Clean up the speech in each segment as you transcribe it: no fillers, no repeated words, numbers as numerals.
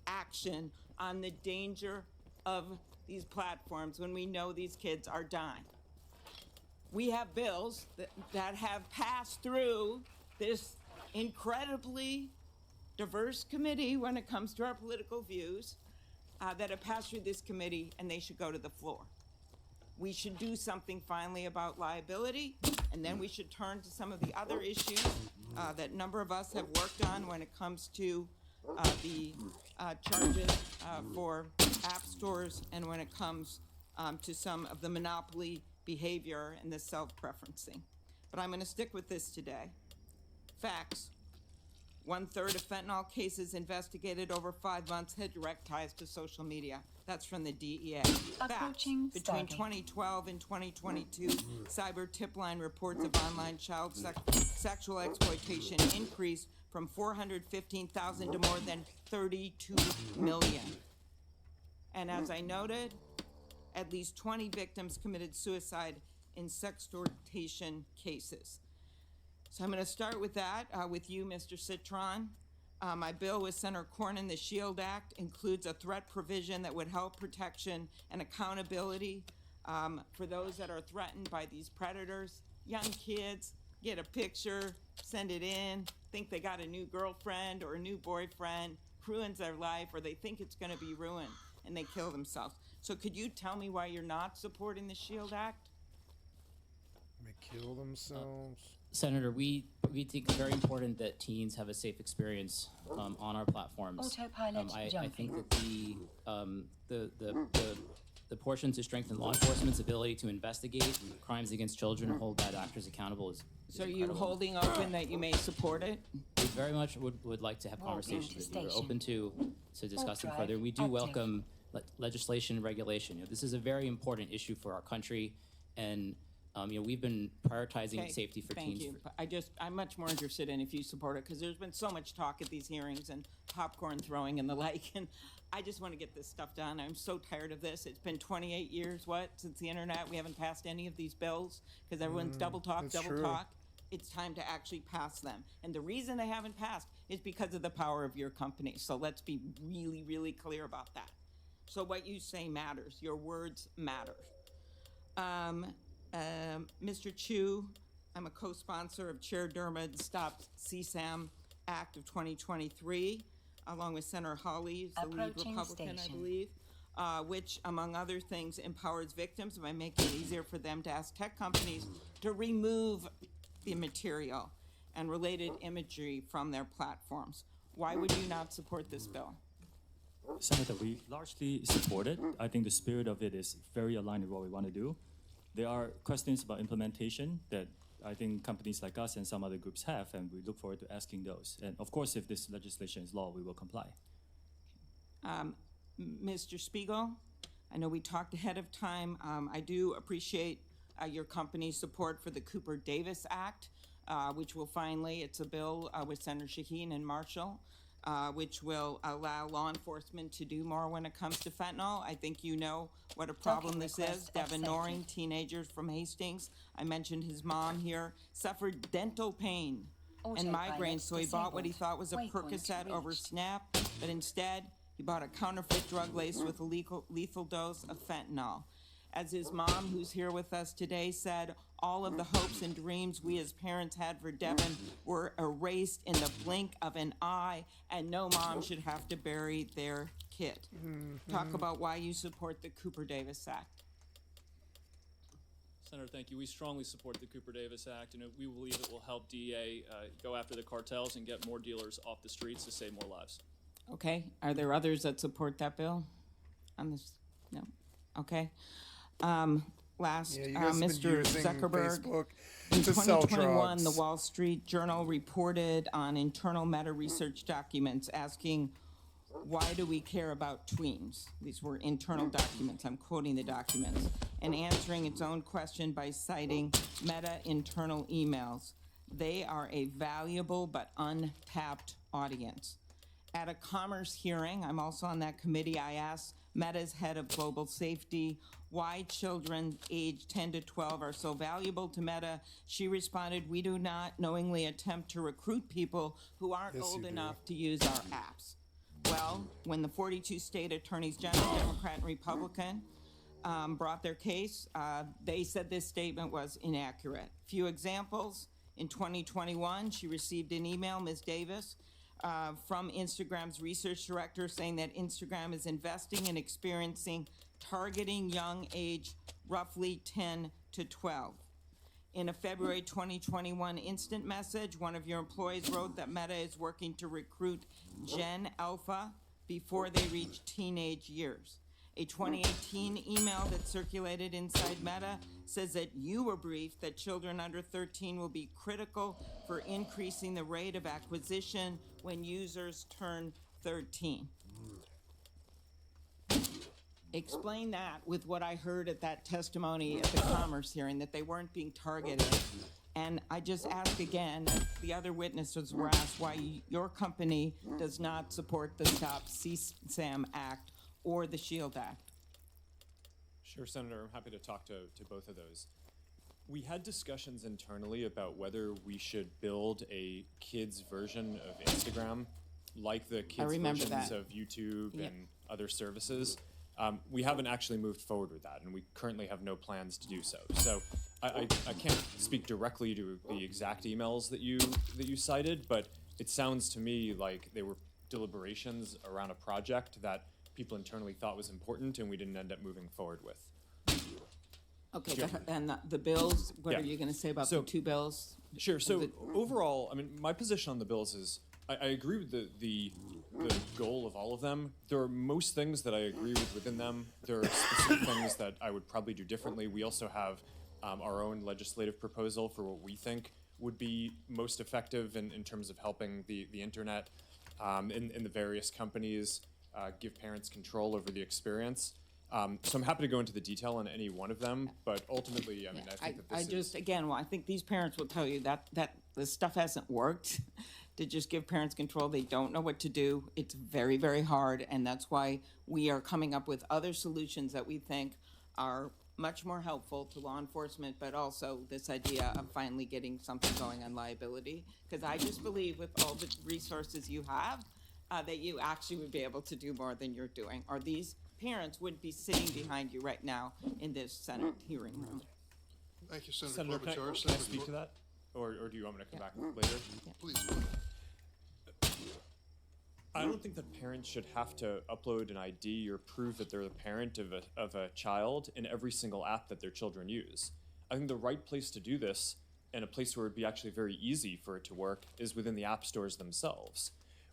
action on the danger of these platforms when we know these kids are dying. We have bills that have passed through this incredibly diverse committee when it comes to our political views, that have passed through this committee, and they should go to the floor. We should do something finally about liability, and then we should turn to some of the other issues that a number of us have worked on when it comes to the charges for app stores, and when it comes to some of the monopoly behavior and the self-preferencing. But I'm going to stick with this today. Facts. 1/3 of fentanyl cases investigated over 5 months had direct ties to social media. That's from the DEA. Facts. Between 2012 and 2022, cyber tip line reports of online child sexual exploitation increased from 415,000 to more than 32 million. And as I noted, at least 20 victims committed suicide in sextortation cases. So I'm going to start with that, with you, Mr. Citron. My bill with Senator Cornyn, the SHIELD Act, includes a threat provision that would help protection and accountability for those that are threatened by these predators. Young kids get a picture, send it in, think they got a new girlfriend or a new boyfriend, ruins their life, or they think it's going to be ruined, and they kill themselves. So could you tell me why you're not supporting the SHIELD Act? They kill themselves. Senator, we think it's very important that teens have a safe experience on our platforms. I think that the portion to strengthen law enforcement's ability to investigate crimes against children and hold bad actors accountable is So you're holding open that you may support it? We very much would like to have conversations with you. We're open to discussing further. We do welcome legislation and regulation. You know, this is a very important issue for our country, and you know, we've been prioritizing safety for teens. Thank you. I'm much more interested in if you support it, because there's been so much talk at these hearings and popcorn throwing and the like, and I just want to get this stuff done. I'm so tired of this. It's been 28 years, since the internet. We haven't passed any of these bills because everyone's double talk. It's time to actually pass them. And the reason they haven't passed is because of the power of your company. So let's be really, really clear about that. So what you say matters. Your words matter. Mr. Chu, I'm a co-sponsor of Chair Dermot's Stop CSAM Act of 2023, along with Senator Hawley, the lead Republican, I believe, which, among other things, empowers victims by making it easier for them to ask tech companies to remove the material and related imagery from their platforms. Why would you not support this bill? Senator, we largely support it. I think the spirit of it is very aligned with what we want to do. There are questions about implementation that I think companies like us and some other groups have, and we look forward to asking those. And of course, if this legislation is law, we will comply. Mr. Spiegel, I know we talked ahead of time. I do appreciate your company's support for the Cooper Davis Act, which will finally, it's a bill with Senator Shaheen and Marshall, which will allow law enforcement to do more when it comes to fentanyl. I think you know what a problem this is. Devin Noring, teenager from Hastings, I mentioned his mom here, suffered dental pain and migraines, so he bought what he thought was a Percocet over Snap, but instead he bought a counterfeit drug laced with a lethal dose of fentanyl. As his mom, who's here with us today, said, all of the hopes and dreams we as parents had for Devin were erased in the blink of an eye, and no mom should have to bury their kid. Talk about why you support the Cooper Davis Act. Senator, thank you. We strongly support the Cooper Davis Act, and we believe it will help DEA go after the cartels and get more dealers off the streets to save more lives. Okay. Are there others that support that bill? On this? No. Okay. Mr. Zuckerberg, in 2021, the Wall Street Journal reported on internal meta research documents asking, why do we care about tweens? These were internal documents. I'm quoting the documents. And answering its own question by citing meta internal emails. They are a valuable but untapped audience. At a commerce hearing, I'm also on that committee, I asked Meta's head of global safety why children aged 10 to 12 are so valuable to Meta. She responded, we do not knowingly attempt to recruit people who aren't old enough to use our apps. Well, when the 42 state attorneys general, Democrat and Republican, brought their case, they said this statement was inaccurate. Few examples. In 2021, she received an email, Ms. Davis, from Instagram's research director saying that Instagram is investing in experiencing targeting young age roughly 10 to 12. In a February 2021 instant message, one of your employees wrote that Meta is working to recruit Gen Alpha before they reach teenage years. A 2018 email that circulated inside Meta says that you were briefed that children under 13 will be critical for increasing the rate of acquisition when users turn 13. Explain that with what I heard at that testimony at the Commerce hearing, that they weren't being targeted. And I just ask again, as the other witnesses were asked, why your company does not support the Stop CSAM Act or the SHIELD Act. Sure, Senator, I'm happy to talk to both of those. We had discussions internally about whether we should build a kids version of Instagram, like the kids versions of YouTube and other services. We haven't actually moved forward with that, and we currently have no plans to do so. So I can't speak directly to the exact emails that you cited, but it sounds to me like they were deliberations around a project that people internally thought was important, and we didn't end up moving forward with. Okay, and the bills, what are you going to say about the two bills? Sure, so overall, I mean, my position on the bills is, I agree with the goal of all of them. There are most things that I agree with within them. There are specific things that I would probably do differently. We also have our own legislative proposal for what we think would be most effective in terms of helping the internet in the various companies give parents control over the experience. So I'm happy to go into the detail on any one of them, but ultimately, I mean, I think that this I think these parents will tell you that this stuff hasn't worked. To just give parents control, they don't know what to do. It's very, very hard, and that's why we are coming up with other solutions that we think are much more helpful to law enforcement, but also this idea of finally getting something going on liability. Because I just believe with all the resources you have, that you actually would be able to do more than you're doing, or these parents wouldn't be sitting behind you right now in this Senate hearing room. Thank you, Senator Senator, Klobuchar. can I speak to that? Or do you want me to come back later? Please, go ahead. I don't think that parents should have to upload an ID or prove that they're the parent of a child in every single app that their children use. I think the right place to do this, and a place where it'd be actually very easy for it to work, is within the app stores themselves,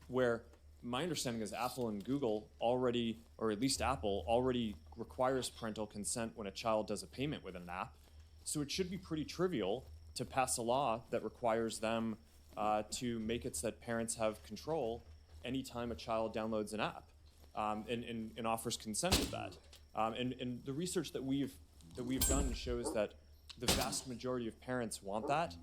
where my understanding is Apple and Google already, or at least Apple, already requires parental consent when a child does a payment with an app. So it should be pretty trivial to pass a law that requires them to make it so that parents have control anytime a child downloads an app and offers consent with that. And the research that we've done shows that the vast majority of parents want that.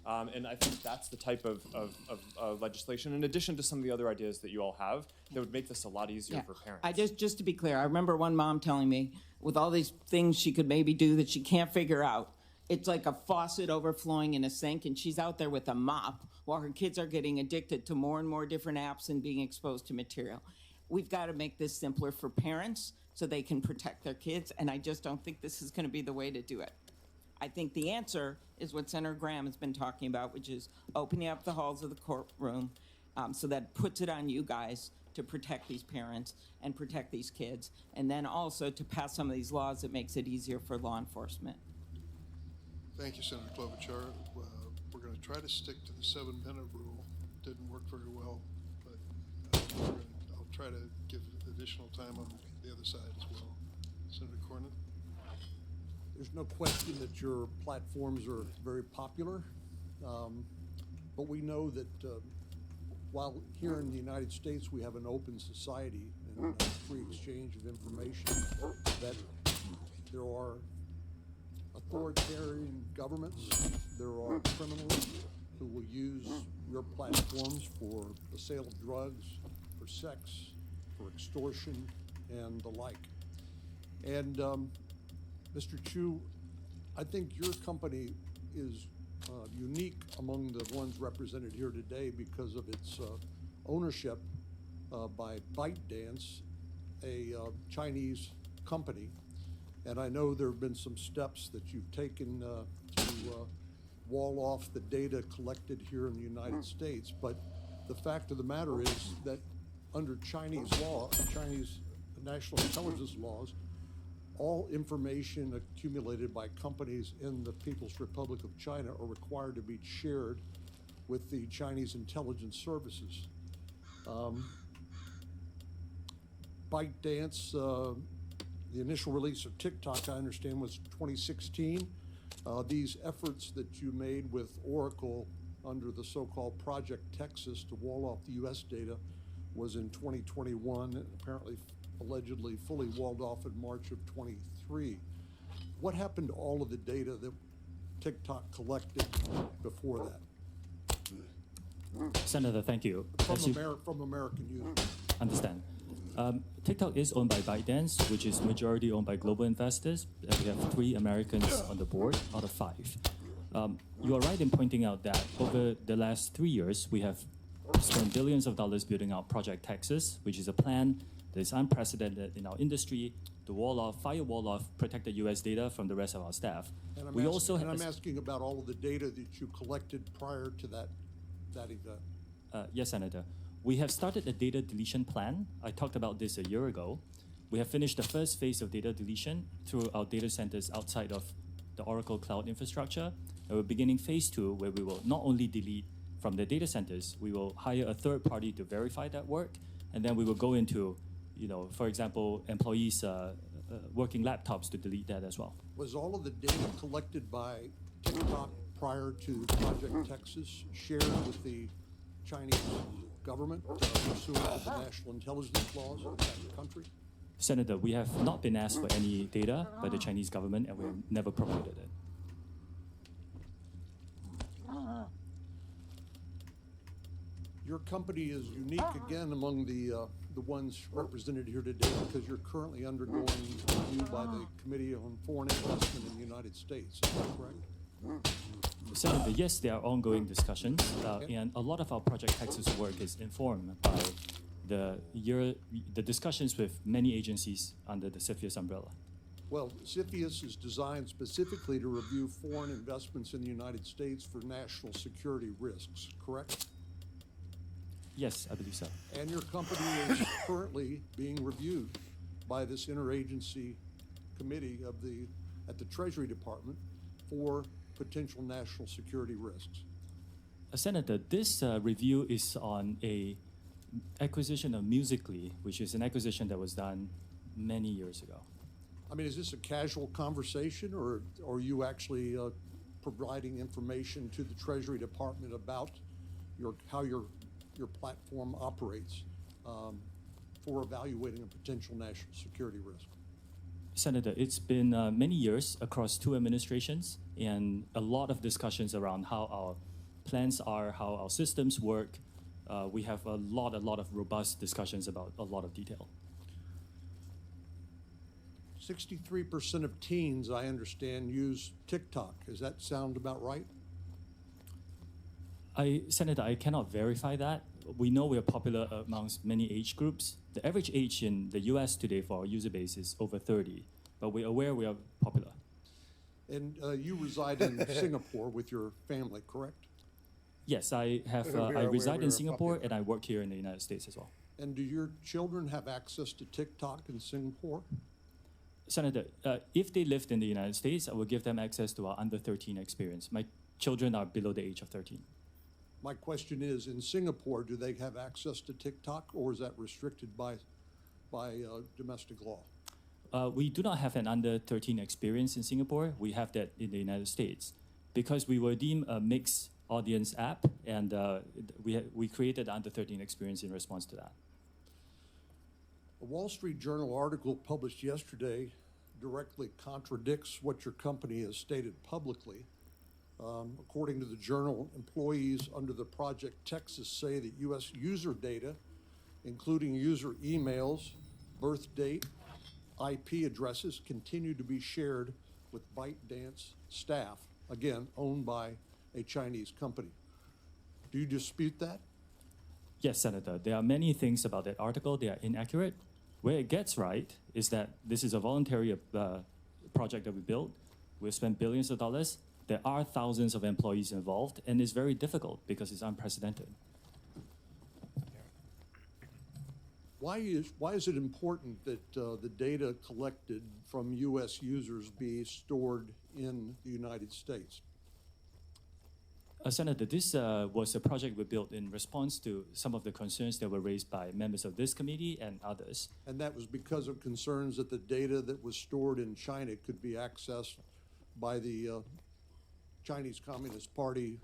And I think that's the type of legislation, in addition to some of the other ideas that you all have, that would make this a lot easier for parents. Just to be clear, I remember one mom telling me, with all these things she could maybe do that she can't figure out, it's like a faucet overflowing in a sink, and she's out there with a mop while her kids are getting addicted to more and more different apps and being exposed to material. We've got to make this simpler for parents so they can protect their kids, and I just don't think this is going to be the way to do it. I think the answer is what Senator Graham has been talking about, which is opening up the halls of the courtroom so that puts it on you guys to protect these parents and protect these kids, and then also to pass some of these laws that makes it easier for law enforcement. Thank you, Senator Klobuchar. We're going to try to stick to the 7-minute rule. Didn't work very well, but I'll try to give additional time on the other side as well. Senator Cornyn? There's no question that your platforms are very popular, but we know that while here in the United States we have an open society and a free exchange of information, that there are authoritarian governments, there are criminals who will use your platforms for the sale of drugs, for sex, for extortion, and the like. And Mr. Chu, I think your company is unique among the ones represented here today because of its ownership by ByteDance, a Chinese company. And I know there have been some steps that you've taken to wall off the data collected here in the United States. But the fact of the matter is that under Chinese law, Chinese national intelligence laws, all information accumulated by companies in the People's Republic of China are required to be shared with the Chinese intelligence services. ByteDance, the initial release of TikTok, I understand, was 2016. These efforts that you made with Oracle under the so-called Project Texas to wall off the U.S. data was in 2021, and apparently, allegedly fully walled off in March of 23. What happened to all of the data that TikTok collected before that? Senator, thank you. From American users. Understand. TikTok is owned by ByteDance, which is majority owned by global investors. We have 3 Americans on the board out of 5. You are right in pointing out that over the last 3 years, we have spent billions of dollars building out Project Texas, which is a plan that is unprecedented in our industry to firewall off protected U.S. data from the rest of our staff. And I'm asking about all of the data that you collected prior to that event. Yes, Senator. We have started a data deletion plan. I talked about this a year ago. We have finished the first phase of data deletion through our data centers outside of the Oracle Cloud infrastructure. And we're beginning phase 2, where we will not only delete from the data centers, we will hire a third party to verify that work, and then we will go into, for example, employees' working laptops to delete that as well. Was all of the data collected by TikTok prior to Project Texas shared with the Chinese government pursuant to the national intelligence laws of that country? Senator, we have not been asked for any data by the Chinese government, and we have never provided it. Your company is unique again among the ones represented here today because you're currently undergoing review by the Committee on Foreign Investment in the United States. Is that correct? Senator, yes, there are ongoing discussions, and a lot of our Project Texas work is informed by the discussions with many agencies under the CFIUS umbrella. Well, CFIUS is designed specifically to review foreign investments in the United States for national security risks, correct? Yes, I believe so. And your company is currently being reviewed by this interagency committee at the Treasury Department for potential national security risks. Senator, this review is on a acquisition of Musical.ly, which is an acquisition that was done many years ago. I mean, is this a casual conversation, or are you actually providing information to the Treasury Department about how your platform operates for evaluating a potential national security risk? Senator, it's been many years across 2 administrations and a lot of discussions around how our plans are, how our systems work. We have a lot of robust discussions about a lot of detail. 63% of teens, I understand, use TikTok. Does that sound about right? Senator, I cannot verify that. We know we are popular amongst many age groups. The average age in the US today for our user base is over 30, but we're aware we are popular. And you reside in Singapore with your family, correct? Yes, I reside in Singapore and I work here in the United States as well. And do your children have access to TikTok in Singapore? Senator, if they lived in the United States, I will give them access to our under 13 experience. My children are below the age of 13. My question is, in Singapore, do they have access to TikTok, or is that restricted by domestic law? We do not have an under 13 experience in Singapore. We have that in the United States. Because we were deemed a mixed audience app, and we created the under 13 experience in response to that. A Wall Street Journal article published yesterday directly contradicts what your company has stated publicly. According to the journal, employees under the Project Texas say that U.S. user data, including user emails, birth date, IP addresses, continue to be shared with ByteDance staff, again, owned by a Chinese company. Do you dispute that? Yes, Senator. There are many things about that article that are inaccurate. Where it gets right is that this is a voluntary project that we built. We've spent billions of dollars. There are thousands of employees involved, and it's very difficult because it's unprecedented. Why is it important that the data collected from U.S. users be stored in the United States? Senator, this was a project we built in response to some of the concerns that were raised by members of this committee and others. And that was because of concerns that the data that was stored in China could be accessed by the Chinese Communist Party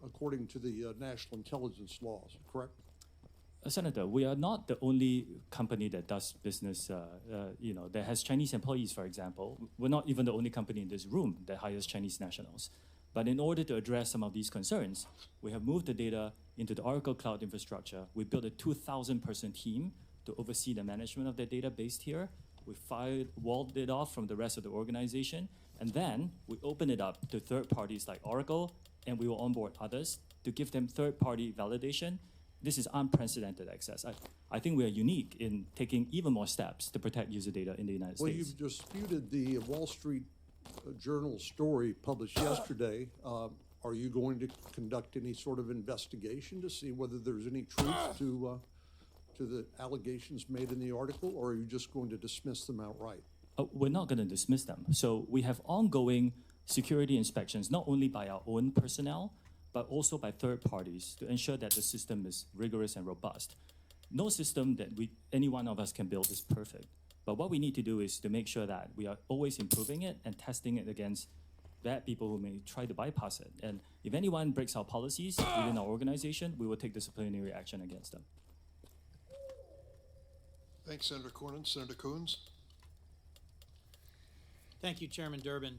according to the national intelligence laws, correct? Senator, we are not the only company that does business, that has Chinese employees, for example. We're not even the only company in this room that hires Chinese nationals. But in order to address some of these concerns, we have moved the data into the Oracle Cloud infrastructure. We built a 2,000-person team to oversee the management of the data based here. We walled it off from the rest of the organization, and then we open it up to third parties like Oracle, and we will onboard others to give them third-party validation. This is unprecedented access. I think we are unique in taking even more steps to protect user data in the United States. Well, you've disputed the Wall Street Journal story published yesterday. Are you going to conduct any sort of investigation to see whether there's any truth to the allegations made in the article, or are you just going to dismiss them outright? We're not going to dismiss them. So we have ongoing security inspections, not only by our own personnel, but also by third parties to ensure that the system is rigorous and robust. No system that any one of us can build is perfect. But what we need to do is to make sure that we are always improving it and testing it against bad people who may try to bypass it. And if anyone breaks our policies within our organization, we will take disciplinary action against them. Thanks, Senator Cornyn. Senator Coons? Thank you, Chairman Durbin.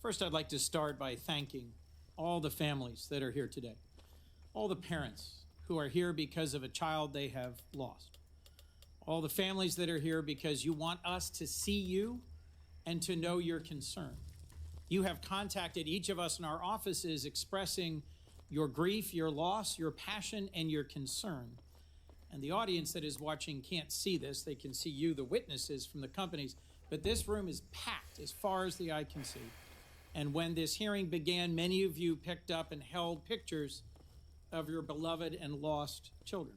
First, I'd like to start by thanking all the families that are here today, all the parents who are here because of a child they have lost, all the families that are here because you want us to see you and to know your concern. You have contacted each of us in our offices expressing your grief, your loss, your passion, and your concern. And the audience that is watching can't see this. They can see you, the witnesses from the companies, but this room is packed as far as the eye can see. And when this hearing began, many of you picked up and held pictures of your beloved and lost children.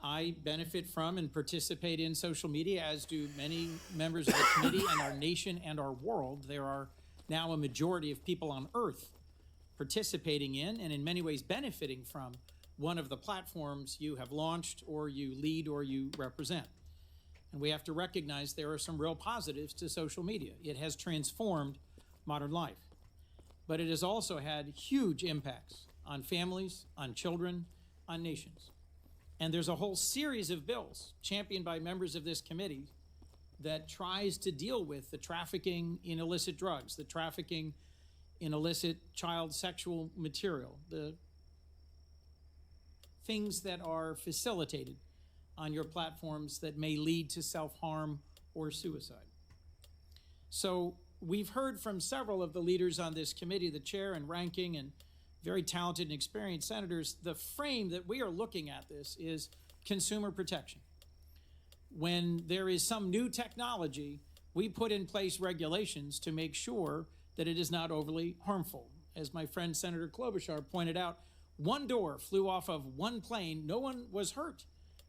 I benefit from and participate in social media, as do many members of the committee and our nation and our world. There are now a majority of people on Earth participating in and in many ways benefiting from one of the platforms you have launched or you lead or you represent. And we have to recognize there are some real positives to social media. It has transformed modern life, but it has also had huge impacts on families, on children, on nations. And there's a whole series of bills championed by members of this committee that tries to deal with the trafficking in illicit drugs, the trafficking in illicit child sexual material, the things that are facilitated on your platforms that may lead to self-harm or suicide. So we've heard from several of the leaders on this committee, the chair and ranking and very talented and experienced senators. The frame that we are looking at this is consumer protection. When there is some new technology, we put in place regulations to make sure that it is not overly harmful. As my friend Senator Klobuchar pointed out, one door flew off of one plane, no one was hurt,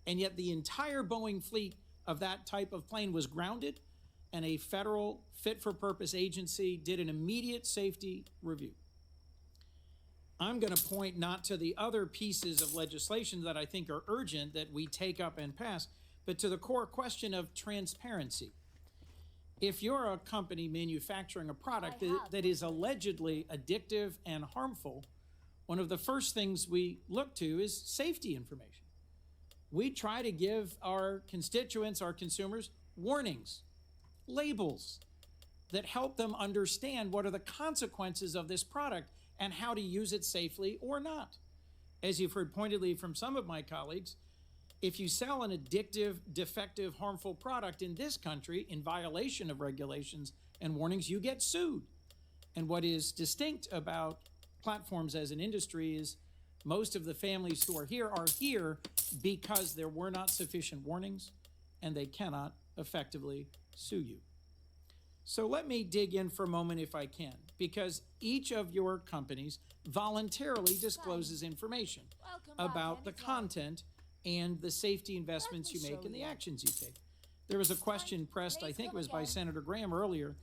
and yet the entire Boeing fleet of that type of plane was grounded, and a federal fit-for-purpose agency did an immediate safety review. I'm going to point not to the other pieces of legislation that I think are urgent that we take up and pass, but to the core question of transparency. If you're a company manufacturing a product that is allegedly addictive and harmful, one of the first things we look to is safety information. We try to give our constituents, our consumers, warnings, labels that help them understand what are the consequences of this product and how to use it safely or not. As you've heard pointedly from some of my colleagues, if you sell an addictive, defective, harmful product in this country in violation of regulations and warnings, you get sued. And what is distinct about platforms as an industry is Most of the families who are here because there were not sufficient warnings, and they cannot effectively sue you. So let me dig in for a moment if I can, because each of your companies voluntarily discloses information about the content and the safety investments you make and the actions you take. There was a question pressed, I think it was by Senator Graham earlier,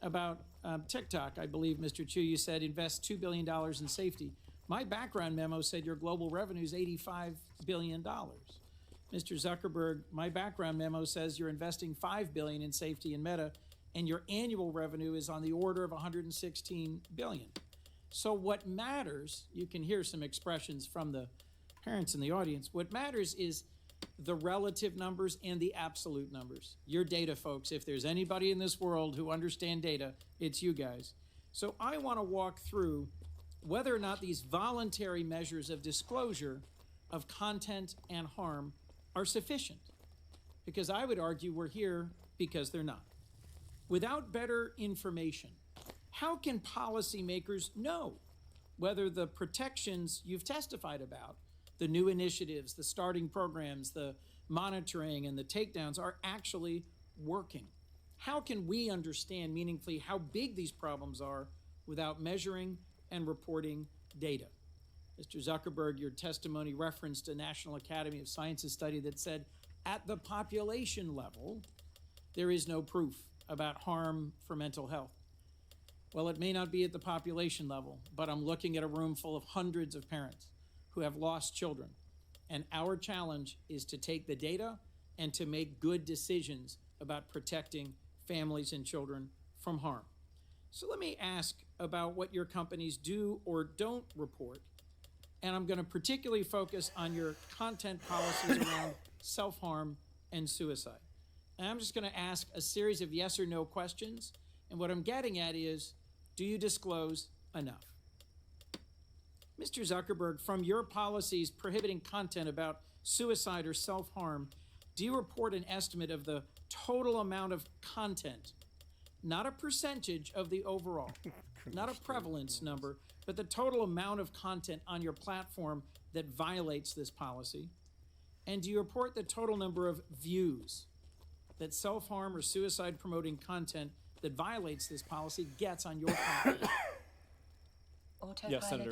about TikTok. I believe, Mr. Chu, you said invest $2 billion in safety. My background memo said your global revenue is $85 billion. Mr. Zuckerberg, my background memo says you're investing $5 billion in safety in Meta, and your annual revenue is on the order of $116 billion. So what matters, you can hear some expressions from the parents in the audience, what matters is the relative numbers and the absolute numbers. Your data folks, if there's anybody in this world who understand data, it's you guys. So I want to walk through whether or not these voluntary measures of disclosure of content and harm are sufficient. Because I would argue we're here because they're not. Without better information, how can policymakers know whether the protections you've testified about, the new initiatives, the starting programs, the monitoring, and the takedowns are actually working? How can we understand meaningfully how big these problems are without measuring and reporting data? Mr. Zuckerberg, your testimony referenced a National Academy of Sciences study that said at the population level, there is no proof about harm for mental health. Well, it may not be at the population level, but I'm looking at a room full of hundreds of parents who have lost children. And our challenge is to take the data and to make good decisions about protecting families and children from harm. So let me ask about what your companies do or don't report. And I'm going to particularly focus on your content policies around self-harm and suicide. And I'm just going to ask a series of yes or no questions. And what I'm getting at is, do you disclose enough? Mr. Zuckerberg, from your policies prohibiting content about suicide or self-harm, do you report an estimate of the total amount of content, not a percentage of the overall, not a prevalence number, but the total amount of content on your platform that violates this policy? And do you report the total number of views that self-harm or suicide promoting content that violates this policy gets on your platform? Yes, Senator.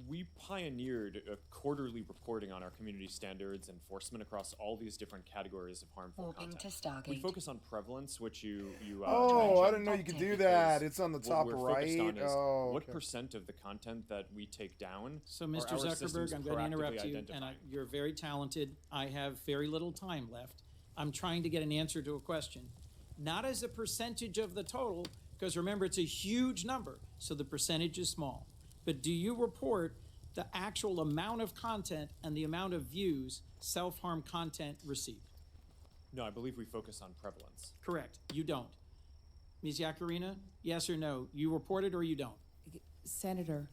We pioneered quarterly reporting on our community standards enforcement across all these different categories of harmful content. We focus on prevalence, which you oh, I didn't know you could do that. It's on the top what we're right. focused on is oh, what okay. percent of the content that we take down. So, Mr. are our Zuckerberg, systems I'm going to interrupt proactively you, identifying. and you're very talented. I have very little time left. I'm trying to get an answer to a question, not as a percentage of the total, because remember, it's a huge number, so the percentage is small. But do you report the actual amount of content and the amount of views self-harm content received? No, I believe we focus on prevalence. Correct. You don't. Ms. Yacarina, yes or no? You report it or you don't? Senator,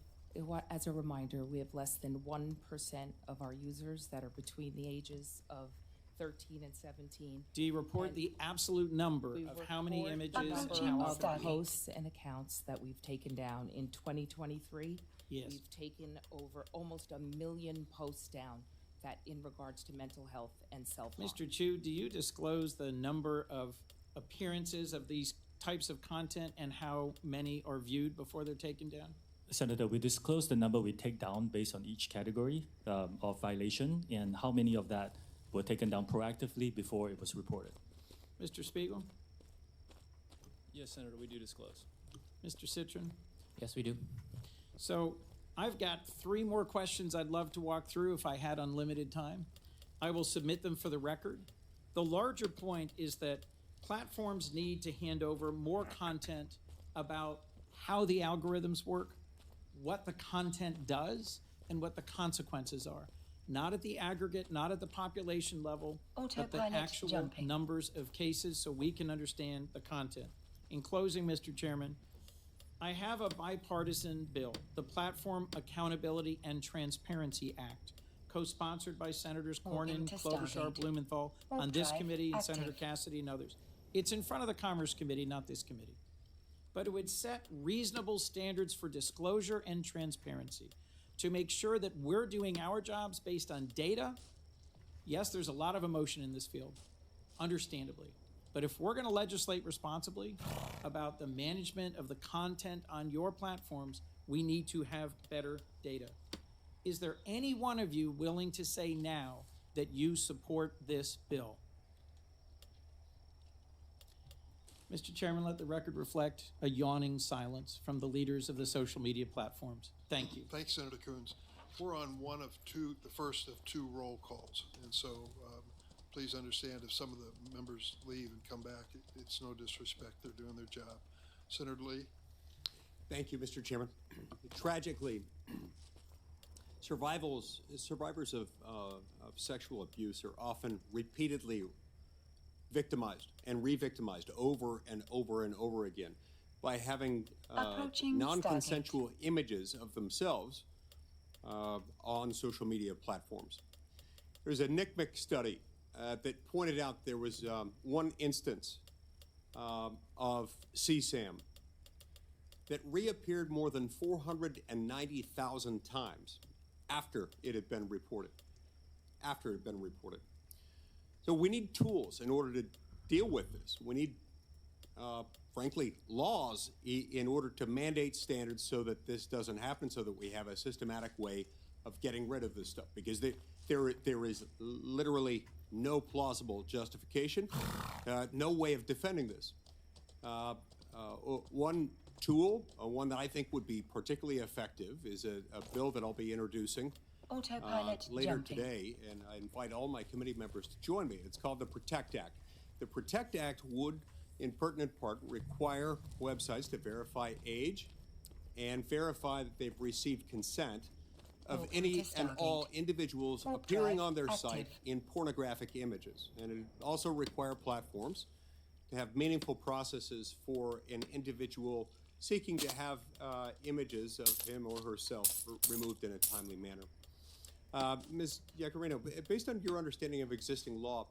as a reminder, we have less than 1% of our users that are between the ages of 13 and 17. Do you report the absolute number of how many images and how of often? posts and accounts that we've taken down in 2023? Yes. We've taken over almost 1 million posts down that in regards to mental health and self-harm. Mr. Chu, do you disclose the number of appearances of these types of content and how many are viewed before they're taken down? Senator, we disclose the number we take down based on each category of violation and how many of that were taken down proactively before it was reported. Mr. Spiegel? Yes, Senator, we do disclose. Mr. Citron? Yes, we do. So I've got 3 more questions I'd love to walk through if I had unlimited time. I will submit them for the record. The larger point is that platforms need to hand over more content about how the algorithms work, what the content does, and what the consequences are. Not at the aggregate, not at the population level, but the actual numbers of cases so we can understand the content. In closing, Mr. Chairman, I have a bipartisan bill, the Platform Accountability and Transparency Act, co-sponsored by Senators Cornyn, Klobuchar, Blumenthal on this committee, and Senator Cassidy and others. It's in front of the Commerce Committee, not this committee. But it would set reasonable standards for disclosure and transparency. to make sure that we're doing our jobs based on data. Yes, there's a lot of emotion in this field, understandably. But if we're going to legislate responsibly about the management of the content on your platforms, we need to have better data. Is there any one of you willing to say now that you support this bill? Mr. Chairman, let the record reflect a yawning silence from the leaders of the social media platforms. Thank you. Thanks, Senator Coons. We're on the first of two roll calls, and so please understand if some of the members leave and come back, it's no disrespect. They're doing their job. Senator Lee. Thank you, Mr. Chairman. Tragically, survivors of sexual abuse are often repeatedly victimized and re-victimized over and over and over again by having non-consensual images of themselves on social media platforms. There's a NCMEC study that pointed out there was one instance of CSAM that reappeared more than 490,000 times after it had been reported. So we need tools in order to deal with this. We need, frankly, laws in order to mandate standards so that this doesn't happen, so that we have a systematic way of getting rid of this stuff. Because there is literally no plausible justification, no way of defending this. One tool, one that I think would be particularly effective, is a bill that I'll be introducing later today, and I invite all my committee members to join me. It's called the PROTECT Act. The PROTECT Act would, in pertinent part, require websites to verify age and verify that they've received consent of any and all individuals appearing on their site in pornographic images. And it also require platforms to have meaningful processes for an individual seeking to have images of him or herself removed in a timely manner. Ms. Yaccarino, based on your understanding of existing law,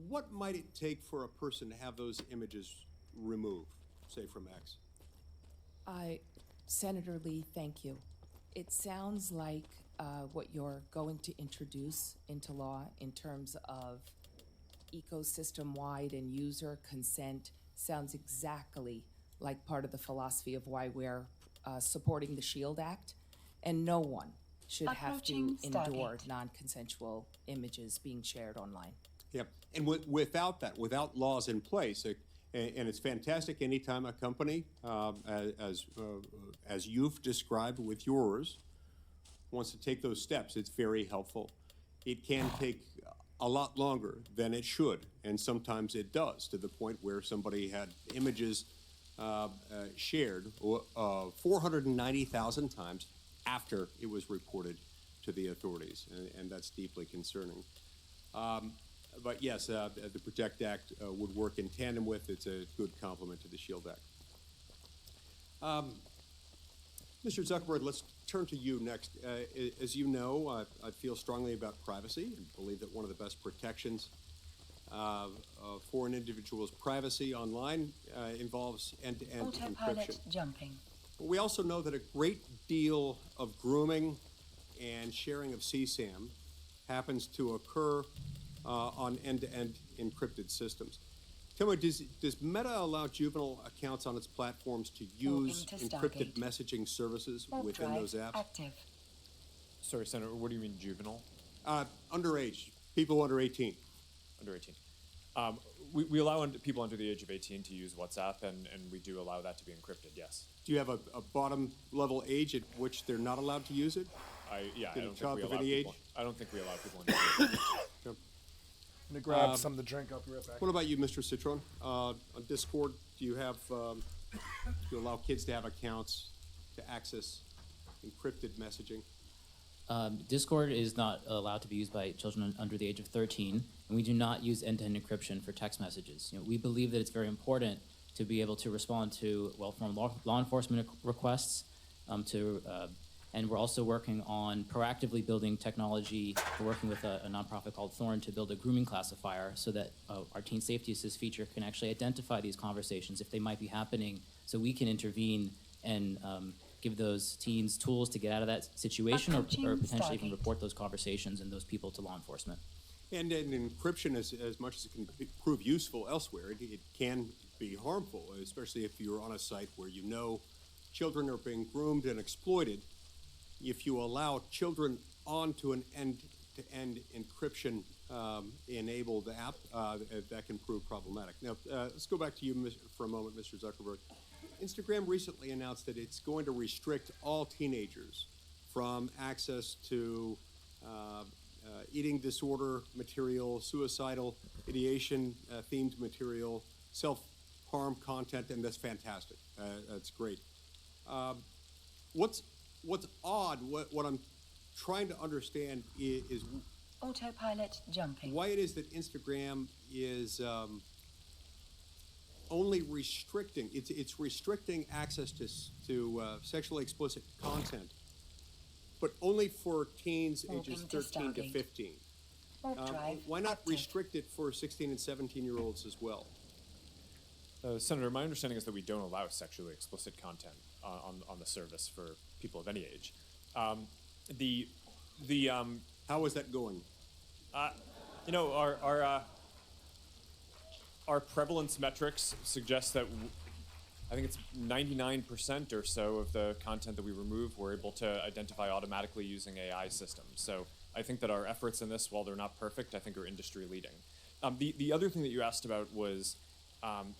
what might it take for a person to have those images removed, say from X? Senator Lee, thank you. It sounds like what you're going to introduce into law in terms of ecosystem-wide and user consent sounds exactly like part of the philosophy of why we're supporting the SHIELD Act, and no one should have to endure non-consensual images being shared online. Yeah, and without that, without laws in place, and it's fantastic anytime a company, as you've described with yours, wants to take those steps, it's very helpful. It can take a lot longer than it should, and sometimes it does, to the point where somebody had images shared 490,000 times after it was reported to the authorities, and that's deeply concerning. But yes, the PROTECT Act would work in tandem with. It's a good complement to the SHIELD Act. Mr. Zuckerberg, let's turn to you next. As you know, I feel strongly about privacy and believe that one of the best protections for an individual's privacy online involves end-to-end encryption. We also know that a great deal of grooming and sharing of CSAM happens to occur on end-to-end encrypted systems. Tell me, does Meta allow juvenile accounts on its platforms to use encrypted messaging services within those apps? Sorry, Senator, what do you mean juvenile? Underage, people under 18. Under 18. We allow people under the age of 18 to use WhatsApp, and we do allow that to be encrypted, yes. Do you have a bottom level age at which they're not allowed to use it? I don't think we allow people under the age. I'm gonna grab something to drink. I'll be right back. What about you, Mr. Citron? On Discord, do you have do you allow kids to have accounts to access encrypted messaging? Discord is not allowed to be used by children under the age of 13, and we do not use end-to-end encryption for text messages. We believe that it's very important to be able to respond to well-formed law enforcement requests, and we're also working on proactively building technology. We're working with a nonprofit called Thorn to build a grooming classifier so that our Teen Safety Assist feature can actually identify these conversations if they might be happening, so we can intervene and give those teens tools to get out of that situation, or potentially even report those conversations and those people to law enforcement. And encryption, as much as it can prove useful elsewhere, it can be harmful, especially if you're on a site where you know children are being groomed and exploited. If you allow children onto an end-to-end encryption enabled app, that can prove problematic. Now, let's go back to you for a moment, Mr. Zuckerberg. Instagram recently announced that it's going to restrict all teenagers from access to eating disorder material, suicidal ideation themed material, self-harm content, and that's fantastic. That's great. What's odd, what I'm trying to understand is autopilot jumping. Why it is that Instagram is only restricting, it's restricting access to sexually explicit content, but only for teens ages 13 to 15. Why not restrict it for 16 and 17-year-olds as well? Senator, my understanding is that we don't allow sexually explicit content on the service for people of any age. How is that going? You know, our prevalence metrics suggest that I think it's 99% or so of the content that we remove we're able to identify automatically using AI systems. So I think that our efforts in this, while they're not perfect, I think are industry leading. The other thing that you asked about was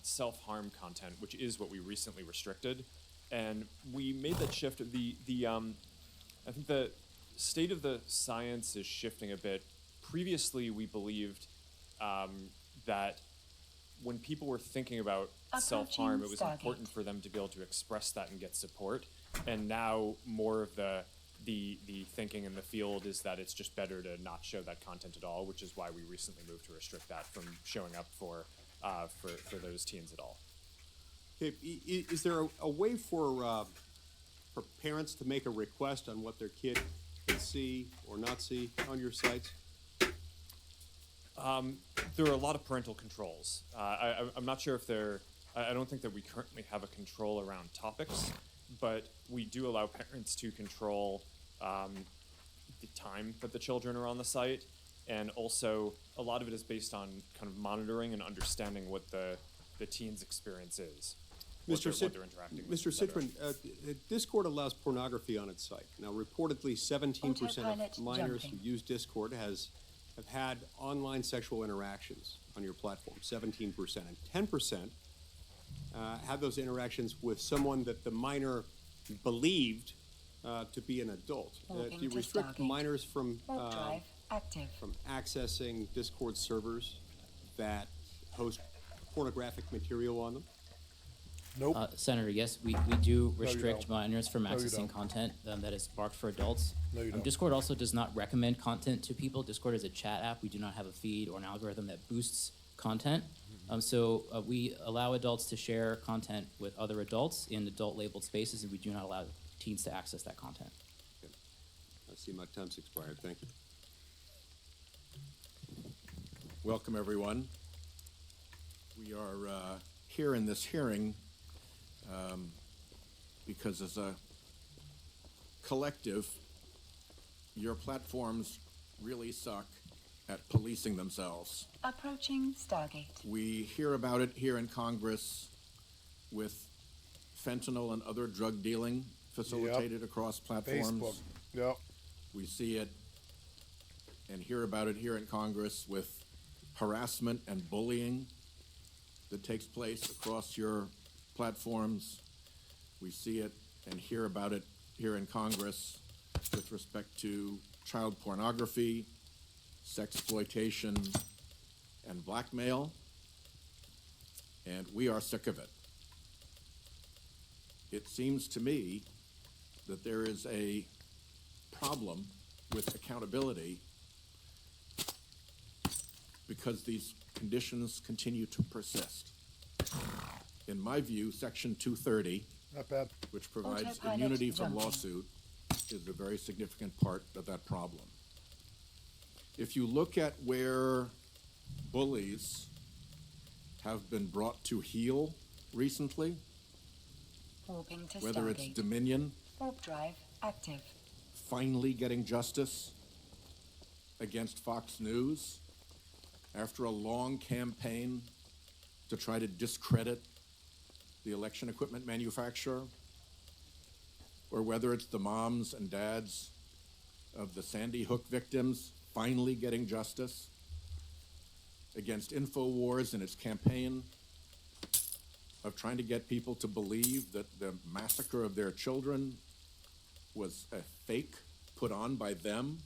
self-harm content, which is what we recently restricted, and we made that shift. I think the state of the science is shifting a bit. Previously, we believed that when people were thinking about self-harm, it was important for them to be able to express that and get support. And now more of the thinking in the field is that it's just better to not show that content at all, which is why we recently moved to restrict that from showing up for those teens at all. Okay, is there a way for parents to make a request on what their kid can see or not see on your sites? There are a lot of parental controls. I'm not sure if I don't think that we currently have a control around topics, but we do allow parents to control the time that the children are on the site, and also a lot of it is based on kind of monitoring and understanding what the teen's experience is. Mr. Mr. Citrin, Discord allows pornography on its site. Now, reportedly, 17% of minors who use Discord have had online sexual interactions on your platform, 17%, and 10% have those interactions with someone that the minor believed to be an adult. Do you restrict minors from accessing Discord servers that host pornographic material on them? Nope. Senator, yes, we do restrict minors from accessing content that is marked for adults. No, you don't. Discord also does not recommend content to people. Discord is a chat app. We do not have a feed or an algorithm that boosts content. So we allow adults to share content with other adults in adult-labeled spaces, and we do not allow teens to access that content. Okay. I see my time's expired. Thank you. Welcome, everyone. We are here in this hearing because as a collective, your platforms really suck at policing themselves. Approaching Stargate. We hear about it here in Congress with fentanyl and other drug dealing facilitated across platforms. Facebook. Yep. We see it and hear about it here in Congress with harassment and bullying that takes place across your platforms. We see it and hear about it here in Congress with respect to child pornography, sexploitation, and blackmail, and we are sick of it. It seems to me that there is a problem with accountability because these conditions continue to persist. In my view, Section 230, Not bad. which provides Autopilot immunity from jumping. lawsuit, is a very significant part of that problem. If you look at where bullies have been brought to heel recently, Warping to whether it's Stargate. Dominion Warp drive active. Finally getting justice against Fox News after a long campaign to try to discredit the election equipment manufacturer, or whether it's the moms and dads of the Sandy Hook victims finally getting justice against InfoWars and its campaign of trying to get people to believe that the massacre of their children was a fake put on by them,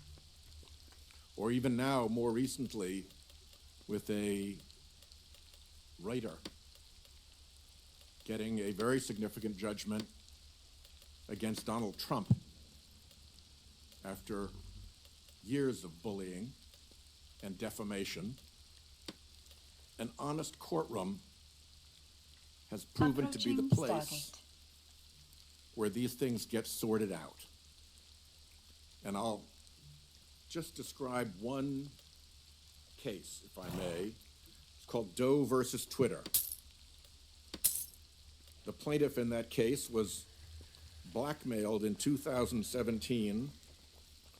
or even now, more recently, with a writer getting a very significant judgment against Donald Trump after years of bullying and defamation. An honest courtroom has proven to be the Approaching place Stargate. where these things get sorted out. And I'll just describe one case, if I may. It's called Doe versus Twitter. The plaintiff in that case was blackmailed in 2017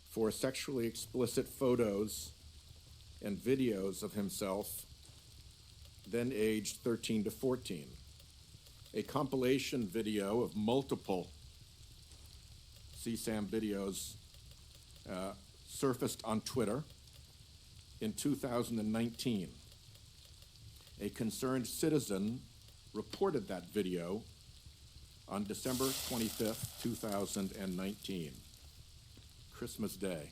for sexually explicit photos and videos of himself, then aged 13 to 14. A compilation video of multiple CSAM videos surfaced on Twitter in 2019. A concerned citizen reported that video on December 25th, 2019, Christmas Day.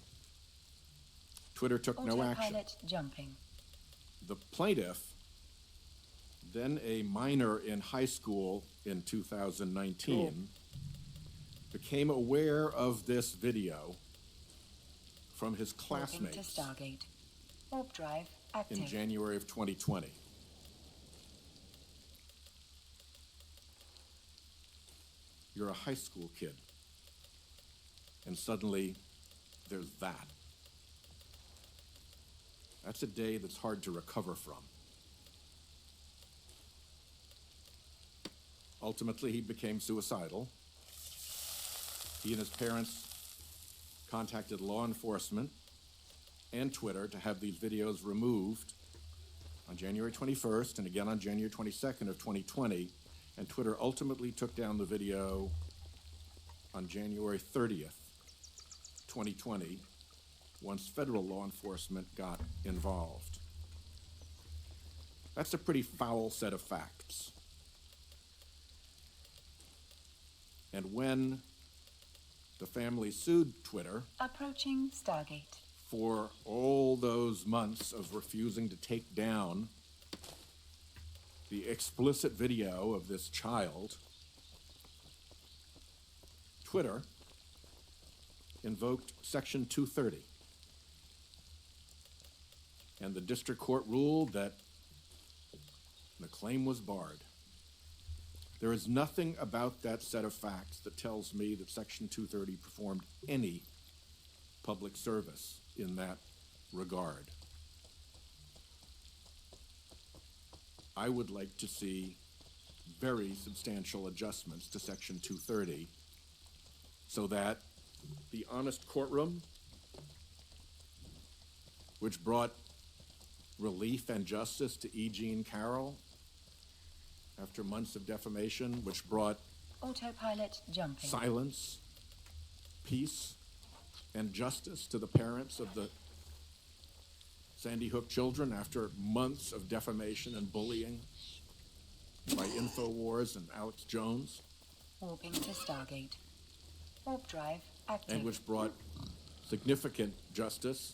Twitter took no action. Autopilot jumping. The plaintiff, then a minor in high school in 2019, became aware of this video from his Warping to classmates Stargate. Warp drive active. in January of 2020. You're a high school kid, and suddenly there's that. That's a day that's hard to recover from. Ultimately, he became suicidal. He and his parents contacted law enforcement and Twitter to have these videos removed on January 21st and again on January 22nd of 2020, and Twitter ultimately took down the video on January 30th, 2020, once federal law enforcement got involved. That's a pretty foul set of facts. And when the family sued Twitter Approaching Stargate. for all those months of refusing to take down the explicit video of this child, Twitter invoked Section 230. And the district court ruled that the claim was barred. There is nothing about that set of facts that tells me that Section 230 performed any public service in that regard. I would like to see very substantial adjustments to Section 230 so that the honest courtroom, which brought relief and justice to E. Jean Carroll after months of defamation, which brought Autopilot jumping. silence, peace, and justice to the parents of the Sandy Hook children after months of defamation and bullying by InfoWars and Alex Jones, Warping to Stargate. Warp drive active. and which brought significant justice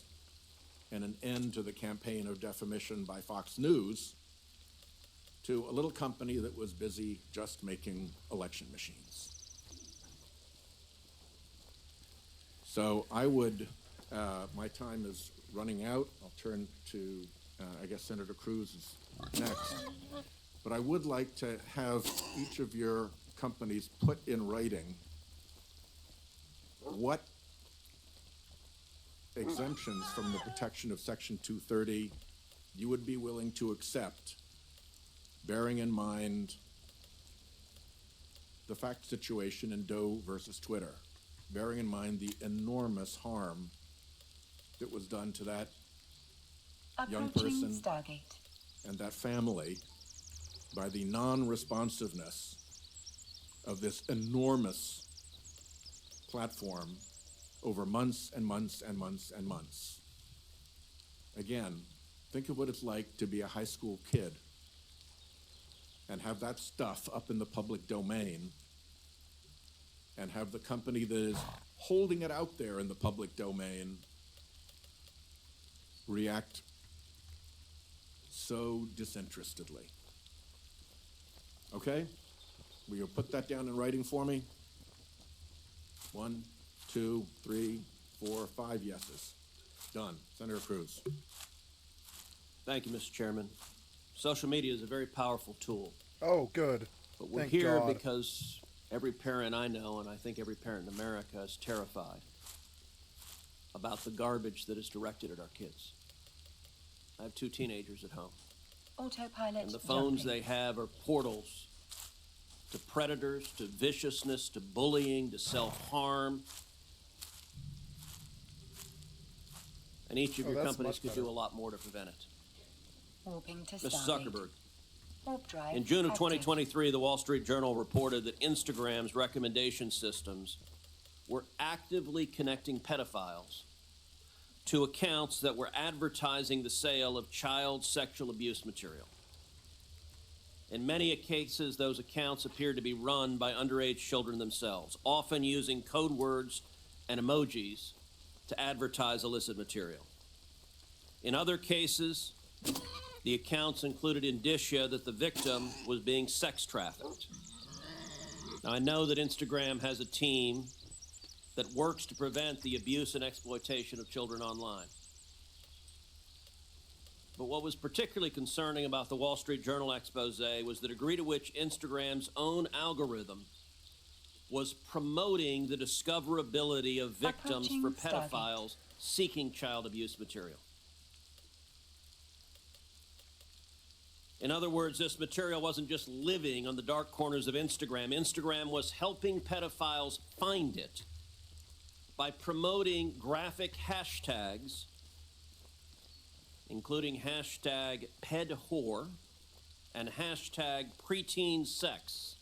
and an end to the campaign of defamation by Fox News to a little company that was busy just making election machines. So I would, my time is running out. I'll turn to, I guess Senator Cruz is next. But I would like to have each of your companies put in writing what exemptions from the protection of Section 230 you would be willing to accept, bearing in mind the fact situation in Doe versus Twitter, bearing in mind the enormous harm that was done to that young person Stargate. and that family by the non-responsiveness of this enormous platform over months and months and months and months. Again, think of what it's like to be a high school kid and have that stuff up in the public domain and have the company that is holding it out there in the public domain react so disinterestedly. Okay? Will you put that down in writing for me? 1, 2, 3, 4, 5 yeses. Done. Senator Cruz. Thank you, Mr. Chairman. Social media is a very powerful tool. Oh, good. But we're Thank here God. because every parent I know, and I think every parent in America, is terrified about the garbage that is directed at our kids. I have 2 teenagers at home. Autopilot. And the phones jumping. they have are portals to predators, to viciousness, to bullying, to self-harm. And each of Oh, your that's companies much could better. do a lot more to prevent it. Warping to Mr. Stargate. Zuckerberg, Warp drive. in June of active. 2023, the Wall Street Journal reported that Instagram's recommendation systems were actively connecting pedophiles to accounts that were advertising the sale of child sexual abuse material. In many cases, those accounts appeared to be run by underage children themselves, often using code words and emojis to advertise illicit material. In other cases, the accounts included indicia that the victim was being sex trafficked. Now, I know that Instagram has a team that works to prevent the abuse and exploitation of children online. But what was particularly concerning about the Wall Street Journal expose was the degree to which Instagram's own algorithm was promoting the discoverability of victims Approaching for Stargate. pedophiles seeking child abuse material. In other words, this material wasn't just living on the dark corners of Instagram. Instagram was helping pedophiles find it by promoting graphic hashtags, including hashtag pedwhore and hashtag preteen sex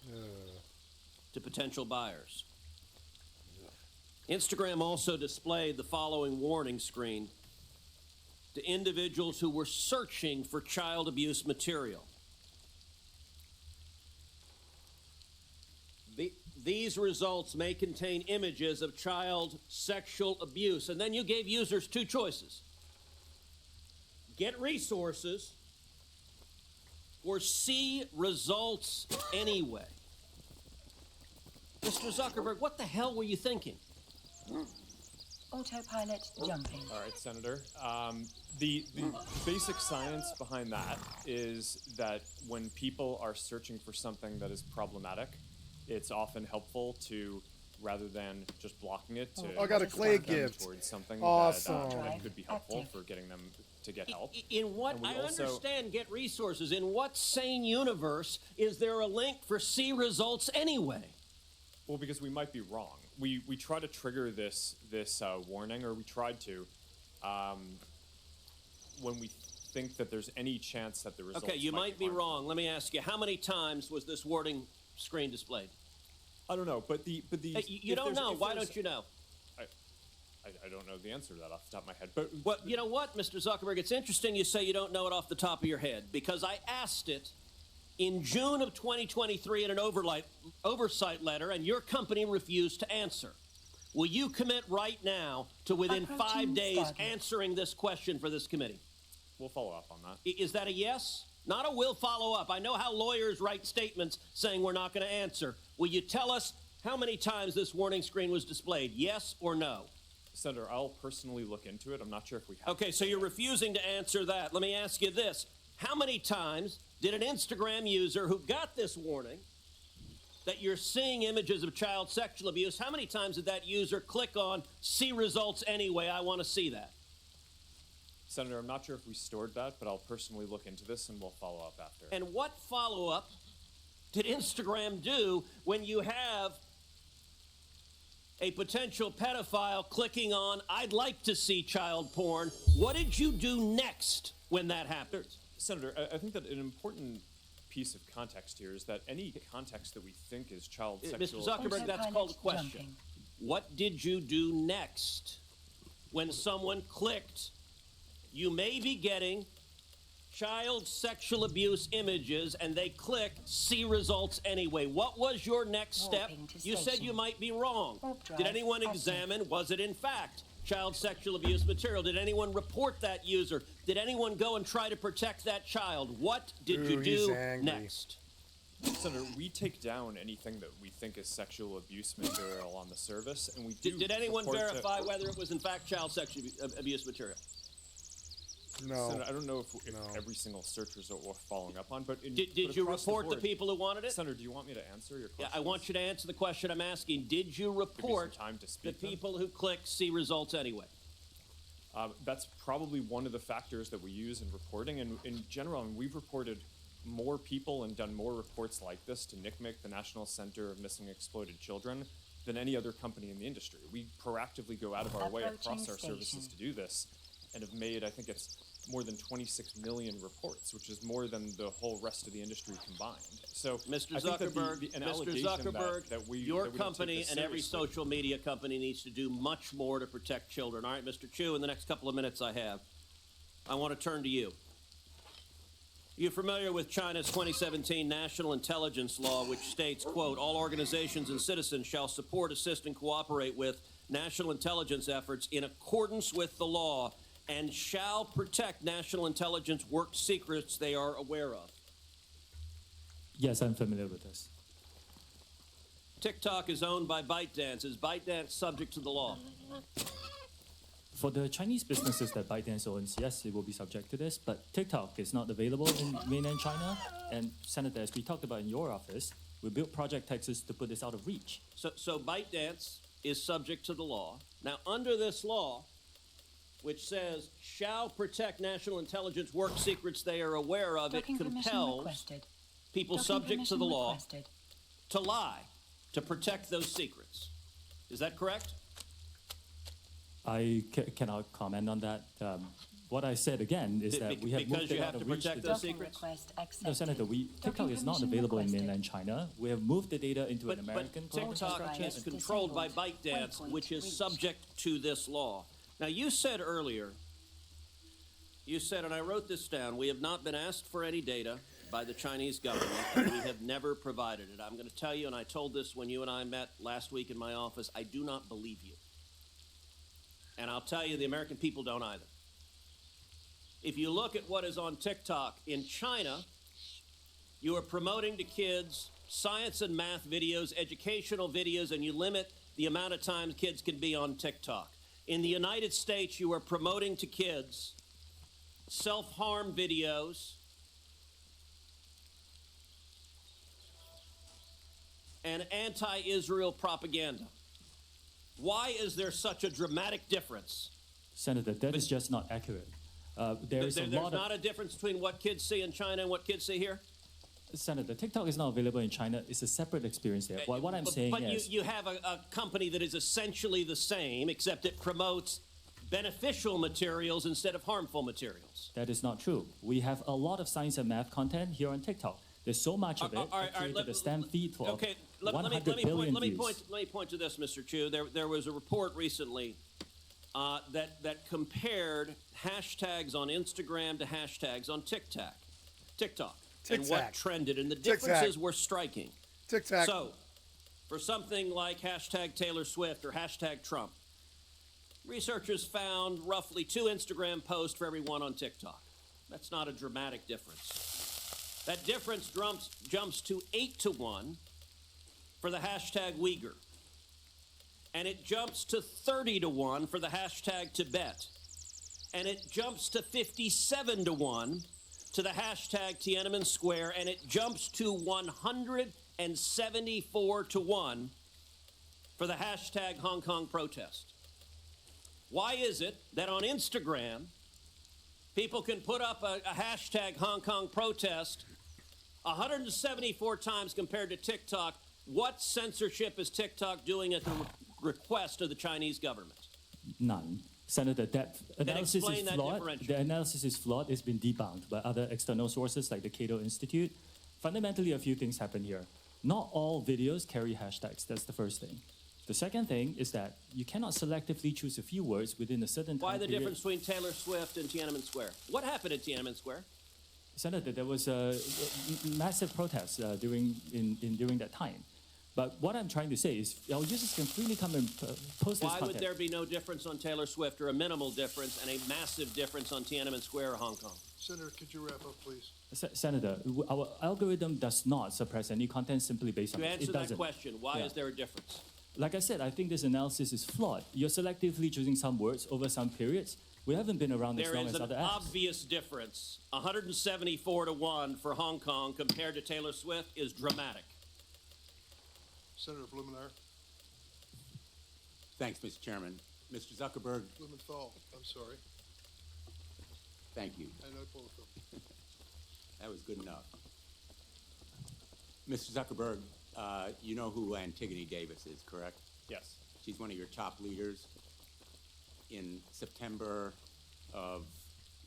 to potential buyers. Instagram also displayed the following warning screen to individuals who were searching for child abuse material. These results may contain images of child sexual abuse. And then you gave users 2 choices. Get resources or see results anyway. Mr. Zuckerberg, what the hell were you thinking? Autopilot jumping. All right, Senator. The basic science behind that is that when people are searching for something that is problematic, it's often helpful to, rather than just blocking it, to I got a clay point them gift. towards something Awesome. that could be helpful for getting them to get help. In what, And we I also- understand get resources. In what sane universe is there a link for see results anyway? Well, because we might be wrong. We try to trigger this warning, or we tried to, when we think that there's any chance that the results. Okay, you might be harmful. wrong. Let me ask you, how many times was this warning screen displayed? I don't know, but the You don't know. Why don't you know? I don't know the answer to that off the top of my head. But Well, you know what, Mr. Zuckerberg? It's interesting you say you don't know it off the top of your head, because I asked it in June of 2023 in an oversight letter, and your company refused to answer. Will you commit right now to within Approaching 5 days Stargate. answering this question for this committee? we'll follow up on that. Is that a yes? Not a will follow up. I know how lawyers write statements saying we're not going to answer. Will you tell us how many times this warning screen was displayed? Yes or no? Senator, I'll personally look into it. I'm not sure if we have. Okay, so you're refusing to answer that. Let me ask you this. How many times did an Instagram user who got this warning that you're seeing images of child sexual abuse, how many times did that user click on see results anyway? I want to see that. Senator, I'm not sure if we stored that, but I'll personally look into this and we'll follow up after. And what follow-up did Instagram do when you have a potential pedophile clicking on, I'd like to see child porn? What did you do next when that happened? Senator, I think that an important piece of context here is that any context that we think is child sexual... Mr. Zuckerberg, that's called a question. What did you do next when someone clicked, you may be getting child sexual abuse images, and they click, see results anyway? What was your next step? You said you might be wrong. Did anyone examine, was it in fact child sexual abuse material? Did anyone report that user? Did anyone go and try to protect that child? What did you do next? Senator, we take down anything that we think is sexual abuse material on the service, and we do. Did anyone verify whether it was in fact child sexual abuse material? No. Senator, I don't know if every single search result we're following up on, but did you report the people who wanted it? Senator, do you want me to answer your question? Yeah, I want you to answer the question I'm asking. Did you report the people who click see results anyway? That's probably one of the factors that we use in reporting, and in general, and we've reported more people and done more reports like this to NCMEC, the National Center of Missing and Exploited Children, than any other company in the industry. We proactively go out of our way across our services to do this, and have made, I think it's more than 26 million reports, which is more than the whole rest of the industry combined. So, Mr. Zuckerberg, your company and every social media company needs to do much more to protect children. All right, Mr. Chu, in the next couple of minutes I have, I want to turn to you. You're familiar with China's 2017 National Intelligence Law, which states, quote, all organizations and citizens shall support, assist, and cooperate with national intelligence efforts in accordance with the law, and shall protect national intelligence work secrets they are aware of. Yes, I'm familiar with this. TikTok is owned by ByteDance. Is ByteDance subject to the law? For the Chinese businesses that ByteDance owns, yes, it will be subject to this, but TikTok is not available in mainland China. And Senator, as we talked about in your office, we built Project Texas to put this out of reach. So ByteDance is subject to the law. Now, under this law, which says, shall protect national intelligence work secrets they are aware of, it compels people subject to the law to lie, to protect those secrets. Is that correct? I cannot comment on that. What I said again is that we have moved it out of reach. Because you have to protect those secrets? No, Senator, TikTok is not available in mainland China. We have moved the data into an American cloud TikTok infrastructure. is controlled by ByteDance, which is subject to this law. Now, you said earlier, and I wrote this down, we have not been asked for any data by the Chinese government, and we have never provided it. I'm going to tell you, and I told this when you and I met last week in my office, I do not believe you. And I'll tell you, the American people don't either. If you look at what is on TikTok in China, you are promoting to kids science and math videos, educational videos, and you limit the amount of time kids can be on TikTok. In the United States, you are promoting to kids self-harm videos and anti-Israel propaganda. Why is there such a dramatic difference? Senator, that is just not accurate. There's not a difference between what kids see in China and what kids see here? Senator, TikTok is not available in China. It's a separate experience there. What I'm saying is... But you have a company that is essentially the same, except it promotes beneficial materials instead of harmful materials. That is not true. We have a lot of science and math content here on TikTok. There's so much of it. I created a STEM feed for 100 billion views. Let me point to this, Mr. Chu. There was a report recently that compared hashtags on Instagram to hashtags on TikTok. And what trended, and the differences were striking. So, for something like hashtag Taylor Swift or hashtag Trump, researchers found roughly 2 Instagram posts for every one on TikTok. That's not a dramatic difference. That difference jumps to 8 to 1 for the hashtag Uyghur. And it jumps to 30 to 1 for the hashtag Tibet. And it jumps to 57 to 1 to the hashtag Tiananmen Square, and it jumps to 174 to 1 for the hashtag Hong Kong protest. Why is it that on Instagram, people can put up a hashtag Hong Kong protest 174 times compared to TikTok. What censorship is TikTok doing at the request of the Chinese government? None. Senator, that analysis explain is that flawed. differential. The analysis is flawed. It's been debunked by other external sources like the Cato Institute. Fundamentally, a few things happen here. Not all videos carry hashtags. That's the first thing. The second thing is that you cannot selectively choose a few words within a certain time Why the period. difference between Taylor Swift and Tiananmen Square? What happened at Tiananmen Square? Senator, there was a massive protest during that time. But what I'm trying to say is our users can freely come and post this Why content. would there be no difference on Taylor Swift, or a minimal difference, and a massive difference on Tiananmen Square or Hong Kong? Senator, could you wrap up, please? Senator, our algorithm does not suppress any content simply based on To it. answer It that doesn't. question, why Yeah. is there a difference? Like I said, I think this analysis is flawed. You're selectively choosing some words over some periods. We haven't been around as There long is as an other apps. obvious difference. 174 to 1 for Hong Kong compared to Taylor Swift is dramatic. Senator Blumenauer. Thanks, Mr. Chairman. Mr. Zuckerberg, Blumenthal, I'm sorry. thank you. I know both of them. That was good enough. Mr. Zuckerberg, you know who Antigone Davis is, correct? Yes. She's one of your top leaders. In September of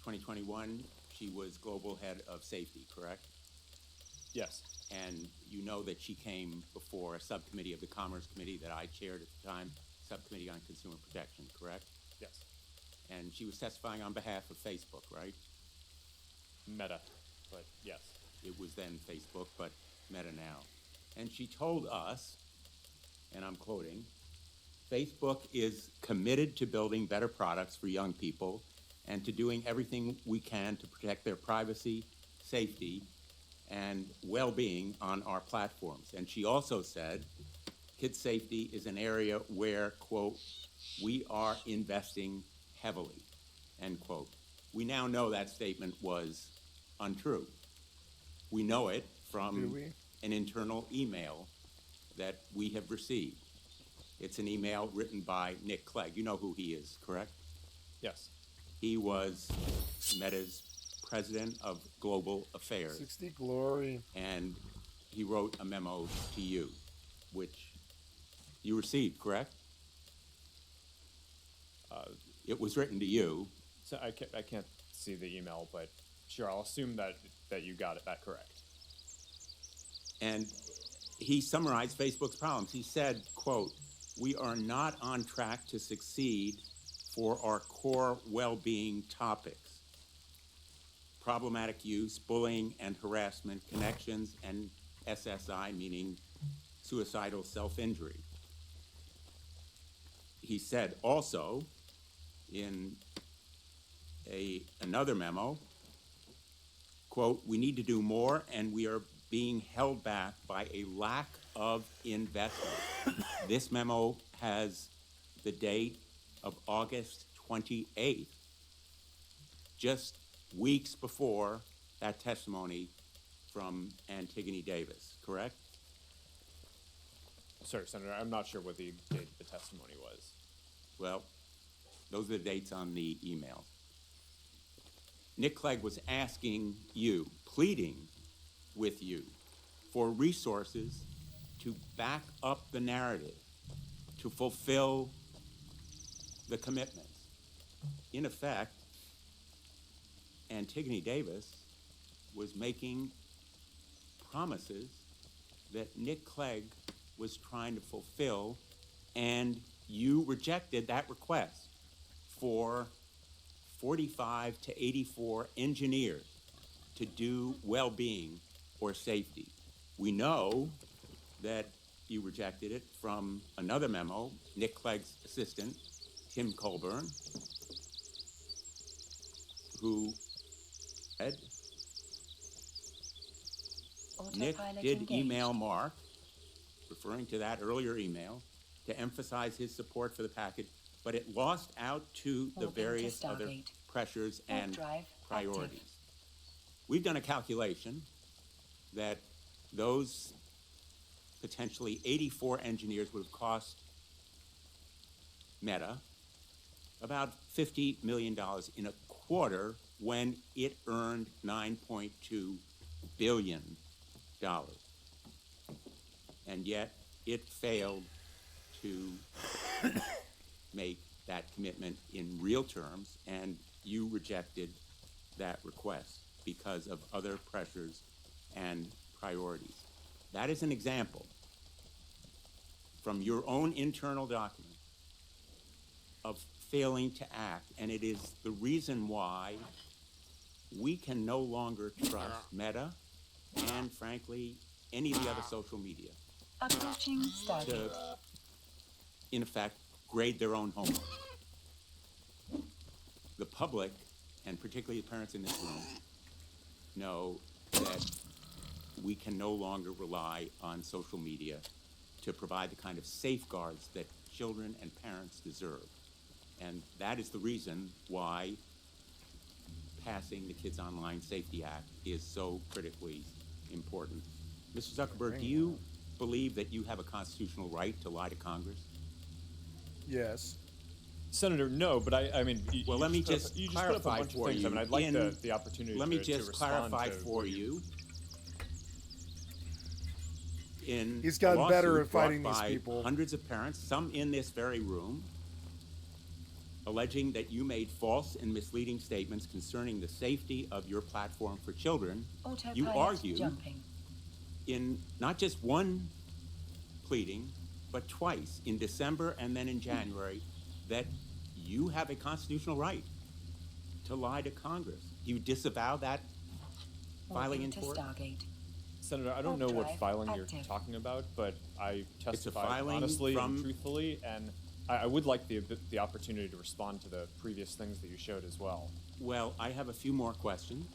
2021, she was global head of safety, correct? Yes. And you know that she came before a subcommittee of the Commerce Committee that I chaired at the time, Subcommittee on Consumer Protection, correct? Yes. And she was testifying on behalf of Facebook, right? Meta, but yes. It was then Facebook, but Meta now. And she told us, and I'm quoting, Facebook is committed to building better products for young people and to doing everything we can to protect their privacy, safety, and well-being on our platforms. And she also said, kids' safety is an area where, quote, we are investing heavily, end quote. We now know that statement was untrue. We know it from an internal email that we have received. It's an email written by Nick Clegg. You know who he is, correct? Yes. He was Meta's president of global affairs. 60 glory. And he wrote a memo to you, which you received, correct? It was written to you. So I can't see the email, but sure, I'll assume that you got that correct. And he summarized Facebook's problems. He said, quote, we are not on track to succeed for our core well-being topics. Problematic use, bullying and harassment, connections, and SSI, meaning suicidal self-injury. He said also in another memo, quote, we need to do more and we are being held back by a lack of investment. This memo has the date of August 28th, just weeks before that testimony from Antigone Davis, correct? Sorry, Senator, I'm not sure what the date of the testimony was. Well, those are the dates on the email. Nick Clegg was asking you, pleading with you for resources to back up the narrative, to fulfill the commitments. In effect, Antigone Davis was making promises that Nick Clegg was trying to fulfill, and you rejected that request for 45 to 84 engineers to do well-being or safety. We know that you rejected it from another memo, Nick Clegg's assistant, Tim Colburn, who said, Nick did email Mark, referring to that earlier email, to emphasize his support for the package, but it lost out to the various other pressures and priorities. We've done a calculation that those potentially 84 engineers would have cost Meta about $50 million in a quarter when it earned $9.2 billion And yet, it failed to make that commitment in real terms, and you rejected that request because of other pressures and priorities. That is an example from your own internal document of failing to act, and it is the reason why we can no longer trust Meta and, frankly, any of the other social media Approaching Stargate. to, in effect, grade their own homework. The public, and particularly the parents in this room, know that we can no longer rely on social media to provide the kind of safeguards that children and parents deserve. And that is the reason why passing the Kids Online Safety Act is so critically important. Mr. Zuckerberg, do you believe that you have a constitutional right to lie to Congress? Yes. Senator, no, but I mean, well, let me just you just put up a clarify bunch of for things. you. I mean, I'd like the opportunity let to, me just to respond clarify to for you. In He's gotten a better lawsuit at fighting brought these by people. Hundreds of parents, some in this very room, alleging that you made false and misleading statements concerning the safety of your platform for children. You argue in not just one pleading, but twice, in December and then in January, that you have a constitutional right to lie to Congress. Do you disavow that filing in court? Senator, I don't know what filing you're talking about, but I testified honestly and truthfully, and I would like the opportunity to respond to the previous things that you showed as well. Well, I have a few more questions,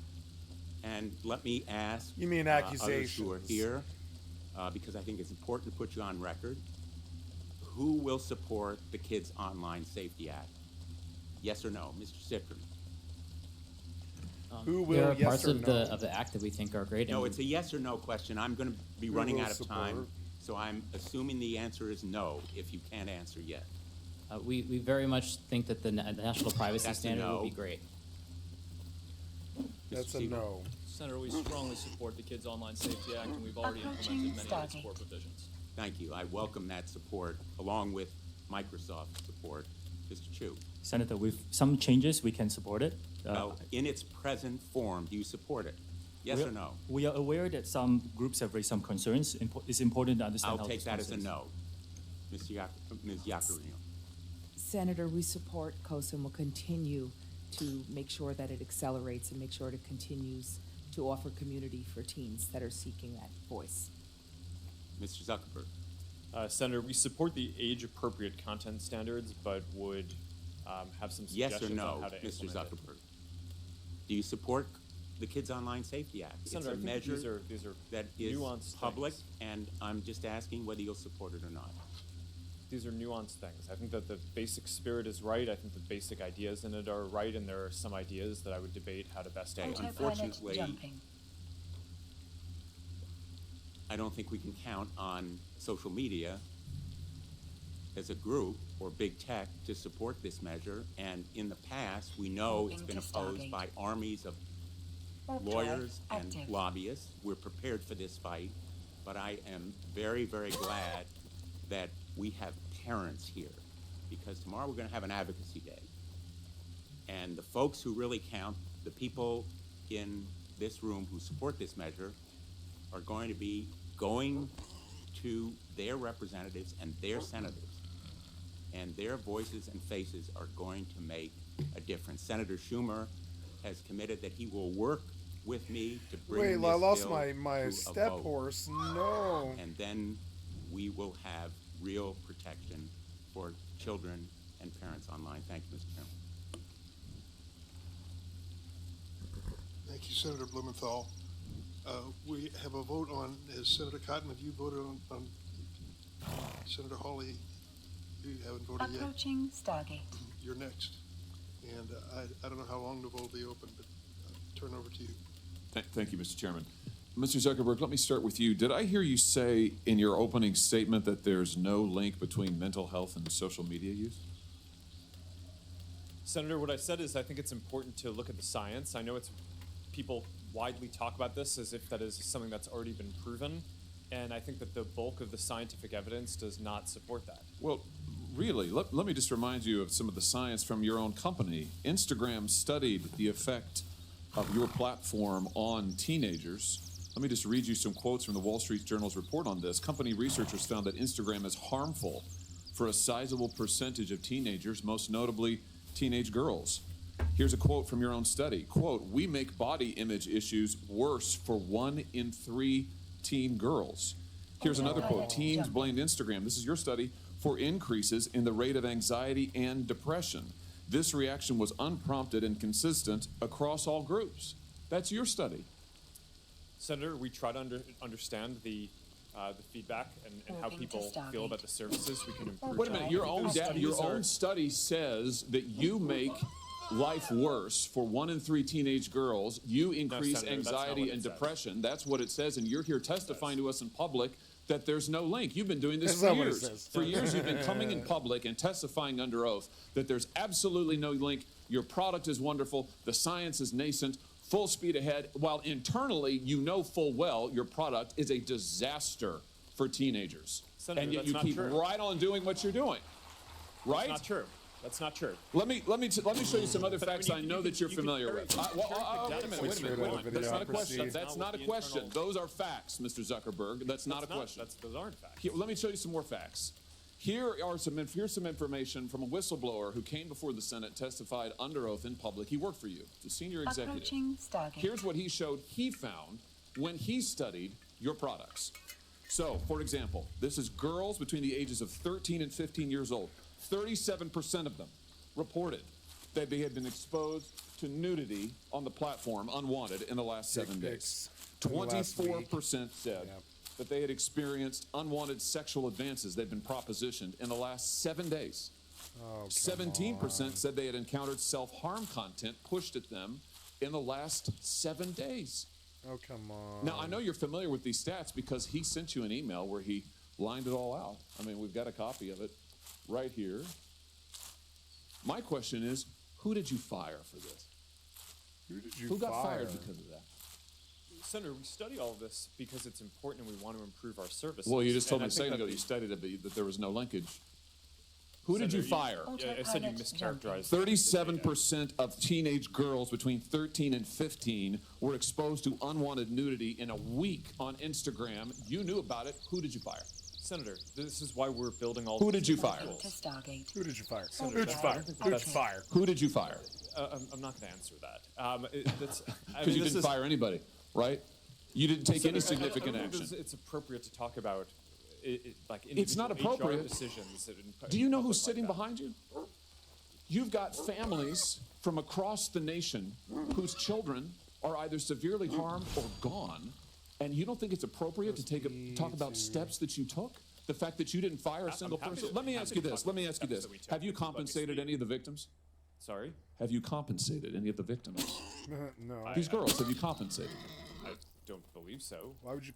and let me ask You mean others accusations? who are here, because I think it's important to put you on record. Who will support the Kids Online Safety Act? Yes or no, Mr. Citron? Who will, there are yes parts or of no? the act that we think are great. No, and it's a yes or no question. I'm going to be Who running will out of time, support? so I'm assuming the answer is no, if you can't answer yet. we very much think that the national privacy That's a standard no. would be great. That's a Siegel? no. Senator, we strongly support the Kids Online Safety Act, and we've already Approaching implemented many of its Stargate. core provisions. Thank you. I welcome that support, along with Microsoft's support. Mr. Chu? Senator, with some changes, we can support it. No, in its present form, do you support it? Yes or no? We are aware that some groups have raised some concerns. It's important to understand I'll how take these that as a concerns- no. Ms. Yacarino? Senator, we support COSA and will continue to make sure that it accelerates and make sure it continues to offer community for teens that are seeking that voice. Mr. Zuckerberg? Senator, we support the age-appropriate content standards, but would have some Yes suggestions or no, on how to Mr. implement it. Zuckerberg? Do you support the Kids Online Safety Act? Senator, I It's a think measure these are that is nuanced public, things. and I'm just asking whether you'll support it or not. These are nuanced things. I think that the basic spirit is right. I think the basic ideas in it are right, and there are some ideas that I would debate how to best Okay, implement. unfortunately, Jumping. I don't think we can count on social media as a group or big tech to support this measure. And in the past, we know it's Moving been to opposed Stargate. by armies of Warp lawyers drive and active. lobbyists. We're prepared for this fight, but I am very, very glad that we have parents here, because tomorrow we're going to have an advocacy day. And the folks who really count, the people in this room who support this measure, are going to be going to their representatives and their senators, and their voices and faces are going to make a difference. Senator Schumer has committed that he will work with me to bring Wait, this I lost bill my to a step vote. horse. No. And then we will have real protection for children and parents online. Thank you, Mr. Chairman. Thank you, Senator Blumenthal. We have a vote on, as Senator Cotton, have you voted on Senator Hawley? You haven't voted yet. Approaching Stargate. You're next. And I don't know how long the vote will be open, but turn over to you. Thank you, Mr. Chairman. Mr. Zuckerberg, let me start with you. Did I hear you say in your opening statement that there's no link between mental health and social media use? Senator, what I said is I think it's important to look at the science. I know it's people widely talk about this as if that is something that's already been proven, and I think that the bulk of the scientific evidence does not support that. Well, really, let me just remind you of some of the science from your own company. Instagram studied the effect of your platform on teenagers. Let me just read you some quotes from the Wall Street Journal's report on this. Company researchers found that Instagram is harmful for a sizable percentage of teenagers, most notably teenage girls. Here's a quote from your own study. Quote, "We make body image issues worse for 1 in 3 teen girls." Here's another quote. Teens blamed Instagram, this is your study, for increases in the rate of anxiety and depression. This reaction was unprompted and consistent across all groups. That's your study. Senator, we try to understand the feedback and how people feel about the services we can improve. Wait a minute, your own study says that you make life worse for 1 in 3 teenage girls. You increase Senator, anxiety and depression. That's what it says, and you're here testifying to us in public that there's no link. You've been doing this for years. For years, you've been coming in public and testifying under oath that there's absolutely no link. Your product is wonderful. The science is nascent. Full speed ahead, while internally you know full well your product is a disaster for teenagers. Senator, and yet that's you not keep true. right on doing what you're doing. Right? That's not true. That's not true. Let me show you some other facts I know that you're familiar with. Wait a minute. That's not a question. That's not a question. Those are facts, Mr. Zuckerberg. That's not a question. Those aren't facts. Here, let me show you some more facts. Here's some information from a whistleblower who came before the Senate, testified under oath in public. He worked for you, the senior executive. Approaching Stargate. Here's what he showed he found when he studied your products. So, for example, this is girls between the ages of 13 and 15 years old. 37% of them reported that they had been exposed to nudity on the platform unwanted in the last 7 days. 24% said that they had experienced unwanted sexual advances they'd been propositioned in the last 7 days. 17% said they had encountered self-harm content pushed at them in the last 7 days. Oh, come on. Now, I know you're familiar with these stats because he sent you an email where he lined it all out. I mean, we've got a copy of it right here. My question is, who did you fire for this? Who got fired because of that? Senator, we study all of this because it's important and we want to improve our services. Well, you just told me And a second I think ago you studied it, that there was no linkage. Who did you fire? I said you mischaracterized. 37% of teenage girls between 13 and 15 were exposed to unwanted nudity in a week on Instagram. You knew about it. Who did you fire? Senator, this is why we're building all. Who did you fire? To Stargate. Who did you fire? Senator, Who did you fire? Who did you fire? Who did you fire? I'm not going to answer that. Because you didn't fire anybody, right? You didn't take any significant I don't think action. It's appropriate to talk about like It's not individual HR appropriate. decisions. Do you know who's sitting behind you? You've got families from across the nation whose children are either severely harmed or gone, and you don't think it's appropriate to talk about steps that you took? The fact that you didn't fire a single person? Let me ask you this. Have you compensated any of the victims? Sorry? Have you compensated any of the victims? No. These girls, have you compensated? I don't believe so. Why would you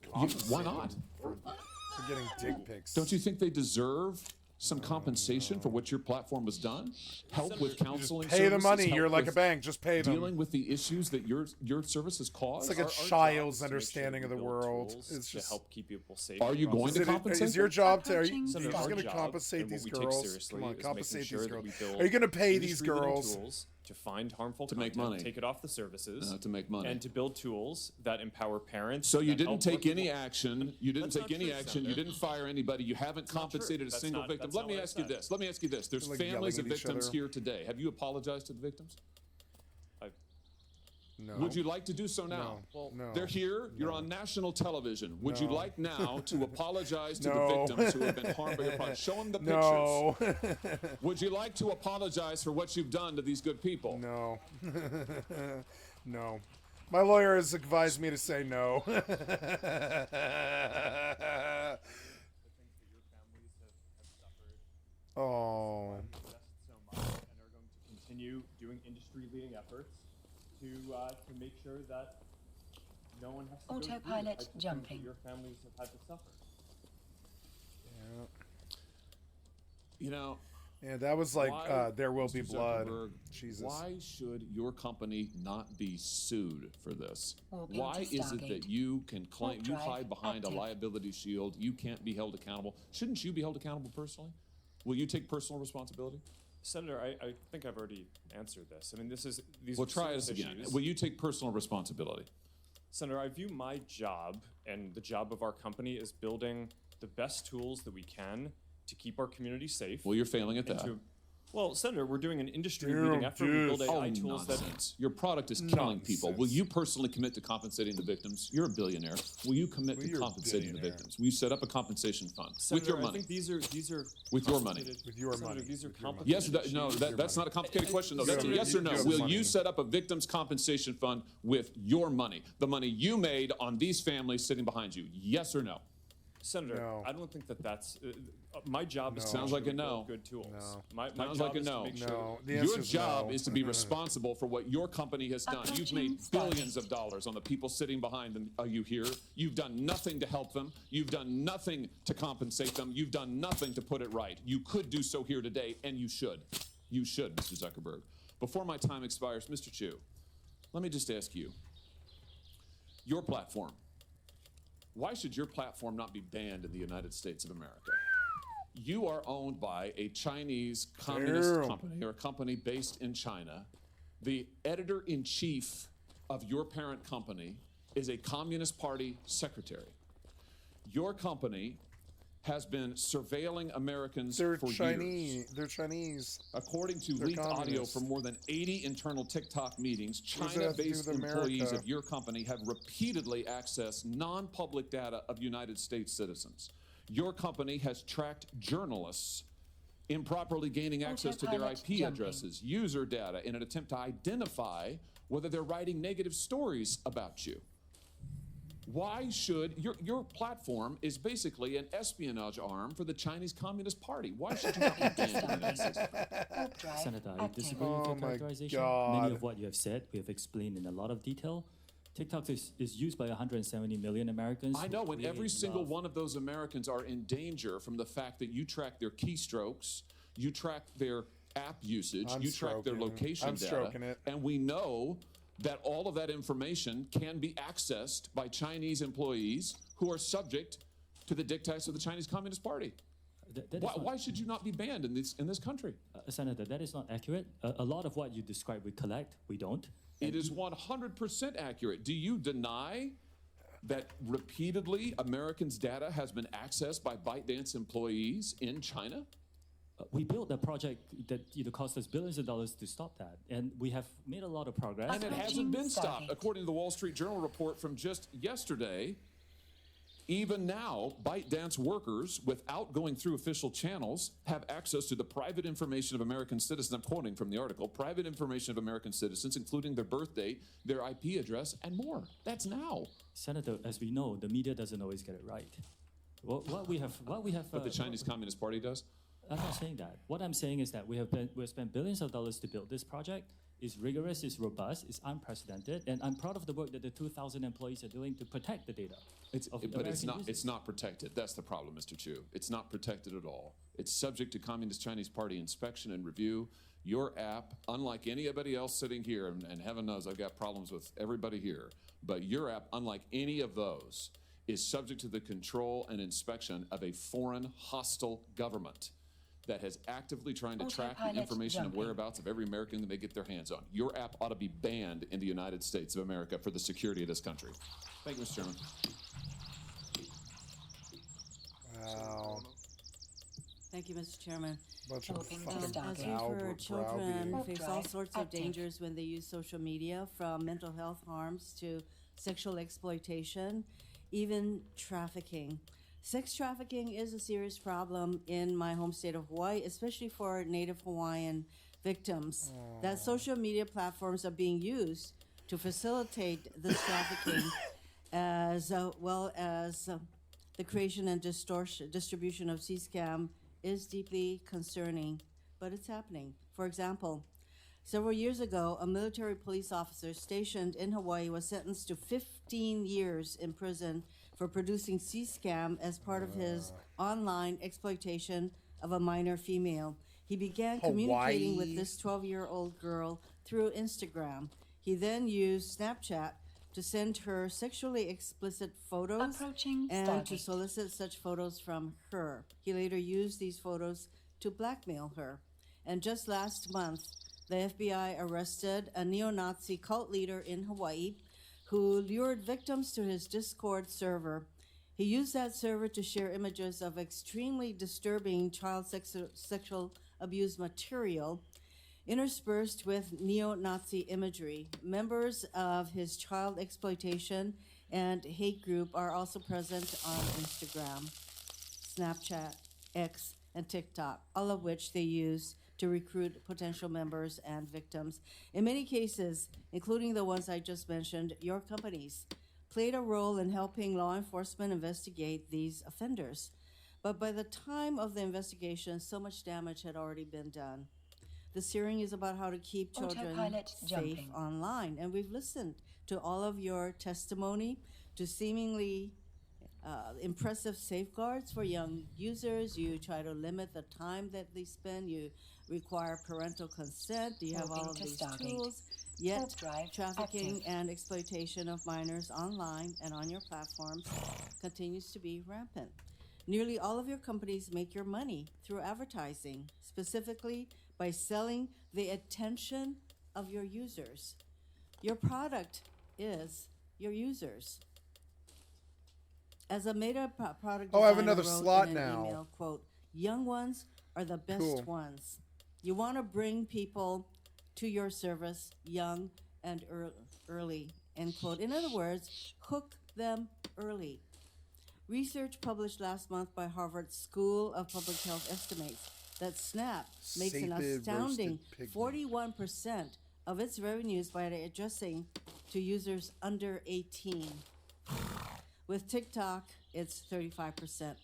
Why not? For getting dick pics? Don't you think they deserve some compensation for what your platform has done? Help with counseling Pay the services, money. help You're like a with bank. Just pay them. dealing with the issues that your services cause? It's like a child's understanding of the world. It's to just help keep people safe. Are you going to compensate? Is your job to? Are you Senator, just our going to job, compensate and these what we take girls? seriously Come on, is compensate making sure these that girls. we build Are you going to pay these industry-leading girls? tools to find harmful To content, make money. take it off the services, To make money. and to build tools that empower parents. So you that didn't help take work any people. action. You didn't That's take not any true, action. You Senator. didn't fire anybody. You haven't compensated a That's single not- victim. that's Let not me what I ask you said. this. Let me ask you this. There's Like families yelling of at each victims other. here today. Have you apologized to the victims? No. Would you like to do so now? No. They're here. You're on national television. Would you No. like now to apologize to No. the victims who have been harmed by your product? Show them the No. pictures. Would you like to apologize for what you've done to these good people? No. No. My lawyer has advised me to say no. Oh. So much and are going to continue doing industry-leading efforts to make sure that no one has to go through the Autopilot types of things jumping. that your families have had to suffer. You know, Yeah, that was like Why, There Will Be Mr. Blood. Zuckerberg, Jesus. Why should your company not be sued for this? Warping Why to is it Stargate. that you can claim, Warp you drive hide behind active. a liability shield, you can't be held accountable? Shouldn't you be held accountable personally? Will you take personal responsibility? Senator, I think I've already answered this. I mean, these Well, are try serious this again. issues. Will you take personal responsibility? Senator, I view my job and the job of our company as building the best tools that we can to keep our community safe. Well, you're failing at and that. Well, Senator, we're doing an industry-leading effort. We build AI tools that nonsense. Your product is killing people. Will you personally commit to compensating the victims? You're a billionaire. Will you commit to you're a compensating the billionaire. victims? Will you set up a compensation fund Senator, with your I money? think these are With your money. complicated- With your Senator, money. These are With your money. complicated. Yes, no, issues. that's not a complicated question, though. That's a You yes or no. have Will money. you set up a victims compensation fund with your money? The money you made on these families sitting behind you? Yes or no? Senator, No. I don't think that's my job. Is to Sounds make like sure a we no. build good tools. No. My Sounds job like a is to no. make No. sure. The Your answer's job no. is to be responsible for what your company has done. You've made billions of dollars on the people sitting behind them. Are you here? You've done nothing to help them. You've done nothing to compensate them. You've done nothing to put it right. You could do so here today, and you should. You should, Mr. Zuckerberg. Before my time expires, Mr. Chu, let me just ask you, your platform, why should your platform not be banned in the United States of America? You are owned by a Chinese communist Damn. company or a company based in China. The editor-in-chief of your parent company is a Communist Party secretary. Your company has been surveilling Americans They're for Chinese. years. They're Chinese. According to They're leaked audio communists. from more than 80 internal TikTok meetings, What does that have to do China-based with employees America? of your company have repeatedly accessed non-public data of United States citizens. Your company has tracked journalists improperly gaining access to their Autopilot IP jumping. addresses, user data, in an attempt to identify whether they're writing negative stories about you. Why should your platform is basically an espionage arm for the Chinese Communist Party? Why should you not be banned in the United States? Warp drive Senator, I active. disagree with Oh your my characterization. God. Many of what you have said, we have explained in a lot of detail. TikTok is used by 170 million Americans. I know, and who every create single love. one of those Americans are in danger from the fact that you track their keystrokes, you track their app usage, I'm you track their stroking. location I'm data, stroking it. and we know that all of that information can be accessed by Chinese employees who are subject to the dictates of the Chinese Communist Party. That is Why, not- why should you not be banned in this country? Senator, that is not accurate. A lot of what you describe we collect, we don't. It is 100% accurate. Do you deny that repeatedly Americans' data has been accessed by ByteDance employees in China? We built a project that cost us billions of dollars to stop that, and we have made a lot of progress. And it hasn't been stopped. According to the Wall Street Journal report from just yesterday, even now, ByteDance workers, without going through official channels, have access to the private information of American citizens. I'm quoting from the article, private information of American citizens, including their birth date, their IP address, and more. That's now. Senator, as we know, the media doesn't always get it right. What we have. But the Chinese Communist Party does? I'm not saying that. What I'm saying is that we have spent billions of dollars to build this project. It's rigorous, it's robust, it's unprecedented, and I'm proud of the work that the 2,000 employees are doing to protect the data. But it's not protected. That's the problem, Mr. Chu. It's not protected at all. It's subject to Communist Chinese Party inspection and review. Your app, unlike anybody else sitting here, and heaven knows I've got problems with everybody here, but your app, unlike any of those, is subject to the control and inspection of a foreign hostile government that has actively trying to track the Autopilot information and jumping. whereabouts of every American that they get their hands on. Your app ought to be banned in the United States of America for the security of this country. Thank you, Mr. Chairman. Wow. Thank you, Mr. Chairman. Bunch of Warping to fucking As Stargate. we've heard, browbeating. children face all Drive sorts of active. dangers when they use social media, from mental health harms to sexual exploitation, even trafficking. Sex trafficking is a serious problem in my home state of Hawaii, especially for Native Hawaiian victims. That social media platforms are being used to facilitate this trafficking, as well as the creation and distribution of C-scam is deeply concerning, but it's happening. For example, several years ago, a military police officer stationed in Hawaii was sentenced to 15 years in prison for producing C-scam as part of his online exploitation of a minor female. He began communicating with this 12-year-old girl through Instagram. He then used Snapchat to send her sexually explicit photos and to solicit such photos from her. He later used these photos to blackmail her. And just last month, the FBI arrested a neo-Nazi cult leader in Hawaii who lured victims to his Discord server. He used that server to share images of extremely disturbing child sexual abuse material interspersed with neo-Nazi imagery. Members of his child exploitation and hate group are also present on Instagram, Snapchat, X, and TikTok, all of which they use to recruit potential members and victims. In many cases, including the ones I just mentioned, your companies played a role in helping law enforcement investigate these offenders. But by the time of the investigation, so much damage had already been done. This hearing is about how to keep children safe online, and we've listened to all of your testimony, to seemingly impressive safeguards for young users. You try to limit the time that they spend. You require parental consent. You have all of these tools. Yet, trafficking and exploitation of minors online and on your platforms continues to be rampant. Nearly all of your companies make your money through advertising, specifically by selling the attention of your users. Your product is your users. As a Meta product designer I have another wrote slot in an now. email, quote, young ones are the best Cool. ones. You want to bring people to your service young and early, end quote. In other words, hook them early. Research published last month by Harvard School of Public Health estimates that Snap makes an Sapid astounding roasted pig meat. 41% of its revenues by addressing to users under 18. With TikTok, it's 35%.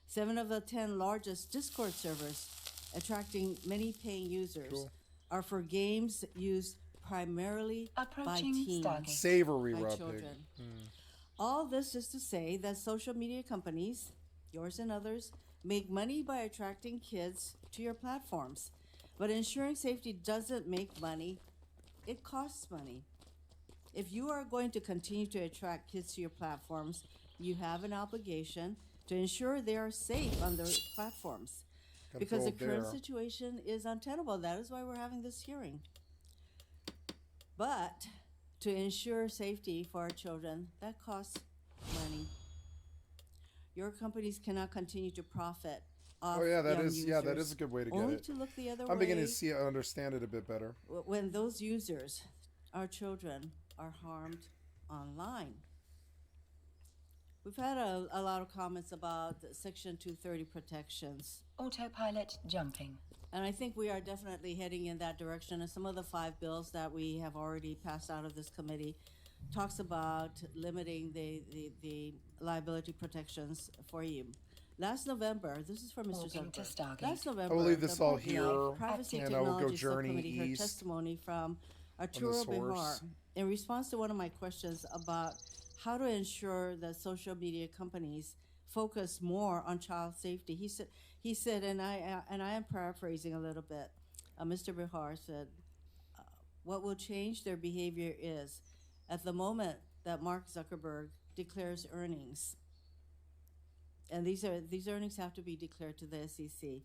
7 of the 10 largest Discord servers, attracting many paying users, are for games used primarily by teens, Savory by raw pig. children. All this is to say that social media companies, yours and others, make money by attracting kids to your platforms. But ensuring safety doesn't make money, it costs money. If you are going to continue to attract kids to your platforms, you have an obligation to ensure they are safe on those platforms. Because the current situation is untenable. That is why we're having this hearing. But to ensure safety for our children, that costs money. Your companies cannot continue to profit off that young is users. that is a good way to get Only it. to look the other I'm way beginning to understand it a bit better. when those users, our children, are harmed online. We've had a lot of comments about Section 230 protections. Autopilot jumping. And I think we are definitely heading in that direction. And some of the 5 bills that we have already passed out of this committee talks about limiting the liability protections for you. Last November, this is for Mr. Zuckerberg. Last November, I will leave this the all here, Privacy and I will go Technology journey Subcommittee heard east testimony from Arturo this horse. Behar in response to one of my questions about how to ensure that social media companies focus more on child safety. He said, and I am paraphrasing a little bit. Mr. Behar said, "What will change their behavior is at the moment that Mark Zuckerberg declares earnings, and these earnings have to be declared to the SEC."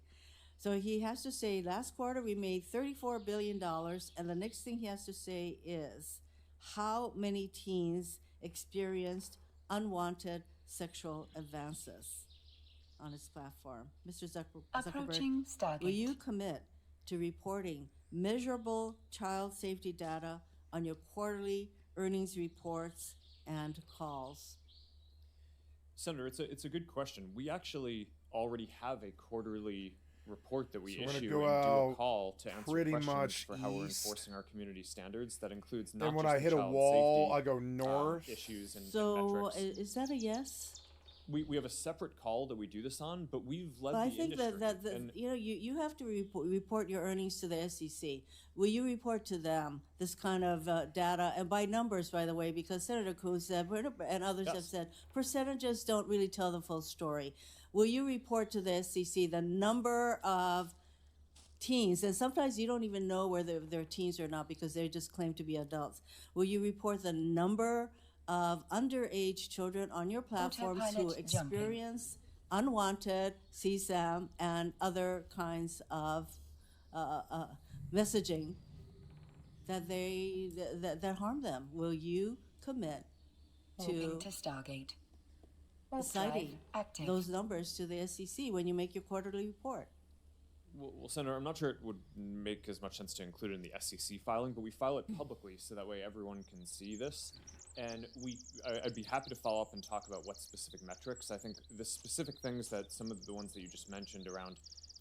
So he has to say, last quarter we made $34 billion, and the next thing he has to say is how many teens experienced unwanted sexual advances on his platform. Mr. Zuckerberg, will you commit to reporting measurable child safety data on your quarterly earnings reports and calls? Senator, it's a good question. We actually already have a quarterly report that we So we're gonna issue go and do a out call to answer pretty questions much for how we're east. enforcing our community standards. That includes not And when just I the hit a child wall, safety, I go north. issues and So metrics. is that a yes? We have a separate call that we do this on, but we've led Well, the I think industry. that and you have to report your earnings to the SEC. Will you report to them this kind of data, and by numbers, by the way, because Senator Coons said, and others have said, percentages don't really tell the full story. Will you report to the SEC the number of teens, and sometimes you don't even know whether they're teens or not because they just claim to be adults. Will you report the number of underage children on your platforms who Autopilot jumping. experience unwanted CSAM and other kinds of messaging that harm them? Will you commit Moving to Stargate. Warp drive citing active. those numbers to the SEC when you make your quarterly report? Well, Senator, I'm not sure it would make as much sense to include it in the SEC filing, but we file it publicly so that way everyone can see this. And I'd be happy to follow up and talk about what specific metrics. I think the specific things that some of the ones that you just mentioned around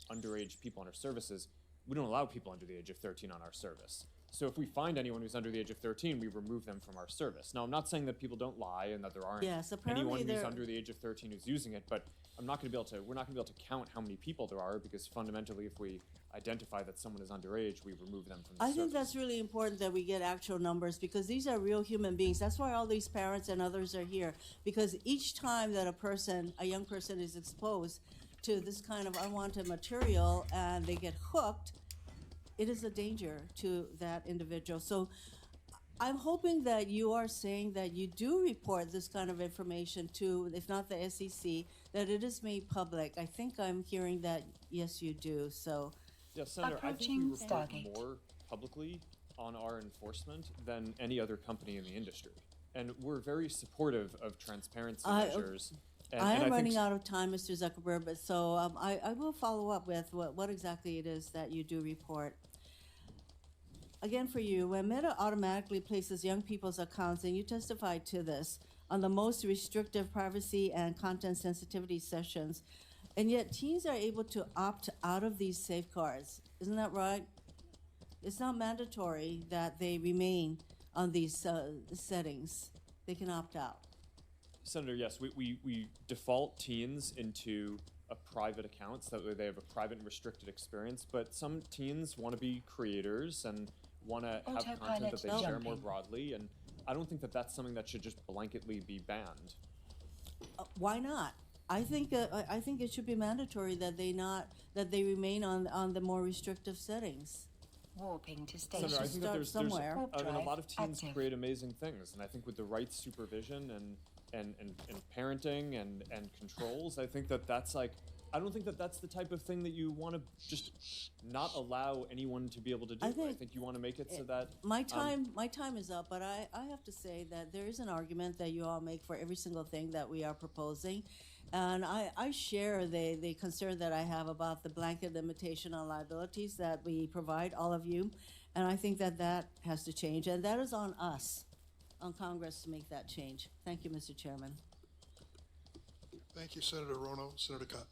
underage people on our services, we don't allow people under the age of 13 on our service. So if we find anyone who's under the age of 13, we remove them from our service. Now, I'm not saying that people don't lie and that there aren't Yes, apparently anyone who's there- under the age of 13 who's using it, but we're not going to be able to count how many people there are because fundamentally, if we identify that someone is underage, we remove them from the I service. think that's really important that we get actual numbers because these are real human beings. That's why all these parents and others are here, because each time that a young person is exposed to this kind of unwanted material and they get hooked, it is a danger to that individual. So I'm hoping that you are saying that you do report this kind of information to, if not the SEC, that it is made public. I think I'm hearing that, yes, you do. So Yeah, Senator, I think Approaching we report Stargate. more publicly on our enforcement than any other company in the industry. And we're very supportive of transparency measures. And I am think running out of time, Mr. Zuckerberg, but so I will follow up with what exactly it is that you do report. Again, for you, when Meta automatically places young people's accounts, and you testified to this, on the most restrictive privacy and content sensitivity sessions, and yet teens are able to opt out of these safeguards. Isn't that right? It's not mandatory that they remain on these settings. They can opt out. Senator, yes, we default teens into a private account so that way they have a private and restricted experience, but some teens want to be creators and want to have content Autopilot that they share more jumping. broadly, and I don't think that that's something that should just blanketly be banned. Why not? I think it should be mandatory that they remain on the more restrictive settings. Warping to station. Senator, I think that there's somewhere. Warp I mean, a drive lot of teens active. create amazing things, and I think with the right supervision and parenting and controls, I think that that's like, I don't think that that's the type of thing that you want to just not allow anyone to be able to do. I think you want to make it so that My time is up, but I have to say that there is an argument that you all make for every single thing that we are proposing. And I share the concern that I have about the blanket limitation on liabilities that we provide, all of you. And I think that has to change. And that is on us, on Congress, to make that change. Thank you, Mr. Chairman. Thank you, Senator Rono. Senator Cott.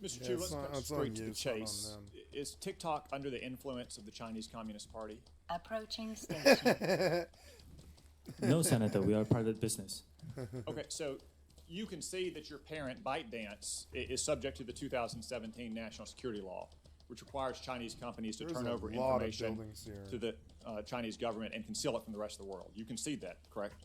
Mr. Yeah, Chu, it's let's not- cut it's on straight to you, the it's not on chase. them. Is TikTok under the influence of the Chinese Communist Party? Approaching station. No, Senator, we are a private business. Okay, so you can see that your parent, ByteDance, is subject to the 2017 National Security Law, which requires Chinese companies to There's turn a over lot of information buildings here. to the Chinese government and conceal it from the rest of the world. You concede that, correct?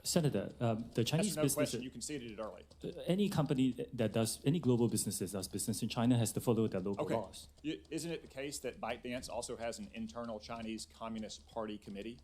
Senator, the Chinese That's no business, question. You conceded it early. any company that does, any global business that does business in China has to follow their local Okay. laws. Isn't it the case that ByteDance also has an internal Chinese Communist Party committee?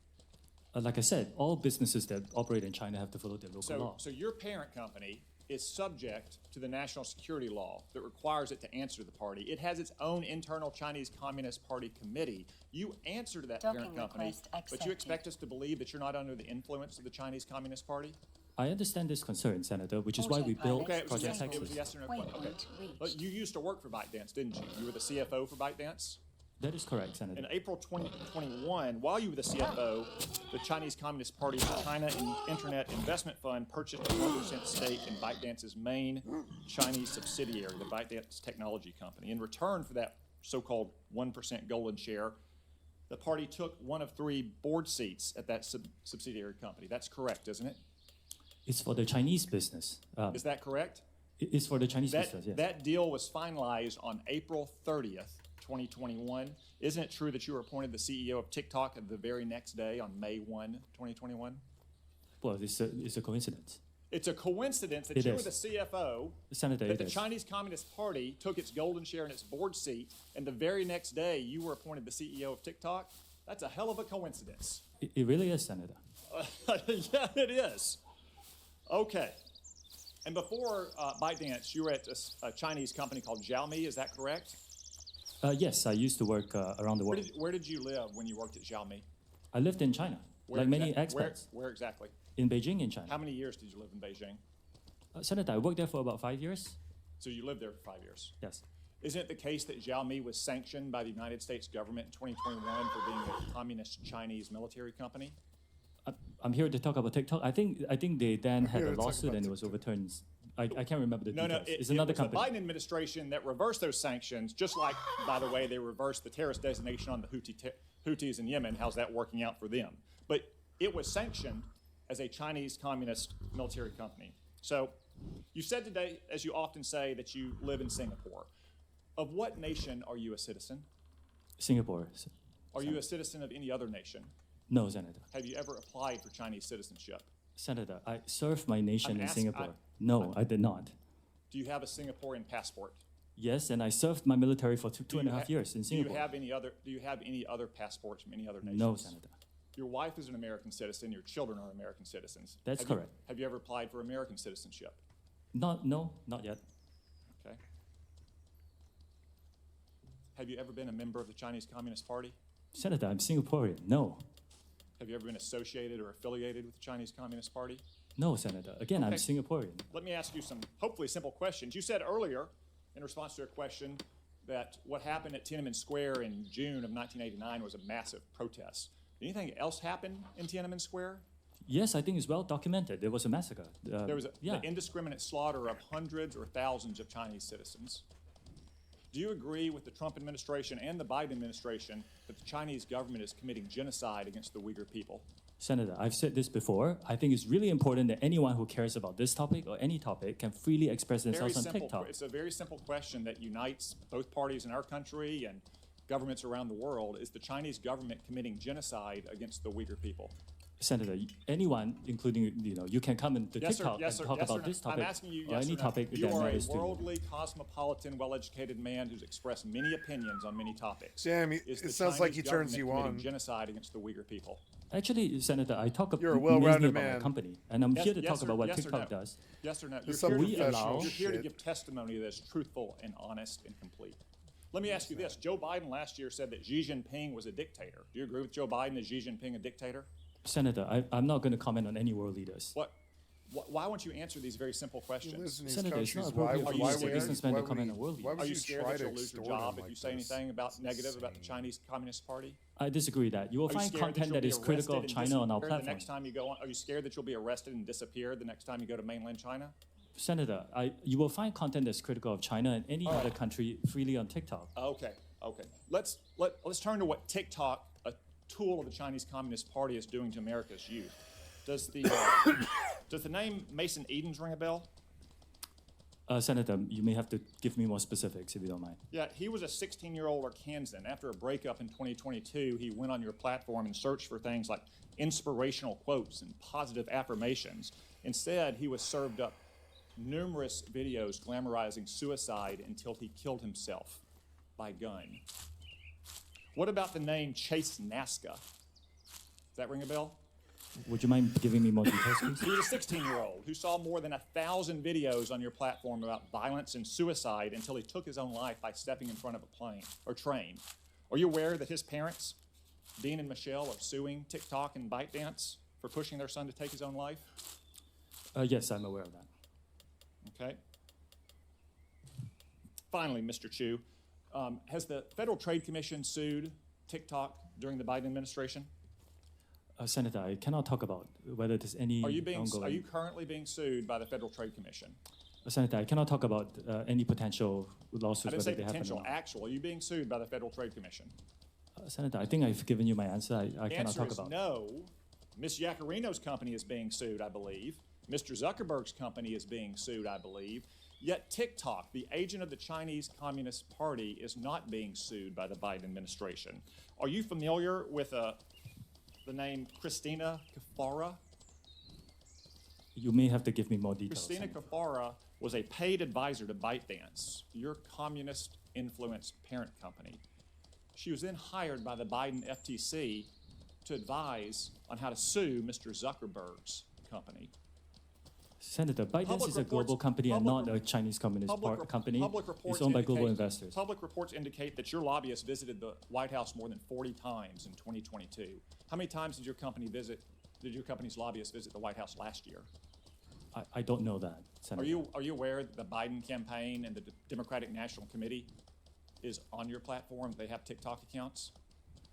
Like I said, all businesses that operate in China have to follow their local laws. So your parent company is subject to the national security law that requires it to answer to the party. It has its own internal Chinese Communist Party committee. You answer to that Docking parent company, request but you accepted. expect us to believe that you're not under the influence of the Chinese Communist Party? I understand this concern, Senator, which is why we built Okay, it was, Project it was a Texas. yes or no question. Okay. Waypoint But you used to work for ByteDance, didn't you? You were the CFO for ByteDance? That is correct, Senator. In April 2021, while you were the CFO, the Chinese Communist Party's China Internet Investment Fund purchased a 1% stake in ByteDance's main Chinese subsidiary, the ByteDance Technology Company. In return for that so-called 1% golden share, the party took one of 3 board seats at that subsidiary company. That's correct, isn't it? It's for the Chinese business. Is that correct? It's for the Chinese business, yes. That deal was finalized on April 30th, 2021. Isn't it true that you were appointed the CEO of TikTok the very next day on May 1, 2021? Well, it's a coincidence. It's a coincidence that It you were is. the CFO, Senator, that it the is. Chinese Communist Party took its golden share in its board seat, and the very next day you were appointed the CEO of TikTok. That's a hell of a coincidence. It really is, Senator. Yeah, it is. Okay. And before ByteDance, you were at a Chinese company called Xiaomi, is that correct? Yes, I used to work around the world. Where did you live when you worked at Xiaomi? I lived in China, Where like many exact- expats. Where exactly? In Beijing, in China. How many years did you live in Beijing? Senator, I worked there for about 5 years. So you lived there for 5 years. Yes. Isn't it the case that Xiaomi was sanctioned by the United States government in 2021 for being a communist Chinese military company? I'm here to talk about TikTok. I think they then had here a to talk lawsuit about and it was overturned. I can't remember the No, details. it It's another was the company. Biden administration that reversed those sanctions, just like, by the way, they reversed the terrorist designation on the Houthis in Yemen. How's that working out for them? But it was sanctioned as a Chinese communist military company. So you said today, as you often say, that you live in Singapore. Of what nation are you a citizen? Singapore. Are you a citizen of any other nation? No, Senator. Have you ever applied for Chinese citizenship? Senator, I served my nation I'm in asking- Singapore. No, I did not. Do you have a Singaporean passport? Yes, and I served my military for two and a half years in Do you Singapore. have any other passports from any other nations? No, Senator. Your wife is an American citizen. Your children are American citizens. That's Have you- correct. Have you ever applied for American citizenship? No, not yet. Okay. Have you ever been a member of the Chinese Communist Party? Senator, I'm Singaporean. No. Have you ever been associated or affiliated with the Chinese Communist Party? No, Senator. Again, I'm Okay. Singaporean. Let me ask you some hopefully simple questions. You said earlier, in response to a question, that what happened at Tiananmen Square in June of 1989 was a massive protest. Did anything else happen in Tiananmen Square? Yes, I think it's well documented. There was a massacre. There was yeah. the indiscriminate slaughter of hundreds or thousands of Chinese citizens. Do you agree with the Trump administration and the Biden administration that the Chinese government is committing genocide against the Uyghur people? Senator, I've said this before. I think it's really important that anyone who cares about this topic or any topic can freely express themselves on TikTok. It's a very simple question that unites both parties in our country and governments around the world. Is the Chinese government committing genocide against the Uyghur people? Senator, anyone, including, you can come into Yes, sir. TikTok Yes, and sir. talk Yes, about sir. this topic I'm asking you, or yes any or no. topic You that are a matters to you. worldly, cosmopolitan, well-educated man who's expressed many opinions on many topics. Damn, Is the it sounds like Chinese he turns government you committing on. genocide against the Uyghur people? Actually, Senator, I talk You're a mainly well-rounded about my man. company, and I'm Yes- here to yes talk or- about what yes or TikTok no? does. Yes or no? This You're is here, some to, professional you're here to shit. give testimony that's truthful and honest and complete. Let me ask you this. Joe Biden last year said that Xi Jinping was a dictator. Do you agree with Joe Biden? Is Xi Jinping a dictator? Senator, I'm not going to comment on any world leaders. Why won't you answer these very simple questions? Senator, it's not appropriate for you as a businessman to comment on world leaders. Are you scared that you'll lose your job if you say anything negative about the Chinese Communist Party? I disagree that. You will Are you find scared content you'll that be is critical of arrested and China on our disappear platform. The next time you go on, are you scared that you'll be arrested and disappear the next time you go to mainland China? Senator, you will find content that's critical of China and any other country freely on TikTok. Okay. Let's turn to what TikTok, a tool of the Chinese Communist Party, is doing to America's youth. Does the name Mason Edens ring a bell? Senator, you may have to give me more specifics if you don't mind. Yeah, he was a 16-year-old Arkansan. After a breakup in 2022, he went on your platform and searched for things like inspirational quotes and positive affirmations. Instead, he was served up numerous videos glamorizing suicide until he killed himself by gun. What about the name Chase Nazca? Does that ring a bell? Would you mind giving me more details, please? He was a 16-year-old who saw more than 1,000 videos on your platform about violence and suicide until he took his own life by stepping in front of a plane or train. Are you aware that his parents, Dean and Michelle, are suing TikTok and ByteDance for pushing their son to take his own life? Yes, I'm aware of that. Okay. Finally, Mr. Chu, has the Federal Trade Commission sued TikTok during the Biden administration? Senator, I cannot talk about whether there's any Are you ongoing... currently being sued by the Federal Trade Commission? Senator, I cannot talk about any potential lawsuits, I didn't say whether they happen or potential, not. actual. Are you being sued by the Federal Trade Commission? Senator, I think I've given you my answer. I The cannot answer talk is about. no. Ms. Yacarino's company is being sued, I believe. Mr. Zuckerberg's company is being sued, I believe. Yet TikTok, the agent of the Chinese Communist Party, is not being sued by the Biden administration. Are you familiar with the name Christina Kafara? You may have to give me more details. Christina Kafara was a paid advisor to ByteDance, your communist-influenced parent company. She was then hired by the Biden FTC to advise on how to sue Mr. Zuckerberg's company. Senator, ByteDance is a global company and not a Chinese Communist company. It's owned by global investors. Public reports indicate that your lobbyist visited the White House more than 40 times in 2022. How many times did your company's lobbyist visit the White House last year? I don't know that, Senator. Are you aware that the Biden campaign and the Democratic National Committee is on your platform? They have TikTok accounts?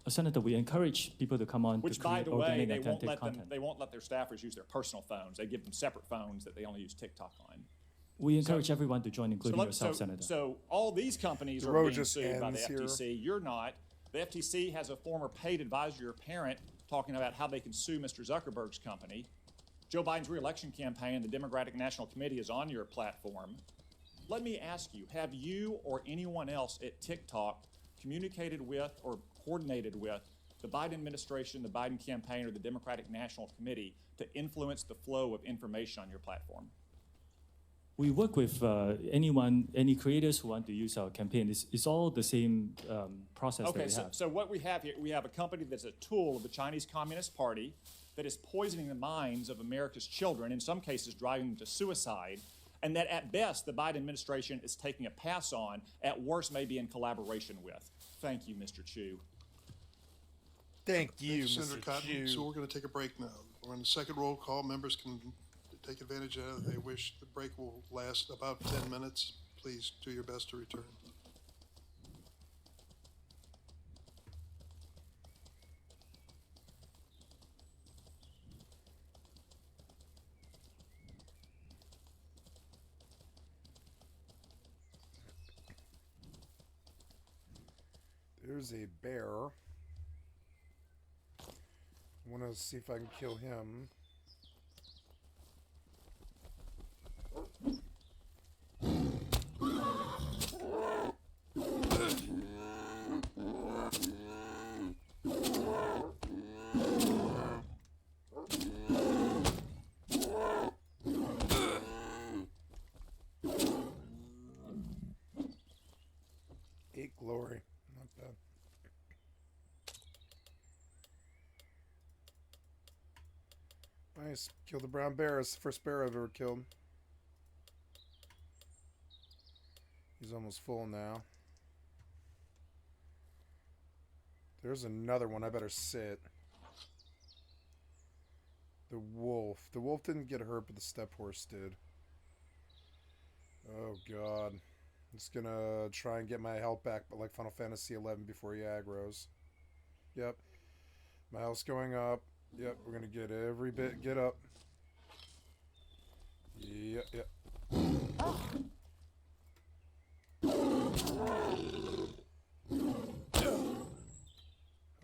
Senator, we encourage people to come on Which, to by create the way, organic, they won't authentic let content. they won't let their staffers use their personal phones. They give them separate phones that they only use TikTok on. We encourage everyone to join, including yourself, Senator. So all these companies The are road being just sued by the ends here. FTC. You're not. The FTC has a former paid advisor, your parent, talking about how they can sue Mr. Zuckerberg's company. Joe Biden's re-election campaign, the Democratic National Committee, is on your platform. Let me ask you, have you or anyone else at TikTok communicated with or coordinated with the Biden administration, the Biden campaign, or the Democratic National Committee to influence the flow of information on your platform? We work with any creators who want to use our campaign. It's all the same process that we have. So what we have here, we have a company that's a tool of the Chinese Communist Party that is poisoning the minds of America's children, in some cases driving them to suicide, and that at best the Biden administration is taking a pass on, at worst maybe in collaboration with. Thank you, Mr. Chu. Thank you, Senator Mr. Cotton. Chu. So we're going to take a break now. We're on the second roll call. Members can take advantage of it if they wish. The break will last about 10 minutes. Please do your best to return. There's a bear. I want to see if I can kill him. Eight glory. Not bad. Nice. Kill the brown bear. It's the first bear I've ever killed. He's almost full now. There's another one. I better sit. The wolf. The wolf didn't get hurt, but the steppe horse did. Oh, God. I'm just gonna try and get my health back, but like Final Fantasy 11 before he aggroes. Yep. My health's going up. Yep, we're gonna get every bit. Get up. Yep, yep.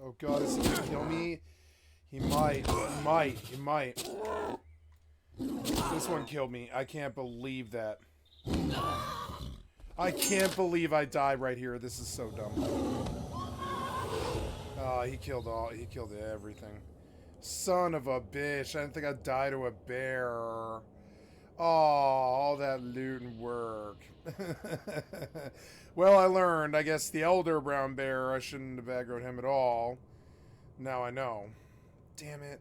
Oh God, is he gonna kill me? He might. He might. He might. This one killed me. I can't believe that. I can't believe I died right here. This is so dumb. He killed everything. Son of a bitch. I didn't think I'd die to a bear. Oh, all that loot and work. Well, I learned. I guess the elder brown bear, I shouldn't have aggroed him at all. Now I know. Damn it.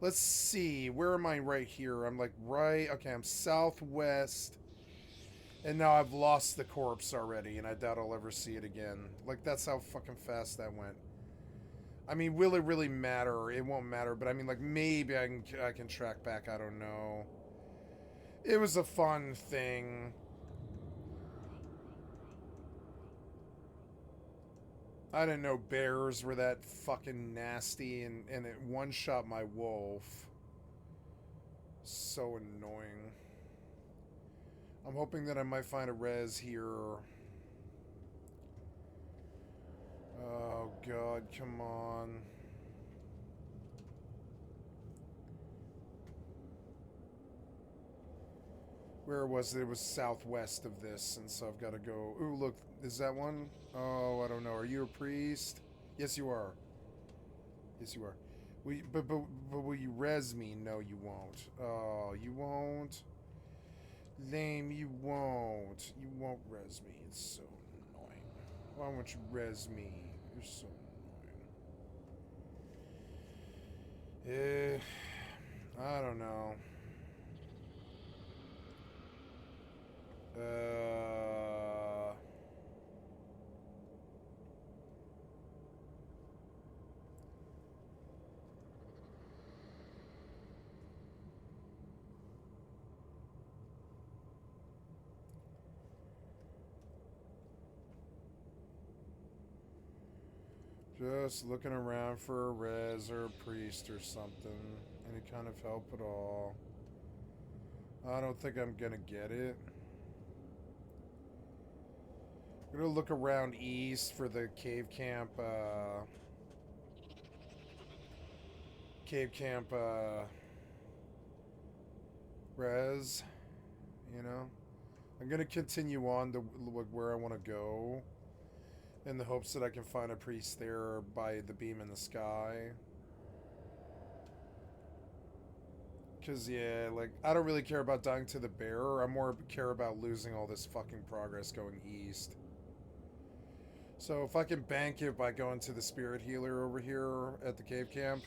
Let's see. Where am I right here? I'm like right... Okay, I'm southwest. And now I've lost the corpse already, and I doubt I'll ever see it again. Like, that's how fucking fast that went. I mean, will it really matter? It won't matter, but I mean, like, maybe I can track back. I don't know. It was a fun thing. I didn't know bears were that fucking nasty, and it one-shot my wolf. So annoying. I'm hoping that I might find a res here. Oh, God, come on. Where was it? It was southwest of this, and so I've got to go... Ooh, look, is that one? Oh, I don't know. Are you a priest? Yes, you are. Yes, you are. But will you res me? No, you won't. Oh, you won't. Lame, you won't. You won't res me. It's so annoying. Why won't you res me? You're so annoying. I don't know. Just looking around for a res or a priest or something. Any kind of help at all. I don't think I'm gonna get it. I'm gonna look around east for the cave camp, res, you know? I'm gonna continue on to where I want to go in the hopes that I can find a priest there by the beam in the sky. Because, yeah, like, I don't really care about dying to the bearer. I more care about losing all this fucking progress going east. So if I can bank it by going to the spirit healer over here at the cave camp,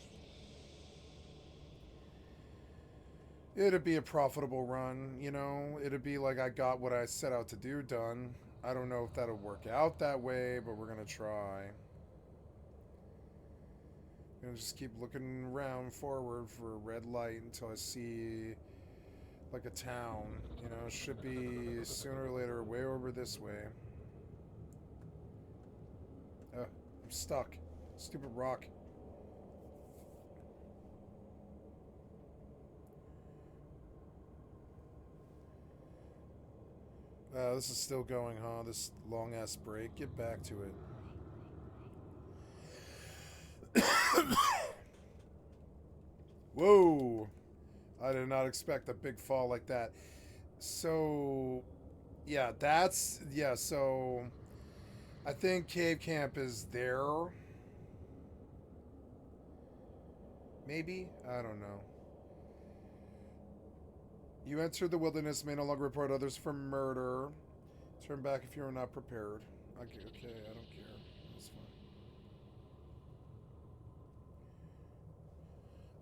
it'd be a profitable run, you know? It'd be like I got what I set out to do done. I don't know if that'll work out that way, but we're gonna try. I'm gonna just keep looking around forward for a red light until I see like a town. You know, should be sooner or later way over this way. I'm stuck. Stupid rock. This is still going, huh? This long-ass break. Get back to it. Whoa! I did not expect a big fall like that. So, yeah, so I think cave camp is there. Maybe? I don't know. You enter the wilderness, may no longer report others for murder. Turn back if you are not prepared. Okay, I don't care. That's fine.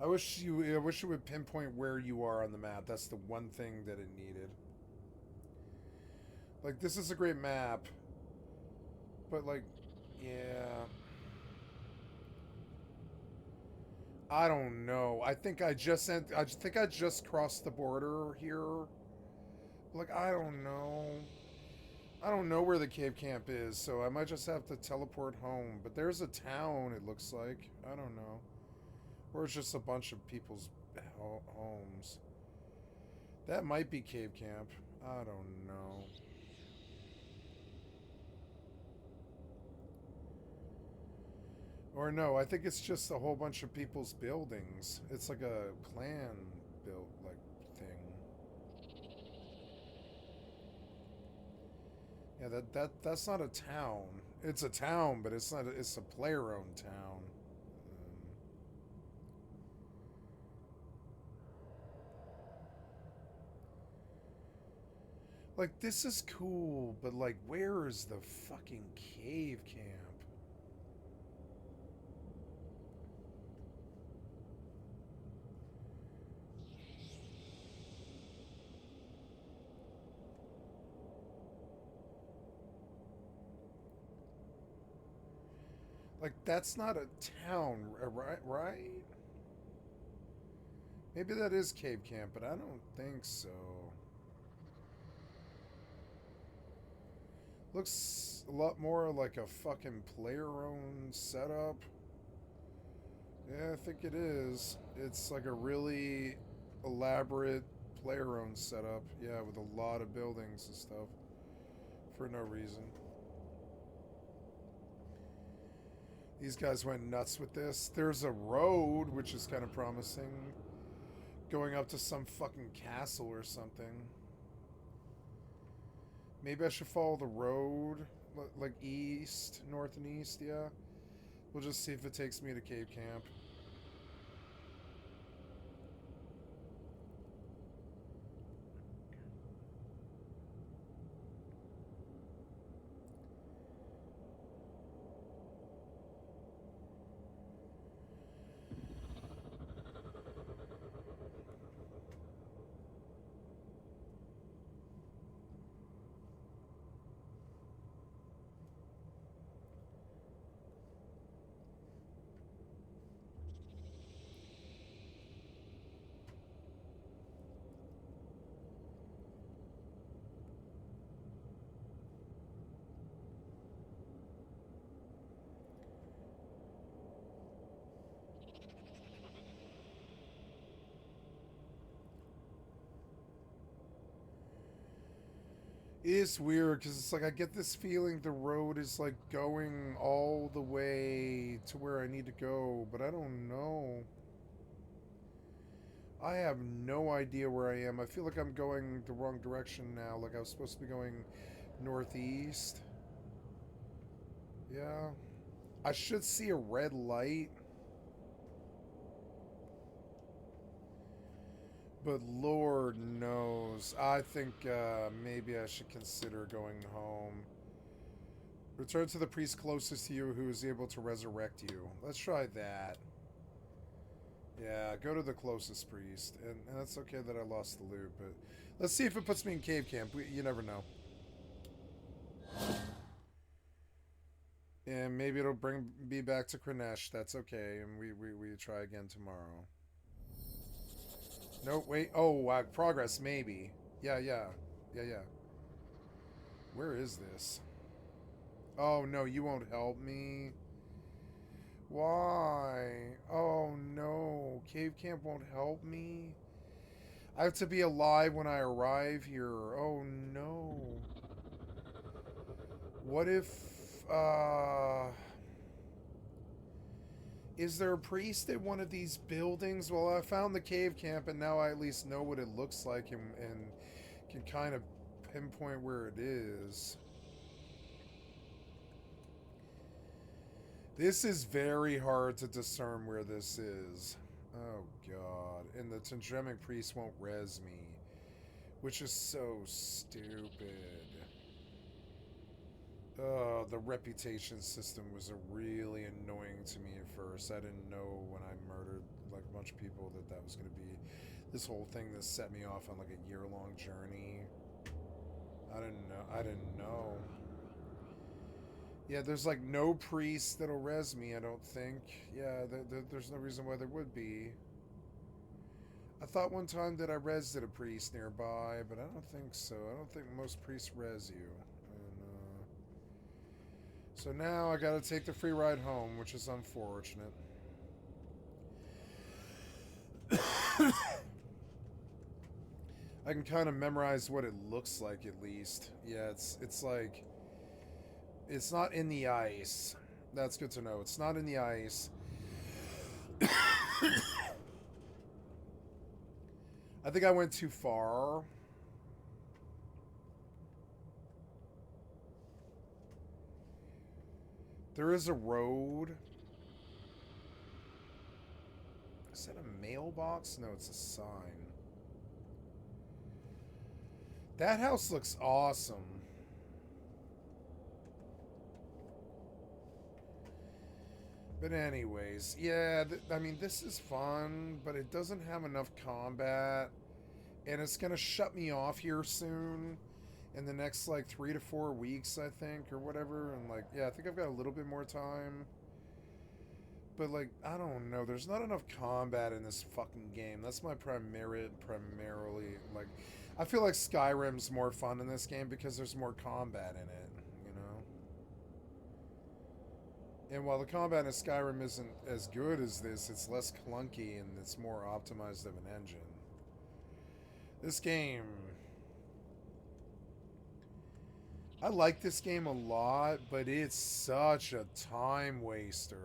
I wish you would pinpoint where you are on the map. That's the one thing that it needed. Like, this is a great map. But, like, yeah. I don't know. I think I just crossed the border here. Like, I don't know. I don't know where the cave camp is, so I might just have to teleport home. But there's a town, it looks like. I don't know. Or it's just a bunch of people's homes. That might be cave camp. I don't know. Or no, I think it's just a whole bunch of people's buildings. It's like a clan built like thing. Yeah, that's not a town. It's a town, but it's not. It's a player-owned town. Like, this is cool, but like, where is the fucking cave camp? Like, that's not a town, right? Maybe that is cave camp, but I don't think so. Looks a lot more like a fucking player-owned setup. Yeah, I think it is. It's like a really elaborate player-owned setup. Yeah, with a lot of buildings and stuff. For no reason. These guys went nuts with this. There's a road, which is kind of promising. Going up to some fucking castle or something. Maybe I should follow the road. Like east, north and east, yeah. We'll just see if it takes me to cave camp. It's weird because it's like I get this feeling the road is like going all the way to where I need to go, but I don't know. I have no idea where I am. I feel like I'm going the wrong direction now. Like I was supposed to be going northeast. Yeah. I should see a red light. But Lord knows. I think maybe I should consider going home. Return to the priest closest to you who is able to resurrect you. Let's try that. Yeah, go to the closest priest. And that's okay that I lost the loot, but let's see if it puts me in cave camp. You never know. And maybe it'll bring me back to Kranesh. That's okay. And we try again tomorrow. No, wait. Oh, progress, maybe. Yeah. Where is this? Oh, no, you won't help me. Why? Oh, no. Cave camp won't help me. I have to be alive when I arrive here. Oh, no. What if, is there a priest at one of these buildings? Well, I found the cave camp, and now I at least know what it looks like and can kind of pinpoint where it is. This is very hard to discern where this is. Oh, God. And the Tendremic priest won't res me, which is so stupid. The reputation system was really annoying to me at first. I didn't know when I murdered like a bunch of people that was going to be this whole thing that set me off on like a year-long journey. I didn't know. Yeah, there's like no priest that'll res me, I don't think. Yeah, there's no reason why there would be. I thought one time that I resed at a priest nearby, but I don't think so. I don't think most priests res you. So now I gotta take the free ride home, which is unfortunate. I can kind of memorize what it looks like at least. Yeah, it's like, it's not in the ice. That's good to know. It's not in the ice. I think I went too far. There is a road. Is that a mailbox? No, it's a sign. That house looks awesome. But anyways, yeah, I mean, this is fun, but it doesn't have enough combat. And it's going to shut me off here soon. In the next, like, 3 to 4 weeks, I think, or whatever. And, like, yeah, I think I've got a little bit more time. But, like, I don't know. There's not enough combat in this fucking game. That's my primarily, like... I feel like Skyrim's more fun in this game because there's more combat in it, you know? And while the combat in Skyrim isn't as good as this, it's less clunky and it's more optimized of an engine. This game... I like this game a lot, but it's such a time waster.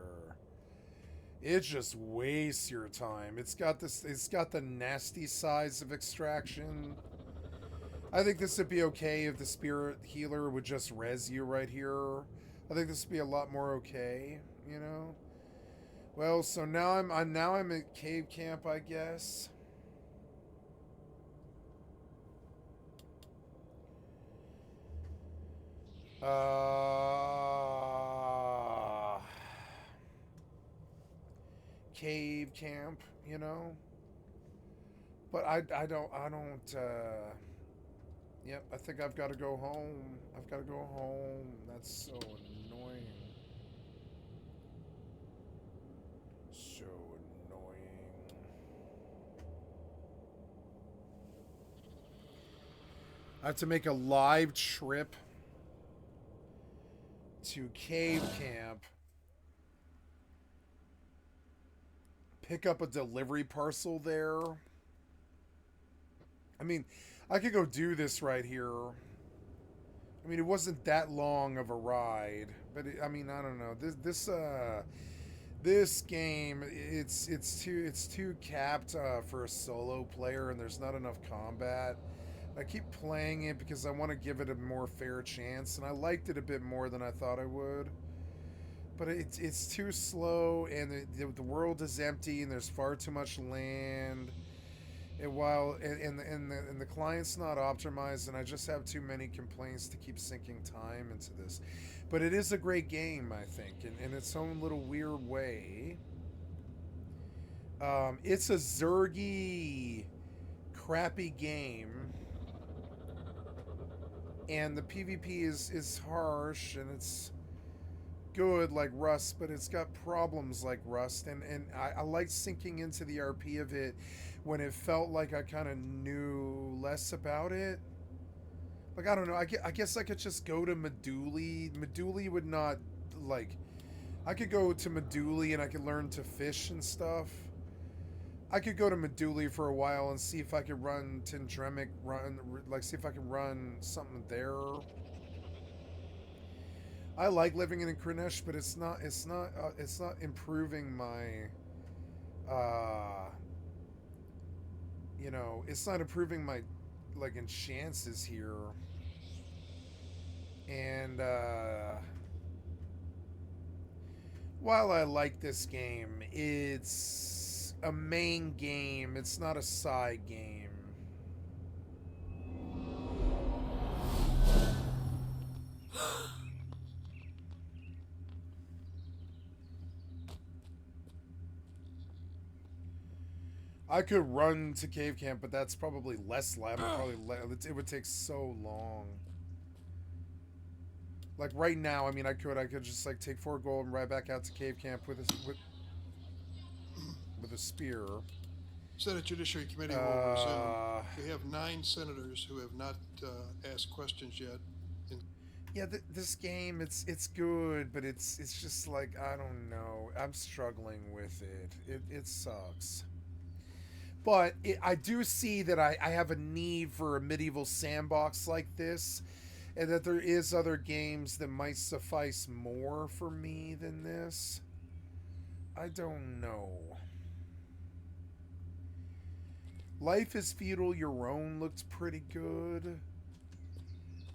It just wastes your time. It's got the nasty size of extraction. I think this would be okay if the spirit healer would just res you right here. I think this would be a lot more okay, you know? Well, so now I'm at cave camp, I guess. Cave camp, you know? But I don't, yep, I think I've got to go home. I've got to go home. That's so annoying. So annoying. I have to make a live trip to cave camp, pick up a delivery parcel there. I mean, I could go do this right here, I mean, it wasn't that long of a ride, but I mean, I don't know. This game, it's too capped for a solo player, and there's not enough combat. I keep playing it because I want to give it a more fair chance, and I liked it a bit more than I thought I would. But it's too slow, and the world is empty, and there's far too much land. And the client's not optimized, and I just have too many complaints to keep sinking time into this. But it is a great game, I think, in its own little weird way. It's a zergy, crappy game, and the PvP is harsh, and it's good like Rust, but it's got problems like Rust, and I like sinking into the RP of it when it felt like I kind of knew less about it. Like, I don't know, I guess I could just go to Meduli. Meduli would not, like, I could go to Meduli and I could learn to fish and stuff. I could go to Meduli for a while and see if I could run Tindremic, see if I can run something there. I like living in Kranesh, but it's not improving my, you know, it's not improving my, like, chances here. And, while I like this game, it's a main game, it's not a side game. I could run to cave camp, but that's probably less lab. It would take so long. Like right now, I mean, I could just like take 4 gold and ride back out to cave camp with a spear. Senate Judiciary Committee will resume. We have 9 senators who have not asked questions yet. Yeah, this game, it's good, but it's just like, I don't know. I'm struggling with it. It sucks. But I do see that I have a need for a medieval sandbox like this, and that there is other games that might suffice more for me than this. I don't know. Life is Feudal Your Own looked pretty good.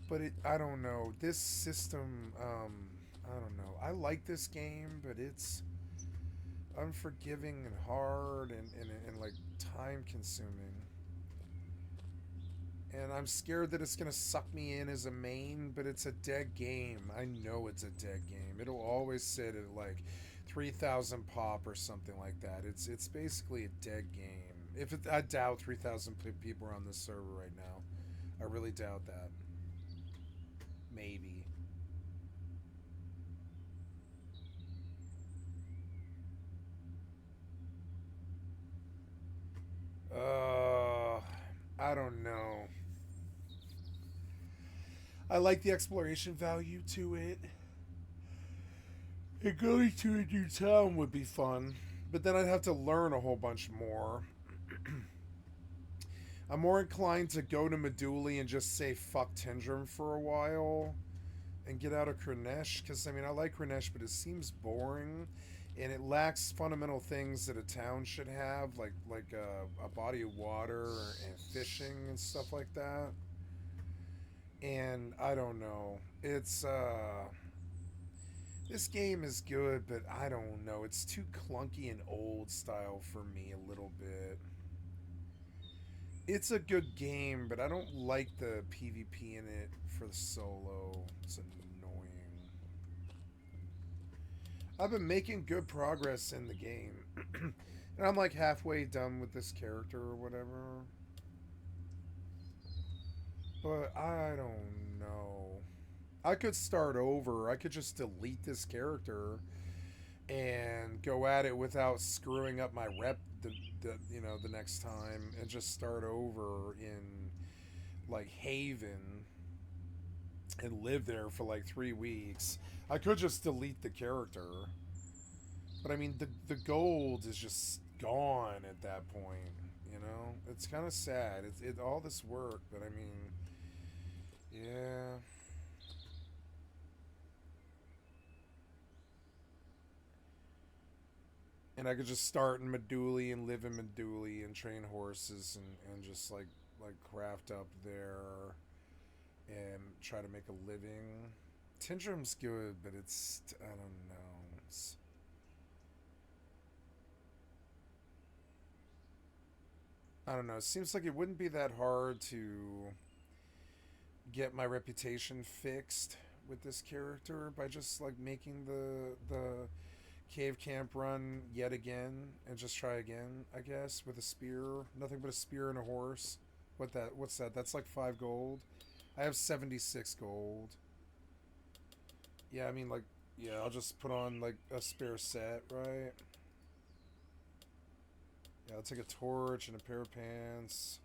But I don't know. This system, I don't know. I like this game, but it's unforgiving and hard and like time consuming. And I'm scared that it's gonna suck me in as a main, but it's a dead game. I know it's a dead game. It'll always sit at like 3,000 pop or something like that. It's basically a dead game. I doubt 3,000 people are on this server right now. I really doubt that. Maybe. I don't know. I like the exploration value to it. And going to a new town would be fun, but then I'd have to learn a whole bunch more. I'm more inclined to go to Meduli and just say fuck Tindrum for a while and get out of Kranesh, because I mean, I like Kranesh, but it seems boring and it lacks fundamental things that a town should have, like a body of water and fishing and stuff like that. And I don't know, it's this game is good, but I don't know, it's too clunky and old style for me a little bit. It's a good game, but I don't like the PvP in it for the solo. It's annoying. I've been making good progress in the game. And I'm like halfway done with this character or whatever. But I don't know. I could start over. I could just delete this character and go at it without screwing up my rep the next time, and just start over in like Haven and live there for like 3 weeks. I could just delete the character, but I mean the gold is just gone at that point, you know? It's kind of sad. It's all this work, but I mean, yeah. And I could just start in Meduli and live in Meduli and train horses and just like craft up there and try to make a living. Tindrum's good, but it's, I don't know. I don't know. It seems like it wouldn't be that hard to get my reputation fixed with this character by just like making the cave camp run yet again and just try again, I guess, with a spear. Nothing but a spear and a horse. What's that? That's like 5 gold. I have 76 gold. Yeah, I mean, like, yeah, I'll just put on like a spare set, right? Yeah, I'll take a torch and a pair of pants.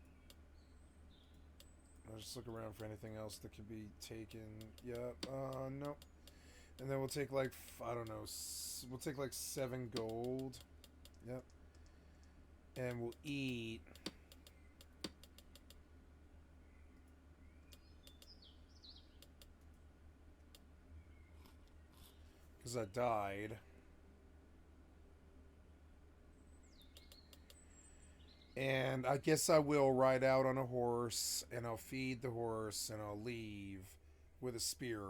I'll just look around for anything else that could be taken. Yeah, no. And then we'll take like, I don't know, we'll take like 7 gold. Yep. And we'll eat. Because I died. And I guess I will ride out on a horse, and I'll feed the horse, and I'll leave with a spear.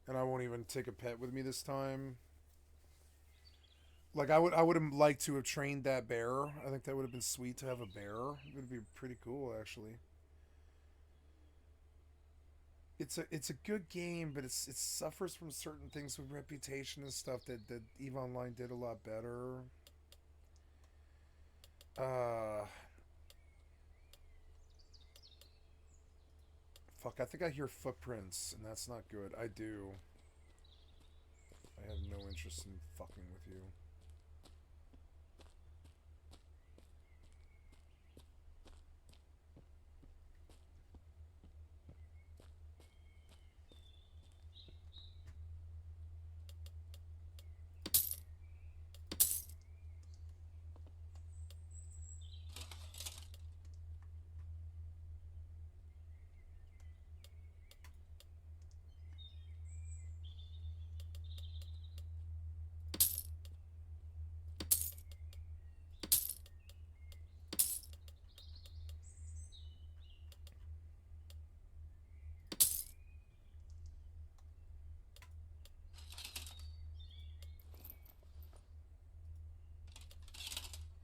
And I won't even take a pet with me this time. Like, I would have liked to have trained that bear. I think that would have been sweet to have a bear. It would be pretty cool, actually. It's a good game, but it suffers from certain things with reputation and stuff that EVE Online did a lot better. Fuck, I think I hear footprints, and that's not good. I do. I have no interest in fucking with you.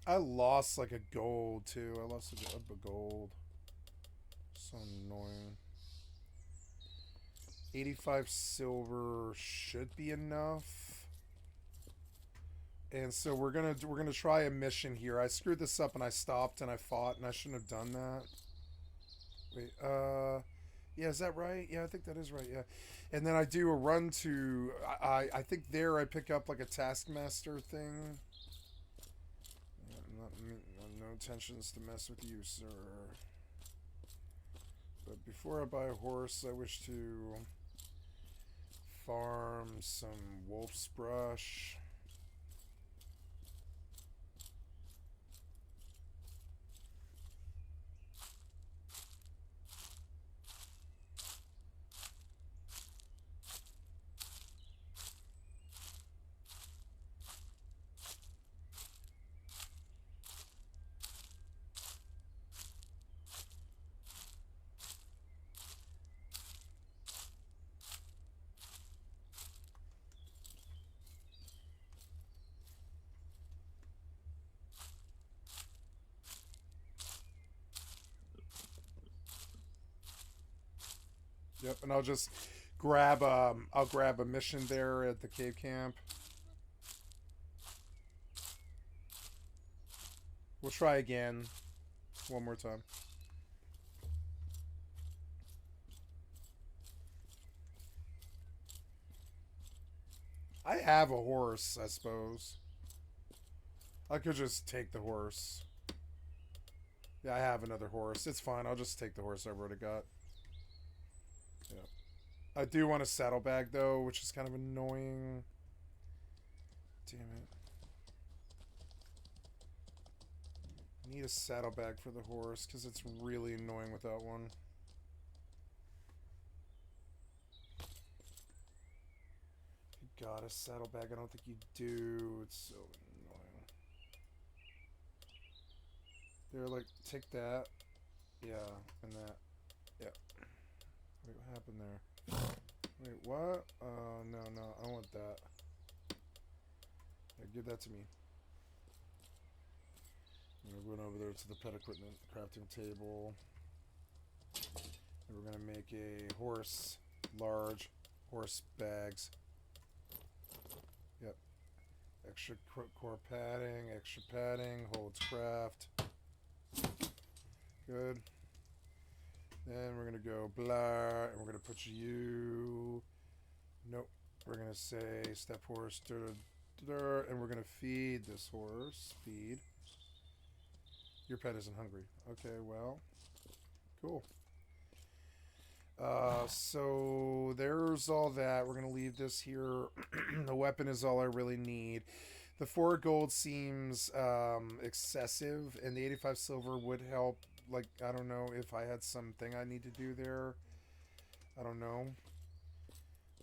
I lost like a gold too. I lost a gold. So annoying. 85 silver should be enough. And so we're gonna try a mission here. I screwed this up and I stopped and I fought and I shouldn't have done that. Wait, yeah, is that right? Yeah, I think that is right, yeah. And then I do a run to I think there I pick up like a taskmaster thing. No intentions to mess with you, sir. But before I buy a horse, I wish to farm some wolf's brush. Yep, and I'll just grab I'll grab a mission there at the cave camp. We'll try again one more time. I have a horse, I suppose. I could just take the horse. Yeah, I have another horse. It's fine. I'll just take the horse I've already got. Yeah. I do want a saddlebag, though, which is kind of annoying. Damn it. I need a saddlebag for the horse, because it's really annoying without one. You got a saddlebag? I don't think you do. It's so annoying. They're like, take that. Yeah, and that. Yeah. Wait, what happened there? Wait, what? No, I want that. Yeah, give that to me. We're going over there to the pet equipment crafting table. And we're going to make a large horse bags. Yep. Extra core padding, holds craft. Good. Then we're going to go blah, and we're going to put you. Nope. We're going to say step horse, and we're going to feed this horse. Feed. Your pet isn't hungry. Okay, well, cool. So there's all that. We're going to leave this here. The weapon is all I really need. The 4 gold seems excessive, and the 85 silver would help. Like, I don't know if I had something I need to do there. I don't know.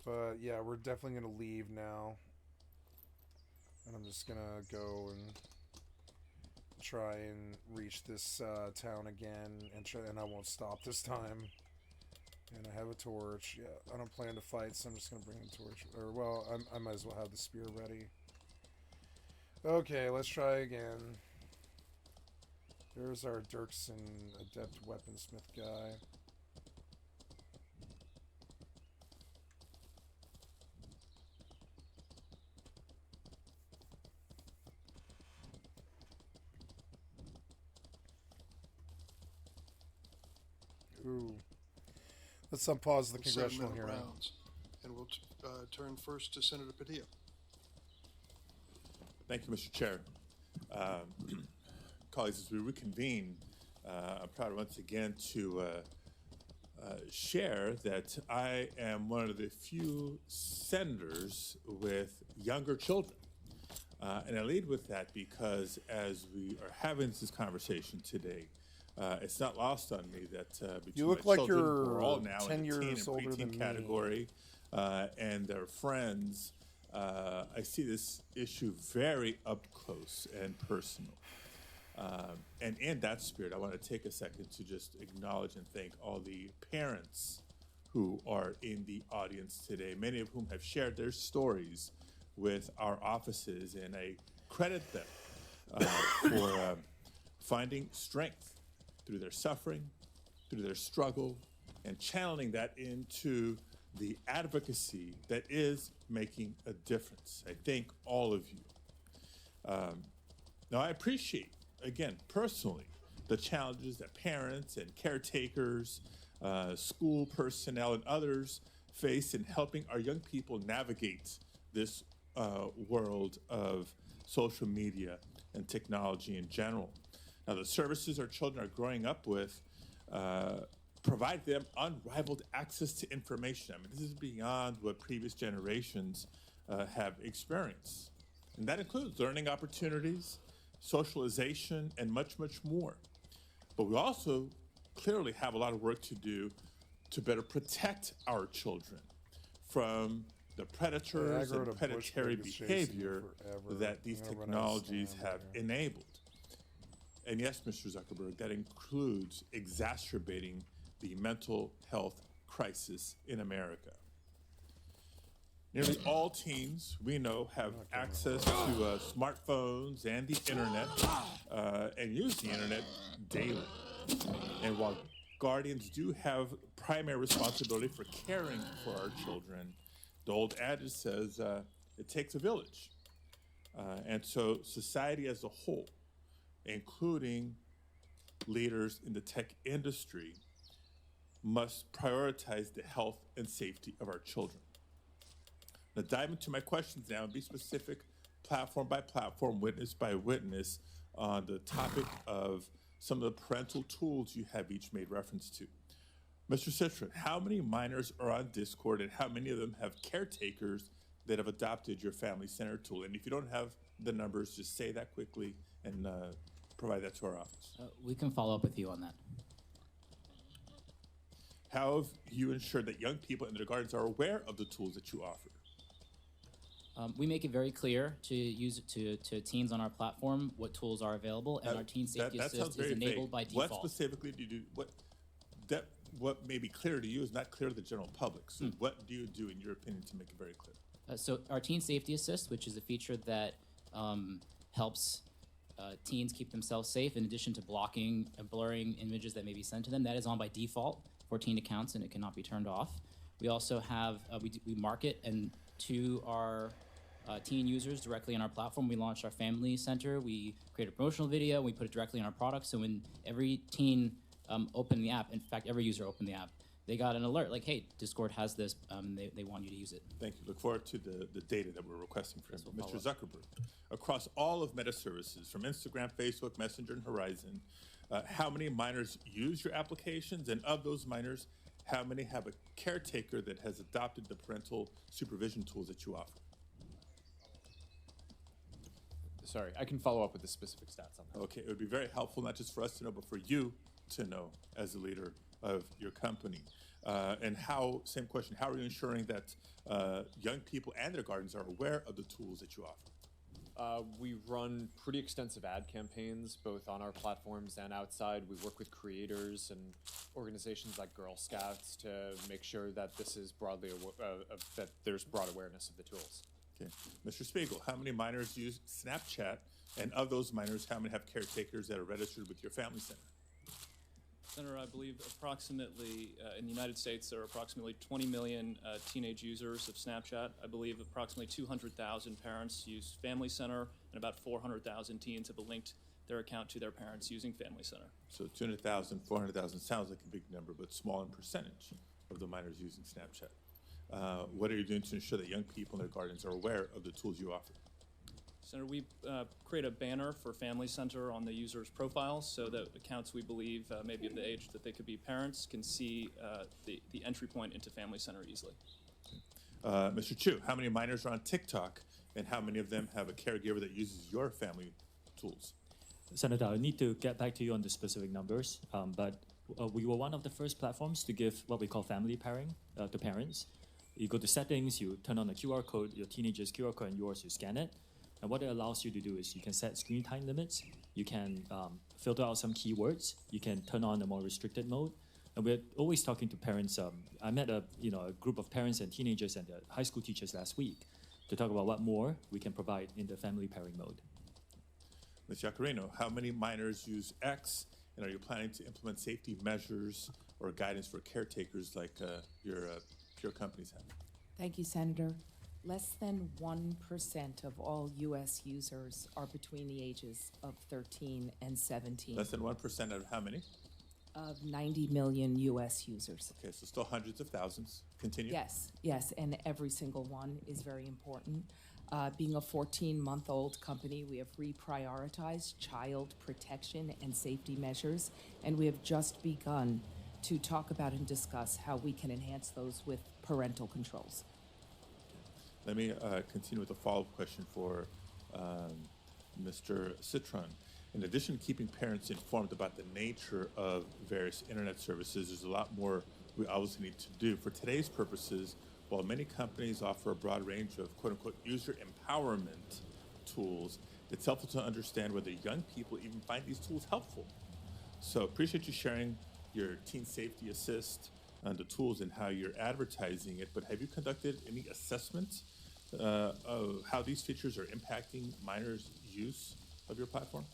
But yeah, we're definitely going to leave now. And I'm just going to go and try and reach this town again, and I won't stop this time. And I have a torch. Yeah, I don't plan to fight, so I'm just gonna bring the torch. Or well, I might as well have the spear ready. Okay, let's try again. There's our Dirksen adept weaponsmith guy. Ooh. Let's unpause the congressional hearing. Rounds, and we'll turn first to Senator Padilla. Thank you, Mr. Chair. Colleagues, as we reconvene, I'm proud once again to share that I am one of the few senators with younger children. And I lead with that because as we are having this conversation today, it's not lost on me that between you look my like children, you're who are all now 10 in the teen years and older preteen than me. category, and their friends, I see this issue very up close and personal. And in that spirit, I want to take a second to just acknowledge and thank all the parents who are in the audience today, many of whom have shared their stories with our offices, and I credit them for finding strength through their suffering, through their struggle, and channeling that into the advocacy that is making a difference. I thank all of you. Now, I appreciate, again, personally, the challenges that parents and caretakers, school personnel, and others face in helping our young people navigate this world of social media and technology in general. Now, the services our children are growing up with provide them unrivaled access to information. I mean, this is beyond what previous generations have experienced. And that includes learning opportunities, socialization, and much, much more. But we also clearly have a lot of work to do to better protect our children from the predators and predatory behavior that these technologies have enabled. And yes, Mr. Zuckerberg, that includes exacerbating the mental health crisis in America. Nearly all teens we know have access to smartphones and the internet and use the internet daily. And while guardians do have primary responsibility for caring for our children, the old adage says it takes a village. And so society as a whole, including leaders in the tech industry, must prioritize the health and safety of our children. Now, dive into my questions now and be specific, platform by platform, witness by witness, on the topic of some of the parental tools you have each made reference to. Mr. Citron, how many minors are on Discord, and how many of them have caretakers that have adopted your family center tool? And if you don't have the numbers, just say that quickly and provide that to our office. We can follow up with you on that. How have you ensured that young people in their gardens are aware of the tools that you offer? We make it very clear to teens on our platform what tools are available, and our Teen Safety Assist is enabled by default. What specifically do you do? What may be clear to you is not clear to the general public. So what do you do, in your opinion, to make it very clear? So our Teen Safety Assist, which is a feature that helps teens keep themselves safe, in addition to blocking and blurring images that may be sent to them, that is on by default for teen accounts, and it cannot be turned off. We also have, we market and to our teen users directly on our platform. We launched our Family Center. We create a promotional video. We put it directly on our product. So when every teen opened the app, in fact, every user opened the app, they got an alert like, hey, Discord has this. They want you to use it. Thank you. Look forward to the data that we're requesting from Mr. Zuckerberg. Across all of Meta services, from Instagram, Facebook, Messenger, and Horizon, how many minors use your applications? And of those minors, how many have a caretaker that has adopted the parental supervision tools that you offer? Sorry, I can follow up with the specific stats on that. Okay, it would be very helpful, not just for us to know, but for you to know as the leader of your company. And same question, how are you ensuring that young people and their guardians are aware of the tools that you offer? We run pretty extensive ad campaigns, both on our platforms and outside. We work with creators and organizations like Girl Scouts to make sure that this is broadly that there's broad awareness of the tools. Okay, Mr. Spiegel, how many minors use Snapchat, and of those minors, how many have caretakers that are registered with your Family Center? Senator, I believe approximately, in the United States, there are approximately 20 million teenage users of Snapchat. I believe approximately 200,000 parents use Family Center, and about 400,000 teens have linked their account to their parents using Family Center. So 200,000, 400,000 sounds like a big number, but small in percentage of the minors using Snapchat. What are you doing to ensure that young people and their guardians are aware of the tools you offer? Senator, we create a banner for Family Center on the user's profiles so that accounts we believe may be of the age that they could be parents can see the entry point into Family Center easily. Mr. Chu, how many minors are on TikTok, and how many of them have a caregiver that uses your family tools? Senator, I need to get back to you on the specific numbers, but we were one of the first platforms to give what we call family pairing to parents. You go to settings, you turn on the QR code, your teenager's QR code and yours, you scan it. And what it allows you to do is you can set screen time limits, you can filter out some keywords, you can turn on a more restricted mode. And we're always talking to parents. I met a group of parents and teenagers and high school teachers last week to talk about what more we can provide in the family pairing mode. Ms. Yacarino, how many minors use X, and are you planning to implement safety measures or guidance for caretakers like your companies have? Thank you, Senator. Less than 1% of all U.S. users are between the ages of 13 and 17. Less than 1% out of how many? Of 90 million U.S. users. Okay, so still hundreds of thousands. Continue. Yes, and every single one is very important. Being a 14-month-old company, we have reprioritized child protection and safety measures, and we have just begun to talk about and discuss how we can enhance those with parental controls. Let me continue with a follow-up question for Mr. Citron. In addition to keeping parents informed about the nature of various internet services, there's a lot more we obviously need to do. For today's purposes, while many companies offer a broad range of quote-unquote user empowerment tools, it's helpful to understand whether young people even find these tools helpful. So appreciate you sharing your Teen Safety Assist and the tools and how you're advertising it, but have you conducted any assessment of how these features are impacting minors' use of your platform?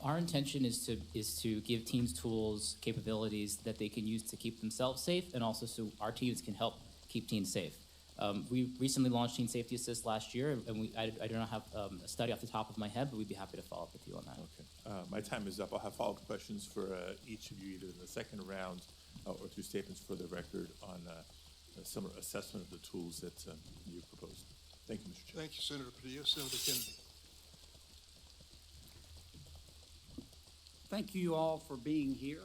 Our intention is to give teens tools, capabilities that they can use to keep themselves safe, and also so our teams can help keep teens safe. We recently launched Teen Safety Assist last year, and I do not have a study off the top of my head, but we'd be happy to follow up with you on that. Okay. My time is up. I'll have follow-up questions for each of you, either in the second round or through statements for the record on a similar assessment of the tools that you proposed. Thank you, Mr. Chair. Thank you, Senator Padilla. Senator Kennedy. Thank you all for being here.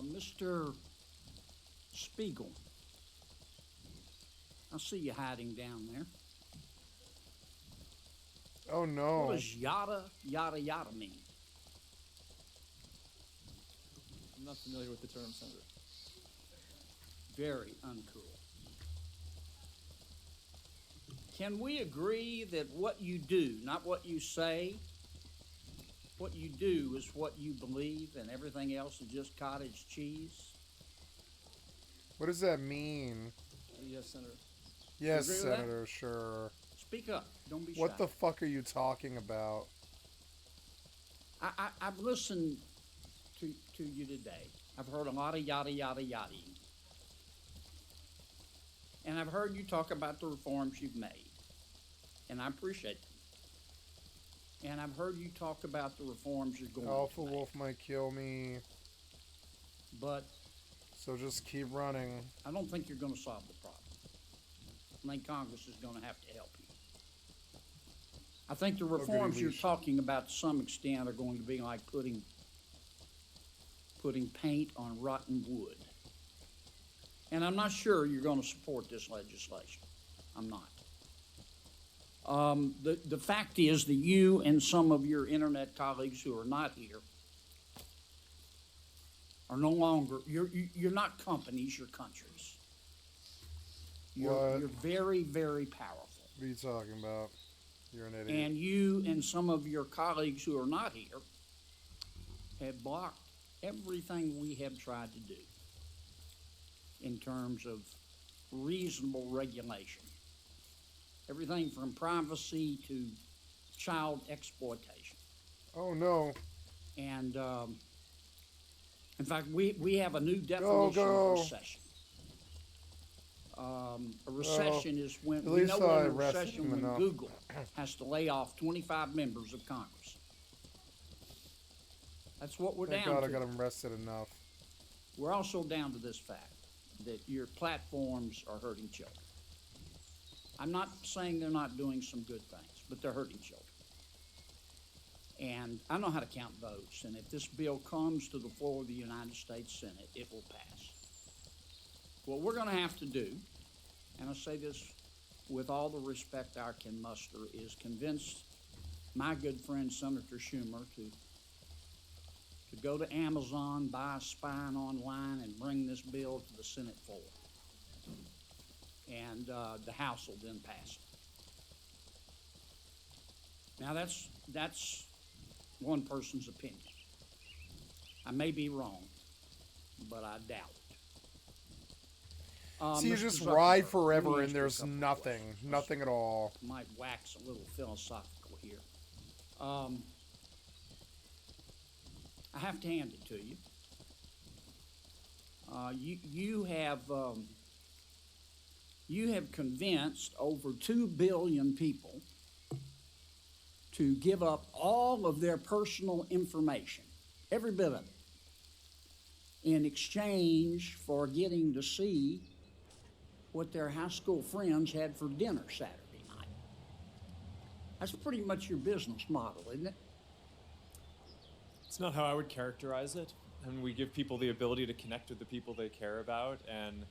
Mr. Spiegel, I see you hiding down there. Oh, no. What does yada, yada, yada mean? I'm not familiar with the term, Senator. Very uncool. Can we agree that what you do, not what you say, what you do is what you believe and everything else is just cottage cheese? What does that mean? Yes, Senator. Yes, You agree with that? Senator, sure. Speak up. Don't be shy. What the fuck are you talking about? I've listened to you today. I've heard a lot of yada, yada, yada. And I've heard you talk about the reforms you've made. And I appreciate them. And I've heard you talk about the reforms you're going Alpha to make. Wolf might kill me. But So just keep running. I don't think you're going to solve the problem. I think Congress is going to have to help you. I think the reforms you're talking about to some extent are going to be like putting paint on rotten wood. And I'm not sure you're going to support this legislation. I'm not. The fact is that you and some of your internet colleagues who are not here are no longer, you're not companies, you're countries. You're very, very powerful. What are you talking about? You're an idiot. And you and some of your colleagues who are not here have blocked everything we have tried to do in terms of reasonable regulation. Everything from privacy to child exploitation. Oh, no. And in fact, we have a new definition of recession. A recession is when we know we're in a recession when Google has to lay off 25 members of Congress. That's what we're Thank down God to. I got him rested enough. We're also down to this fact that your platforms are hurting children. I'm not saying they're not doing some good things, but they're hurting children. And I know how to count votes, and if this bill comes to the floor of the United States Senate, it will pass. What we're going to have to do, and I say this with all the respect I can muster, is convince my good friend Senator Schumer to go to Amazon, buy a spine online, and bring this bill to the Senate floor. And the House will then pass it. Now that's one person's opinion. I may be wrong, but I doubt it. See, you Mr. just Zuckerberg, ride let forever me and ask you a there's couple of nothing. questions. Nothing at all. Might wax a little philosophical here. I have to hand it to you. You have convinced over 2 billion people to give up all of their personal information, every bit of it, in exchange for getting to see what their high school friends had for dinner Saturday night. That's pretty much your business model, isn't it? It's not how I would characterize it. And we give people the ability to connect with the people they care about and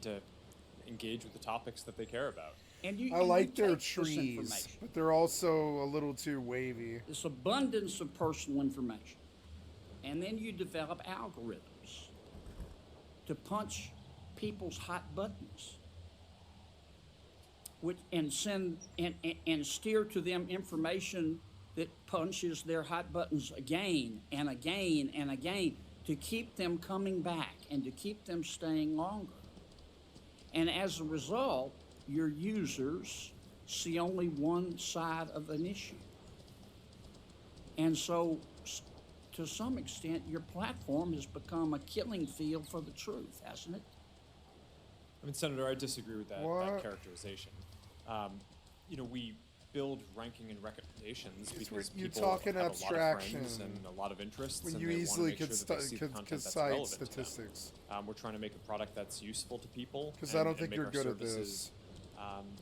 to engage with the topics that they care about. And I like their trees, but they're also a little too wavy. This abundance of personal information. And then you develop algorithms to punch people's hot buttons, and send and steer to them information that punches their hot buttons again and again and again to keep them coming back and to keep them staying longer. And as a result, your users see only one side of an issue. And so, to some extent, your platform has become a killing field for the truth, hasn't it? I mean, Senator, I disagree with that characterization. We build ranking and recommendations because you're people talking have abstraction. a lot of friends and a lot of interests, When and you they easily want to make sure that they see the content that's cite relevant statistics. to them. We're trying to make a product that's useful to people. 'Cause I don't and think make you're our good at services,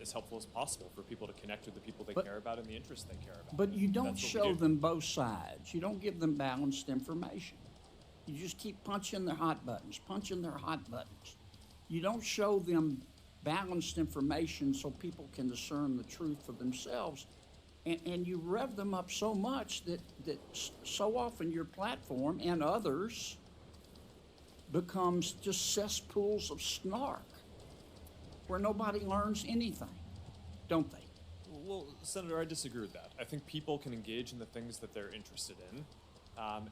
as helpful as possible for people to connect with the people they care about and the interests they care about. But you don't That's what we show do. them both sides. You don't give them balanced information. You just keep punching their hot buttons, punching their hot buttons. You don't show them balanced information so people can discern the truth for themselves. And you rev them up so much that so often your platform and others becomes just cesspools of snark. where nobody learns anything, don't they? Well, Senator, I disagree with that. I think people can engage in the things that they're interested in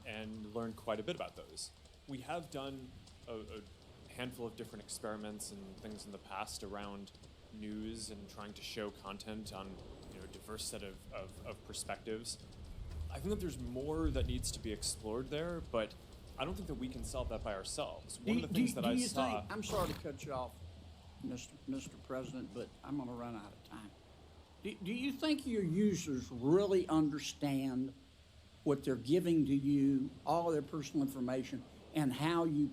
and learn quite a bit about those. We have done a handful of different experiments and things in the past around news and trying to show content on a diverse set of perspectives. I think that there's more that needs to be explored there, but I don't think that we can solve that by ourselves. One of the things that I saw... I'm sorry to cut you off, Mr. President, but I'm going to run out of time. Do you think your users really understand what they're giving to you, all their personal information, and how you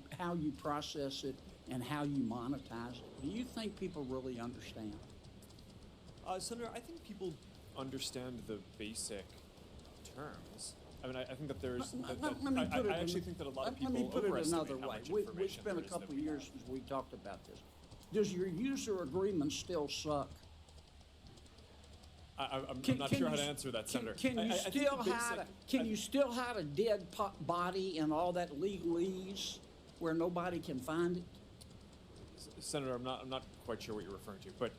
process it and how you monetize it? Do you think people really understand? Senator, I think people understand the basic terms. I mean, I think that there's... I actually think that a lot of people overestimate how much information It's been a couple of years since we talked about this. Does your user agreement still suck? I'm not sure how to answer that, Senator. Can you still hide a dead body and all that legalese where nobody can find it? Senator, I'm not quite sure what you're referring to, but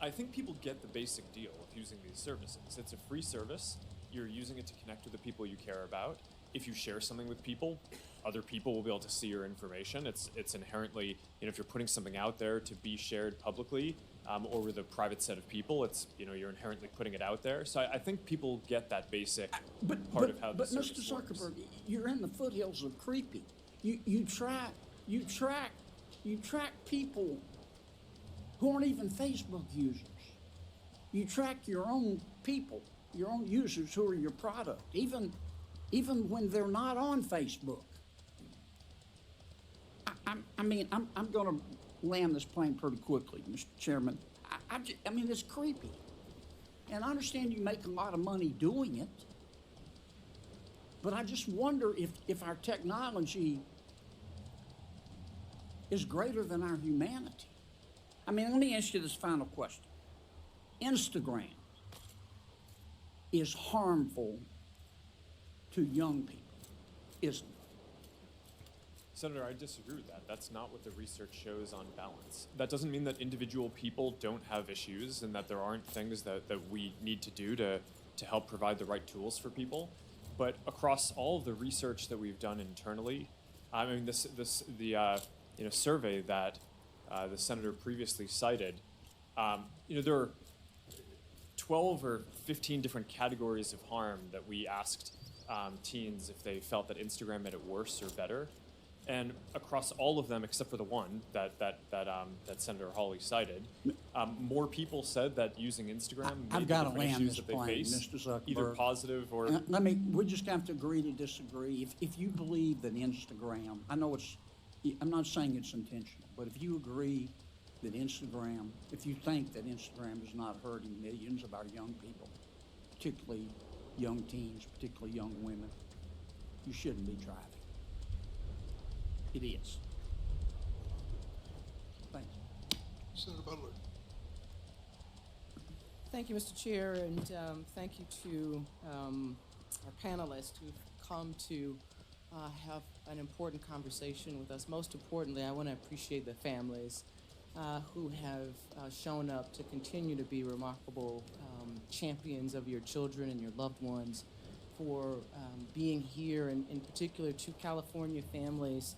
I think people get the basic deal of using these services. It's a free service. You're using it to connect with the people you care about. If you share something with people, other people will be able to see your information. It's inherently, if you're putting something out there to be shared publicly or with a private set of people, it's, you're inherently putting it out there. So I think people get that basic part of how the service works. But Mr. Zuckerberg, you're in the foothills of creepy. You track people who aren't even Facebook users. You track your own people, your own users who are your product, even when they're not on Facebook. I'm going to land this plane pretty quickly, Mr. Chairman. I mean, it's creepy. And I understand you make a lot of money doing it, but I just wonder if our technology is greater than our humanity. I mean, let me ask you this final question. Instagram is harmful to young people, isn't it? Senator, I disagree with that. That's not what the research shows on balance. That doesn't mean that individual people don't have issues and that there aren't things that we need to do to help provide the right tools for people. But across all of the research that we've done internally, I mean, the survey that the senator previously cited, there are 12 or 15 different categories of harm that we asked teens if they felt that Instagram made it worse or better. And across all of them, except for the one that Senator Hawley cited, more people said that using Instagram made the different issues that they face, Mr. Zuckerberg. either positive or... we just have to agree to disagree. If you believe that Instagram, I'm not saying it's intentional, but if you agree that if you think that Instagram is not hurting millions of our young people, particularly young teens, particularly young women, you shouldn't be driving. It is. Thank you. Senator Butler. Thank you, Mr. Chair, and thank you to our panelists who've come to have an important conversation with us. Most importantly, I want to appreciate the families who have shown up to continue to be remarkable champions of your children and your loved ones, for being here, and in particular to California families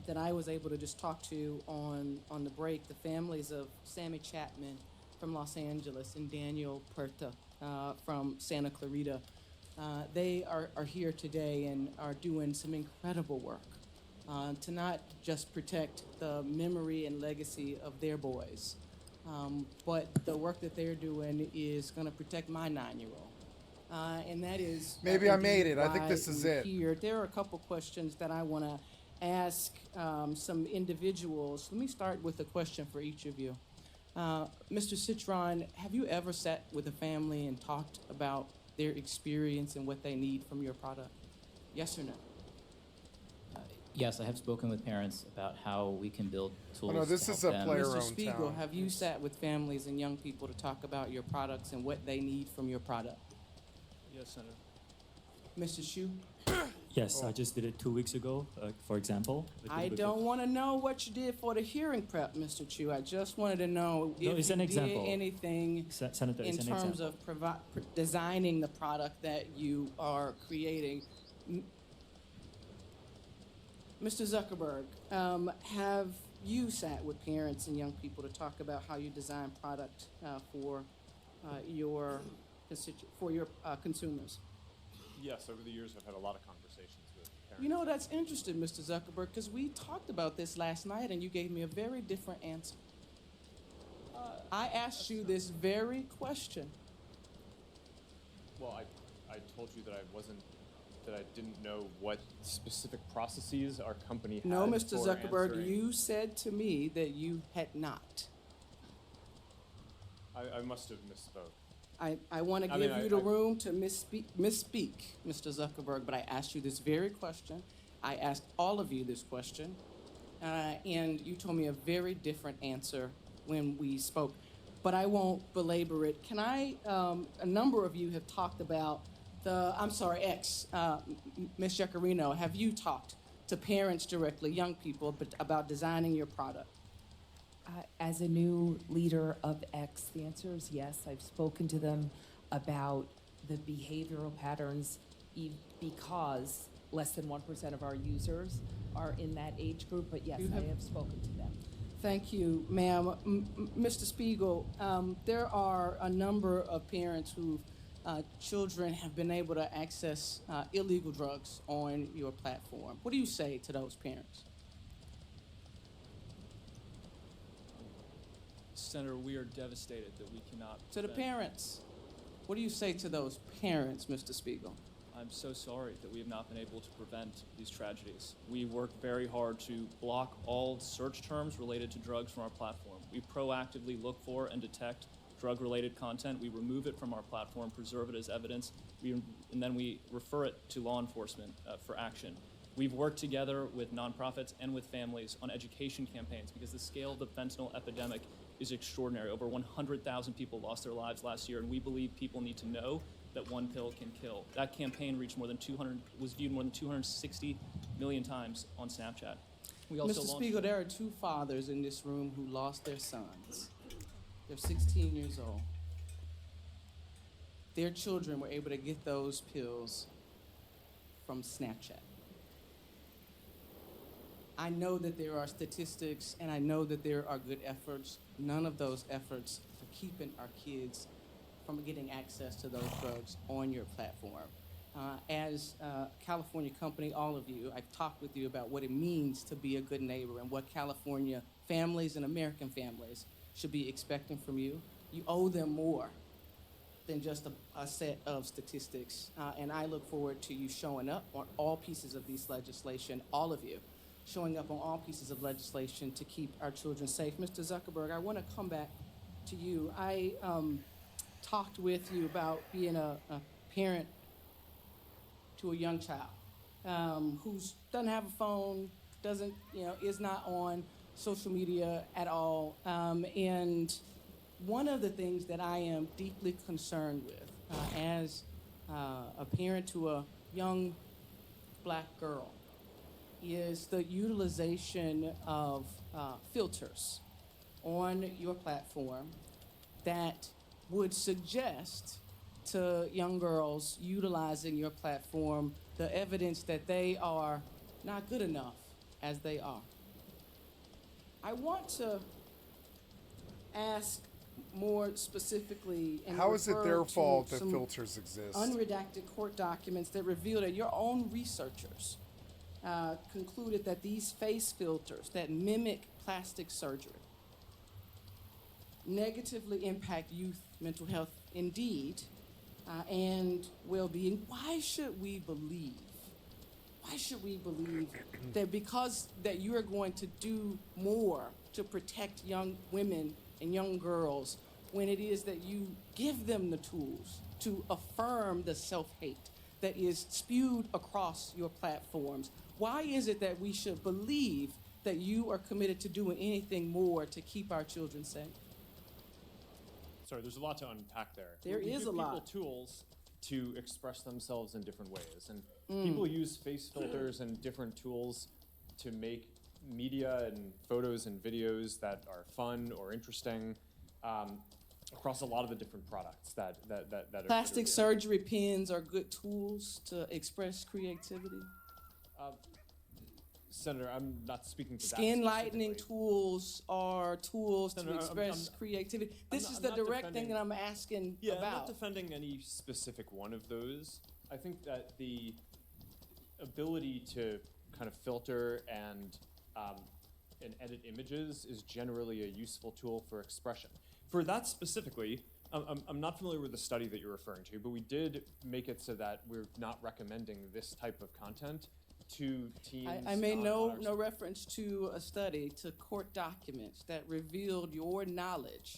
that I was able to just talk to on the break, the families of Sammy Chapman from Los Angeles and Daniel Perta from Santa Clarita. They are here today and are doing some incredible work to not just protect the memory and legacy of their boys, but the work that they're doing is going to protect my 9-year-old. And that is maybe I made it. I think this is it. Here. There are a couple questions that I want to ask some individuals. Let me start with a question for each of you. Mr. Citron, have you ever sat with a family and talked about their experience and what they need from your product? Yes or no? Yes, I have spoken with parents about how we can build tools. Oh, no, this to is help a them. player Mr. own Spiegel, town. have you sat with families and young people to talk about your products and what they need from your product? Yes, Senator. Mr. Hsu? Yes, I just did it 2 weeks ago, for example. I don't want to know what you did for the hearing prep, Mr. Chu. I just wanted to know if it's you an example. did anything Senator, in it's an terms example. of designing the product that you are creating. Mr. Zuckerberg, have you sat with parents and young people to talk about how you design product for your consumers? Yes, over the years I've had a lot of conversations with parents. You know, that's interesting, Mr. Zuckerberg, because we talked about this last night and you gave me a very different answer. I asked you this very question. Well, I told you that I didn't know what specific processes our company had. No, Mr. for Zuckerberg, answering. you said to me that you had not. I must have misspoke. I want to give you the room to misspeak, Mr. Zuckerberg, but I asked you this very question. I asked all of you this question, and you told me a very different answer when we spoke. But I won't belabor it. Can I, a number of you have talked about Ms. Giacarino, have you talked to parents directly, young people, about designing your product? As a new leader of X, the answer is yes. I've spoken to them about the behavioral patterns because less than 1% of our users are in that age group, but yes, I have spoken to them. Thank you, ma'am. Mr. Spiegel, there are a number of parents whose children have been able to access illegal drugs on your platform. What do you say to those parents? Senator, we are devastated that we cannot. To the parents, what do you say to those parents, Mr. Spiegel? I'm so sorry that we have not been able to prevent these tragedies. We work very hard to block all search terms related to drugs from our platform. We proactively look for and detect drug-related content. We remove it from our platform, preserve it as evidence, and then we refer it to law enforcement for action. We've worked together with nonprofits and with families on education campaigns because the scale of the fentanyl epidemic is extraordinary. Over 100,000 people lost their lives last year, and we believe people need to know that one pill can kill. That campaign reached was viewed more than 260 million times on Snapchat. We also Mr. Spiegel, there are two fathers in this room who lost their sons. They're 16 years old. Their children were able to get those pills from Snapchat. I know that there are statistics, and I know that there are good efforts. None of those efforts are keeping our kids from getting access to those drugs on your platform. As a California company, all of you, I've talked with you about what it means to be a good neighbor and what California families and American families should be expecting from you. You owe them more than just a set of statistics. And I look forward to you showing up on all pieces of this legislation, all of you, showing up on all pieces of legislation to keep our children safe. Mr. Zuckerberg, I want to come back to you. I talked with you about being a parent to a young child who doesn't have a phone, is not on social media at all. And one of the things that I am deeply concerned with as a parent to a young black girl is the utilization of filters on your platform that would suggest to young girls utilizing your platform the evidence that they are not good enough as they are. I want to ask more specifically and how is it their refer fault to that some filters exist? unredacted court documents that reveal that your own researchers concluded that these face filters that mimic plastic surgery negatively impact youth mental health indeed and well-being. Why should we believe that because that you are going to do more to protect young women and young girls when it is that you give them the tools to affirm the self-hate that is spewed across your platforms? Why is it that we should believe that you are committed to doing anything more to keep our children safe? Sorry, there's a lot to unpack there. There We is give a lot. people tools to express themselves in different ways, and People use face filters and different tools to make media and photos and videos that are fun or interesting across a lot of the different products that are Plastic surgery pens are good tools to express creativity. Senator, I'm not speaking to Skin that lightening tools are tools Senator, to express creativity. This is the direct thing that I'm asking I'm about. not defending any specific one of those. I think that the ability to kind of filter and edit images is generally a useful tool for expression. For that specifically, I'm not familiar with the study that you're referring to, but we did make it so that we're not recommending this type of content to teens. I made no reference to a study, to court documents that revealed your knowledge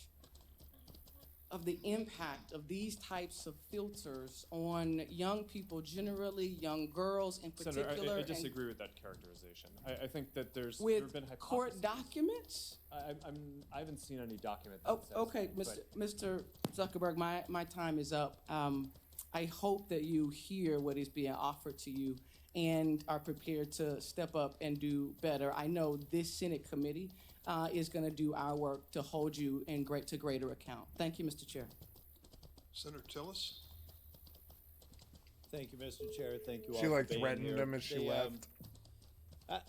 of the impact of these types of filters on young people generally, young girls in particular. Senator, I disagree with that characterization. I think that there have been hypotheses. Court documents? I haven't seen any document. Oh, okay, Mr. Zuckerberg, my time is up. I hope that you hear what is being offered to you and are prepared to step up and do better. I know this Senate committee is going to do our work to hold you in greater account. Thank you, Mr. Chair. Senator Tillis? Thank you, Mr. Chair. Thank you all She for like being threatened here. him as she left.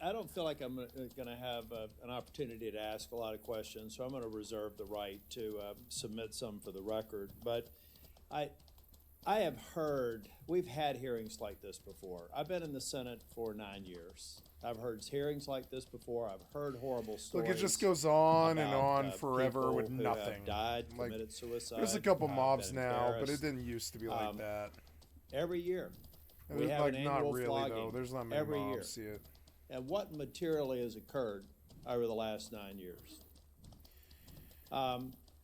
I don't feel like I'm going to have an opportunity to ask a lot of questions, so I'm going to reserve the right to submit some for the record. But I have heard, we've had hearings like this before. I've been in the Senate for 9 years. I've heard hearings like this before. I've heard horrible stories. Look, it just goes on and about, on forever people with who nothing. Have died, Like, committed suicide. there's a couple mobs been now, but it embarrassed. didn't used to be like that. Every year. We have like an not annual really flogging though. There's not many every mobs year. see it. And what materially has occurred over the last 9 years?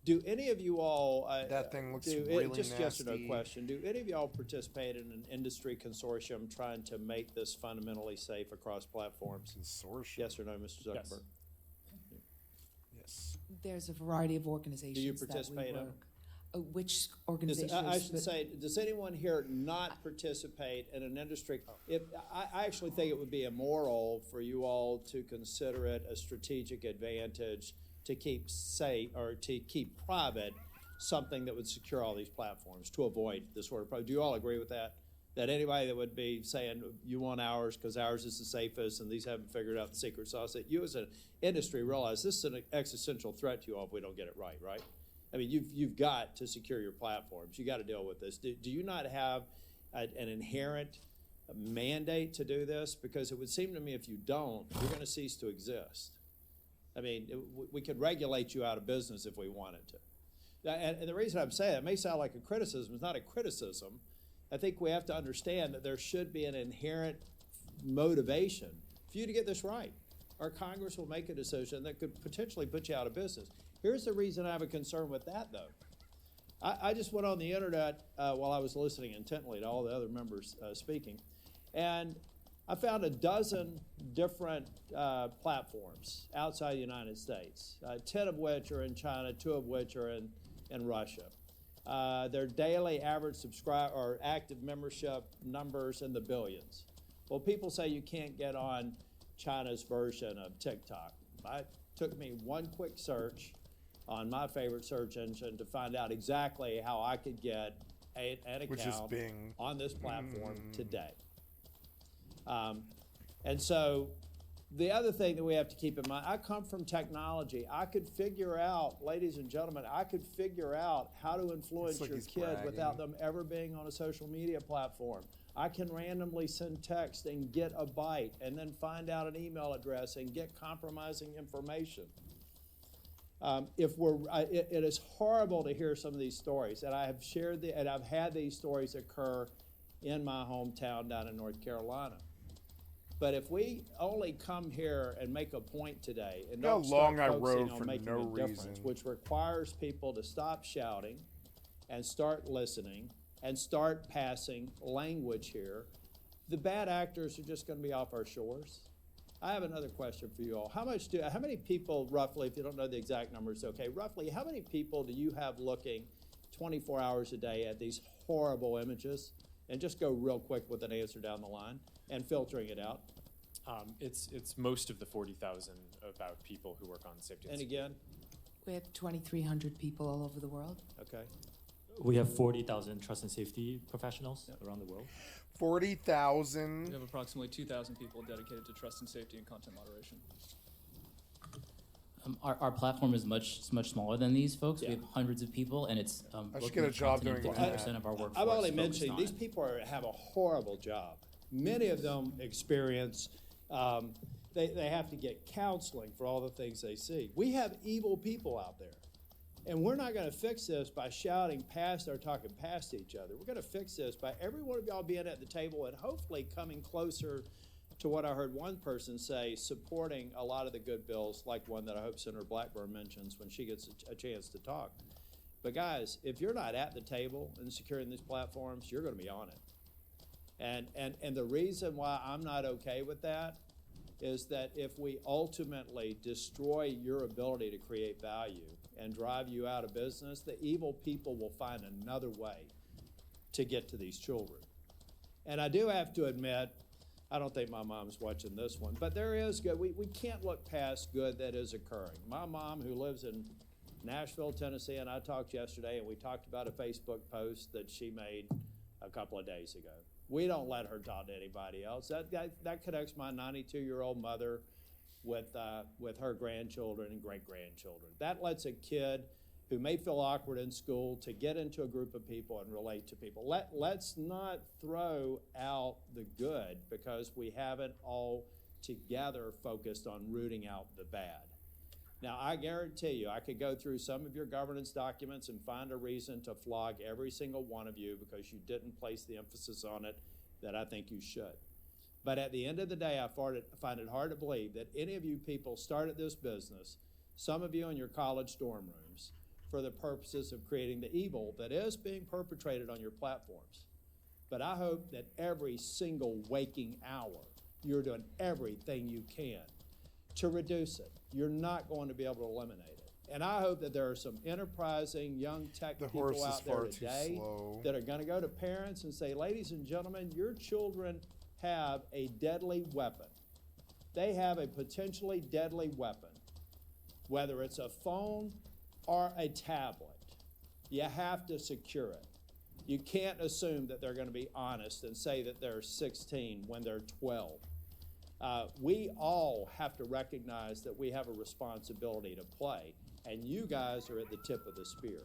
Do any of you all That thing looks just really yes or no nasty. question? Do any of y'all participate in an industry consortium trying to make this fundamentally safe across platforms? Consortium? Yes or no, Mr. Zuckerberg? Yes. There's a variety of organizations that we participate in work. Which Does, organizations? I should say, does anyone here not participate in an industry? If I actually think it would be immoral for you all to consider it a strategic advantage to keep safe or to keep private something that would secure all these platforms to avoid this sort of problem. Do you all agree with that? That anybody that would be saying you want ours because ours is the safest and these haven't figured out the secret sauce, that you as an industry realize this is an existential threat to you all if we don't get it right, right? I mean, you've got to secure your platforms. You got to deal with this. Do you not have an inherent mandate to do this? Because it would seem to me if you don't, you're going to cease to exist. I mean, we could regulate you out of business if we wanted to. And the reason I'm saying it may sound like a criticism. It's not a criticism. I think we have to understand that there should be an inherent motivation for you to get this right. Our Congress will make a decision that could potentially put you out of business. Here's the reason I have a concern with that, though. I just went on the internet while I was listening intently to all the other members speaking, and I found a dozen different platforms outside the United States, 10 of which are in China, 2 of which are in Russia. Their daily average subscribe or active membership numbers in the billions. Well, people say you can't get on China's version of TikTok. It took me one quick search on my favorite search engine to find out exactly how I could get an Which is account Bing. on this platform today. And so the other thing that we have to keep in mind, I come from technology. I could figure out, ladies and gentlemen, I could figure out how to influence like your he's kid bragging. without them ever being on a social media platform. I can randomly send text and get a bite and then find out an email address and get compromising information. It is horrible to hear some of these stories, and I have shared and I've had these stories occur in my hometown down in North Carolina. But if we only come here and make a point today and Look how don't start long I focusing rode on for making no a difference, reason. which requires people to stop shouting and start listening and start passing language here, the bad actors are just going to be off our shores. I have another question for you all. How many people roughly, if you don't know the exact numbers, okay, roughly how many people do you have looking 24 hours a day at these horrible images And just go real quick with an answer down the line and filtering it out. It's most of the 40,000 about people who work on safety. And again, We have 2,300 people all over the world. okay. We have 40,000 trust and safety professionals around the world. 40,000. We have approximately 2,000 people dedicated to trust and safety and content moderation. Our platform is much smaller than these folks. Yeah. We have hundreds of people, and it's I should get a job doing that. 50% of our workforce. I've only focused mentioned on these it. people have a horrible job. Many of them experience, they have to get counseling for all the things they see. We have evil people out there. And we're not going to fix this by shouting past or talking past each other. We're going to fix this by every one of y'all being at the table and hopefully coming closer to what I heard one person say, supporting a lot of the good bills, like one that I hope Senator Blackburn mentions when she gets a chance to talk. But guys, if you're not at the table and securing these platforms, you're going to be on it. And the reason why I'm not okay with that is that if we ultimately destroy your ability to create value and drive you out of business, the evil people will find another way to get to these children. And I do have to admit, I don't think my mom's watching this one, but there is good. We can't look past good that is occurring. My mom, who lives in Nashville, Tennessee, and I talked yesterday, and we talked about a Facebook post that she made a couple of days ago. We don't let her talk to anybody else. That connects my 92-year-old mother with her grandchildren and great-grandchildren. That lets a kid who may feel awkward in school to get into a group of people and relate to people. Let's not throw out the good because we haven't all together focused on rooting out the bad. Now, I guarantee you, I could go through some of your governance documents and find a reason to flog every single one of you because you didn't place the emphasis on it that I think you should. But at the end of the day, I find it hard to believe that any of you people started this business, some of you in your college dorm rooms, for the purposes of creating the evil that is being perpetrated on your platforms. But I hope that every single waking hour, you're doing everything you can to reduce it. You're not going to be able to eliminate it. And I hope that there are some enterprising young tech people out there today that are going to go to parents and say, ladies and gentlemen, your children have a deadly weapon. They have a potentially deadly weapon, whether it's a phone or a tablet. You have to secure it. You can't assume that they're going to be honest and say that they're 16 when they're 12. We all have to recognize that we have a responsibility to play, and you guys are at the tip of the spear.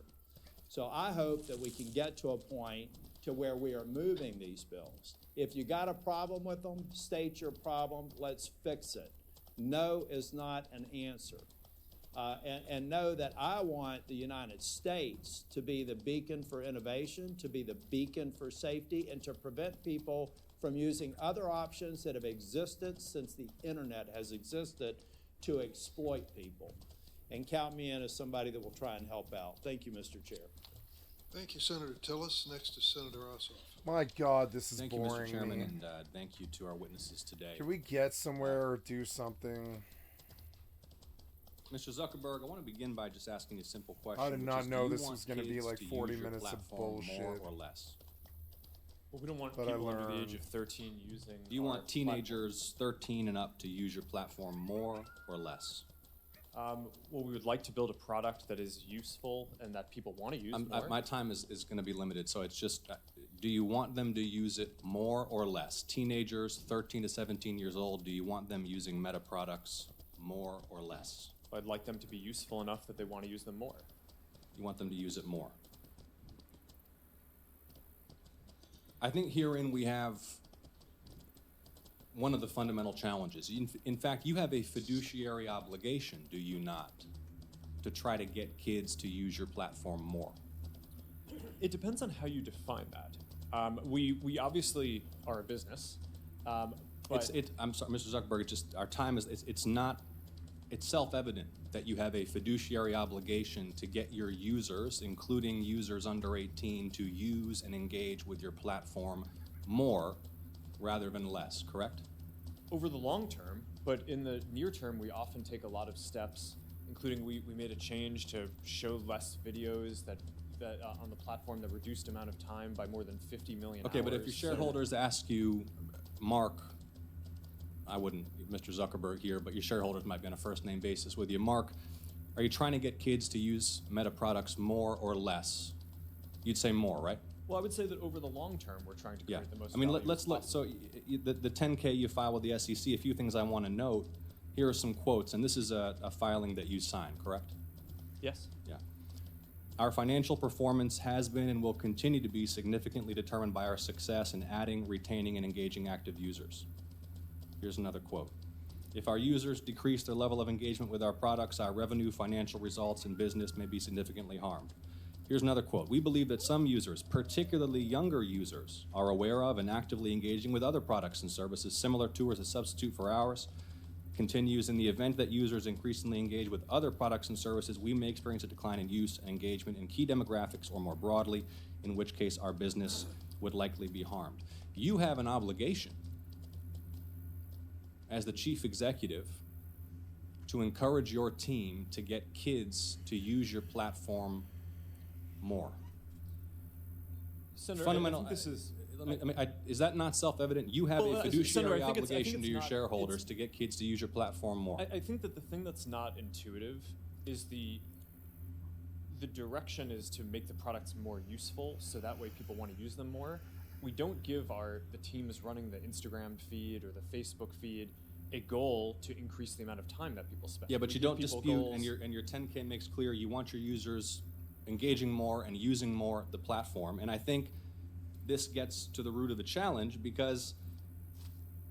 So I hope that we can get to a point to where we are moving these bills. If you got a problem with them, state your problem, let's fix it. No is not an answer. And know that I want the United States to be the beacon for innovation, to be the beacon for safety, and to prevent people from using other options that have existed since the internet has existed to exploit people. And count me in as somebody that will try and help out. Thank you, Mr. Chair. Thank you, Senator Tillis. Next is Senator Ossoff. My God, this is Thank boring. you, Mr. Chairman, me. and thank you to our witnesses today. Can we get somewhere or do something? Mr. Zuckerberg, I want to begin by just asking a simple question. I did which not is, know do you this want was going to be kids like to 40 use your minutes of platform bullshit. More or less? Well, we don't want But people under the age of 13 using. Do you our want teenagers 13 and up to use your platform more or less? Well, we would like to build a product that is useful and that people want to use more. My time is going to be limited, so it's just, do you want them to use it more or less? Teenagers 13 to 17 years old, do you want them using Meta products more or less? I'd like them to be useful enough that they want to use them more. You want them to use it more. I think herein we have one of the fundamental challenges. In fact, you have a fiduciary obligation, do you not, to try to get kids to use your platform more? It depends on how you define that. We obviously are a business, but I'm sorry, Mr. Zuckerberg. Just our time is. It's self-evident that you have a fiduciary obligation to get your users, including users under 18, to use and engage with your platform more rather than less, correct? Over the long term, but in the near term, we often take a lot of steps, including we made a change to show less videos that that on the platform, the reduced amount of time by more than 50 million Okay, hours. but if your shareholders ask you, Mark, I wouldn't, Mr. Zuckerberg here, but your shareholders might be on a first name basis with you. Mark, are you trying to get kids to use Meta products more or less? You'd say more, right? Well, I would say that over the long term, we're trying to create the most I mean, value let's look. So the 10K you file with the SEC, a few things I want to note. Here are some quotes, and this is a filing that you signed, correct? Yes. Yeah. Our financial performance has been and will continue to be significantly determined by our success in adding, retaining, and engaging active users. Here's another quote. If our users decrease their level of engagement with our products, our revenue, financial results, and business may be significantly harmed. Here's another quote. We believe that some users, particularly younger users, are aware of and actively engaging with other products and services similar to or as a substitute for ours. Continues, in the event that users increasingly engage with other products and services, we may experience a decline in use and engagement in key demographics or more broadly, in which case our business would likely be harmed. You have an obligation as the chief executive to encourage your team to get kids to use your platform more. Senator, Fundamental. I think this is. Is that not self-evident? You have a fiduciary Senator, I think obligation to your not- shareholders to get kids to use your platform more. I think that the thing that's not intuitive is the direction is to make the products more useful, so that way people want to use them more. We don't give the teams running the Instagram feed or the Facebook feed a goal to increase the amount of time that people spend. Yeah, but We you give don't people dispute, goals. and your 10K makes clear you want your users engaging more and using more the platform. And I think this gets to the root of the challenge because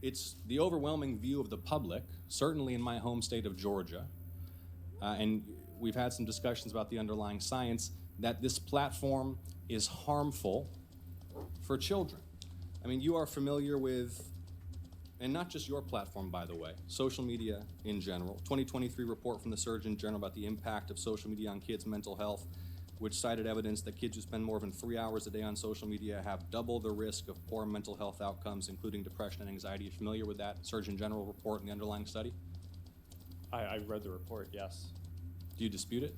it's the overwhelming view of the public, certainly in my home state of Georgia, and we've had some discussions about the underlying science, that this platform is harmful for children. I mean, you are familiar with, and not just your platform, by the way, social media in general. 2023 report from the Surgeon General about the impact of social media on kids' mental health, which cited evidence that kids who spend more than 3 hours a day on social media have double the risk of poor mental health outcomes, including depression and anxiety. Are you familiar with that Surgeon General report and the underlying study? I read the report, yes. Do you dispute it?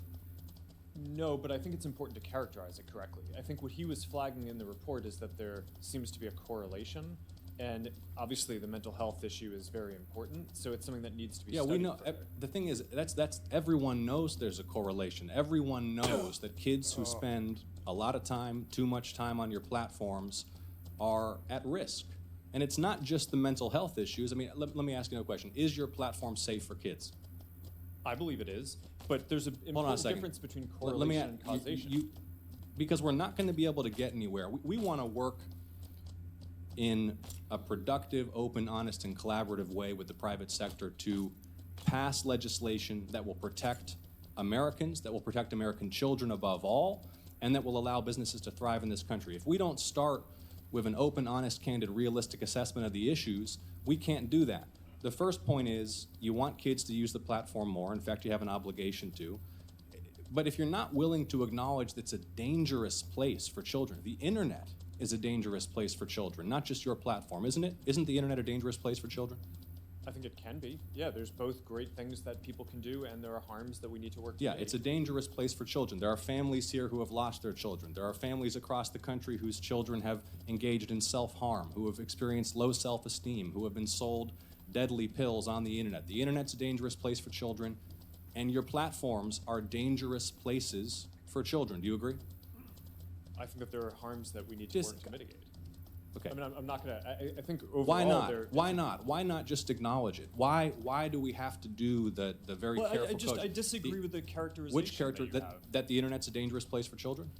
No, but I think it's important to characterize it correctly. I think what he was flagging in the report is that there seems to be a correlation, and obviously the mental health issue is very important, so it's something that needs to be studied. Yeah, we know. further. The thing is, that's everyone knows there's a correlation. Everyone knows that kids who spend a lot of time, too much time on your platforms, are at risk. And it's not just the mental health issues. I mean, let me ask you a question. Is your platform safe for kids? I believe it is, but there's an important difference between correlation and causation. Because we're not going to be able to get anywhere. We want to work in a productive, open, honest, and collaborative way with the private sector to pass legislation that will protect Americans, that will protect American children above all, and that will allow businesses to thrive in this country. If we don't start with an open, honest, candid, realistic assessment of the issues, we can't do that. The first point is you want kids to use the platform more. In fact, you have an obligation to. But if you're not willing to acknowledge that it's a dangerous place for children, the internet is a dangerous place for children, not just your platform, isn't it? Isn't the internet a dangerous place for children? I think it can be. Yeah, there's both great things that people can do, and there are harms that we need to work to Yeah, mitigate. it's a dangerous place for children. There are families here who have lost their children. There are families across the country whose children have engaged in self-harm, who have experienced low self-esteem, who have been sold deadly pills on the internet. The internet's a dangerous place for children, and your platforms are dangerous places for children. Do you agree? I think that there are harms that we need to work to mitigate. Okay. I mean, I'm not going to, I think overall Why not? there- Why not? Why not just acknowledge it? Why do we have to do the very Well, careful I code? disagree with the characterization. Which character that you have. that the internet's a dangerous place for children?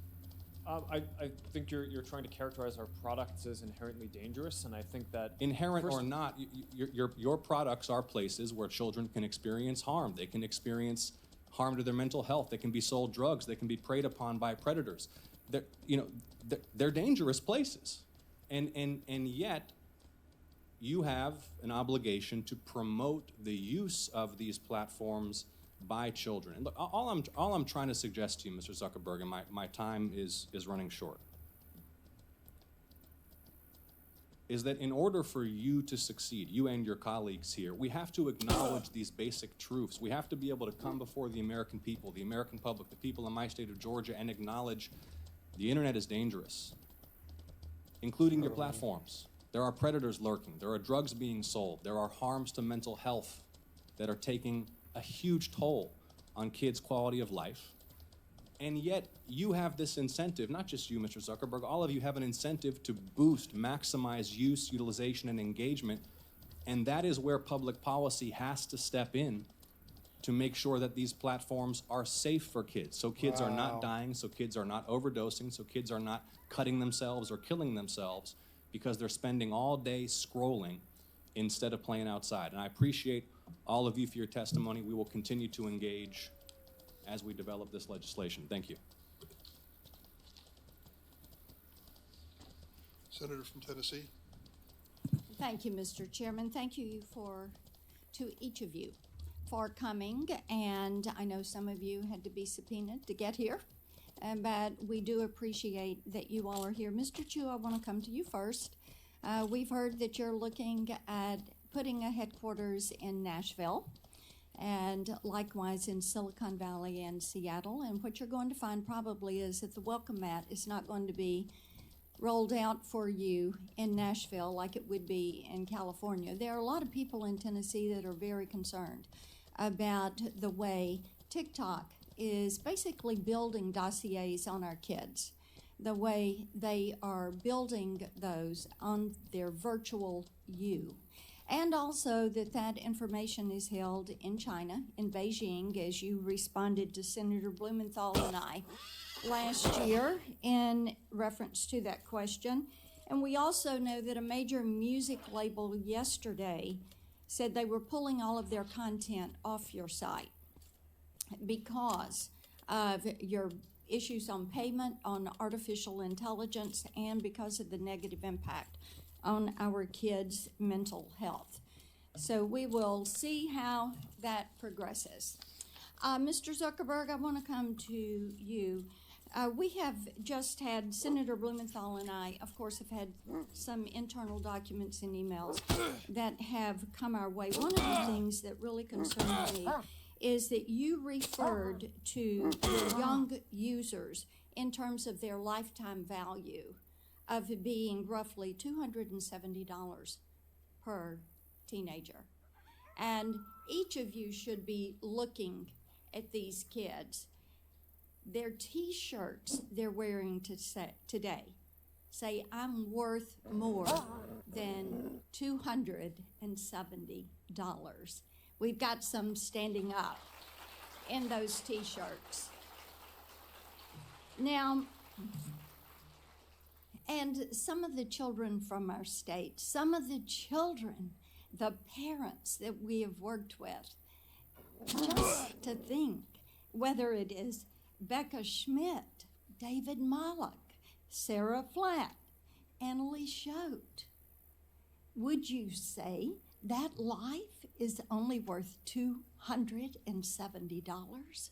I think you're trying to characterize our products as inherently dangerous, and I think that Inherent first- or not, your products are places where children can experience harm. They can experience harm to their mental health. They can be sold drugs. They can be preyed upon by predators. They're dangerous places, and yet you have an obligation to promote the use of these platforms by children. And look, all I'm trying to suggest to you, Mr. Zuckerberg, and my time is running short, is that in order for you to succeed, you and your colleagues here, we have to acknowledge these basic truths. We have to be able to come before the American people, the American public, the people in my state of Georgia, and acknowledge The internet is dangerous, including your platforms. There are predators lurking. There are drugs being sold. There are harms to mental health that are taking a huge toll on kids' quality of life. And yet you have this incentive, not just you, Mr. Zuckerberg, all of you have an incentive to boost, maximize use, utilization, and engagement. And that is where public policy has to step in to make sure that these platforms are safe for kids. So kids are not dying, so kids are not overdosing, so kids are not cutting themselves or killing themselves because they're spending all day scrolling instead of playing outside. And I appreciate all of you for your testimony. We will continue to engage as we develop this legislation. Thank you. Senator from Tennessee. Thank you, Mr. Chairman. Thank you to each of you for coming, and I know some of you had to be subpoenaed to get here, but we do appreciate that you all are here. Mr. Chu, I want to come to you first. We've heard that you're looking at putting a headquarters in Nashville, and likewise in Silicon Valley and Seattle, and what you're going to find probably is that the welcome mat is not going to be rolled out for you in Nashville like it would be in California. There are a lot of people in Tennessee that are very concerned about the way TikTok is basically building dossiers on our kids, the way they are building those on their virtual you. And also that information is held in China, in Beijing, as you responded to Senator Blumenthal and I last year in reference to that question. And we also know that a major music label yesterday said they were pulling all of their content off your site because of your issues on payment, on artificial intelligence, and because of the negative impact on our kids' mental health. So we will see how that progresses. Mr. Zuckerberg, I want to come to you. We have just had, Senator Blumenthal and I, of course, have had some internal documents and emails that have come our way. One of the things that really concerned me is that you referred to the young users in terms of their lifetime value of being roughly $270 per teenager. And each of you should be looking at these kids. Their t-shirts they're wearing today say, I'm worth more than $270. We've got some standing up in those t-shirts. Now, and some of the children from our state, some of the children, the parents that we have worked with, just to think, whether it is Becca Schmidt, David Mollick, Sarah Flatt, Annalie Schote, would you say that life is only worth $270?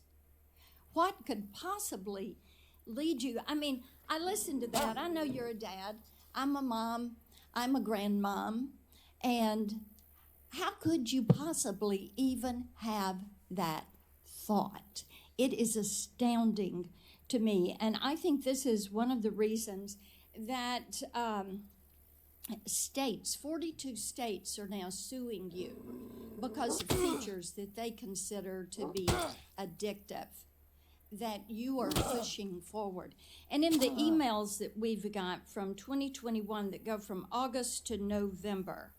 What could possibly lead you? I mean, I listened to that. I know you're a dad. I'm a mom. I'm a grandmom. And how could you possibly even have that thought? It is astounding to me. And I think this is one of the reasons that states, 42 states, are now suing you because of features that they consider to be addictive, that you are pushing forward. And in the emails that we've got from 2021 that go from August to November,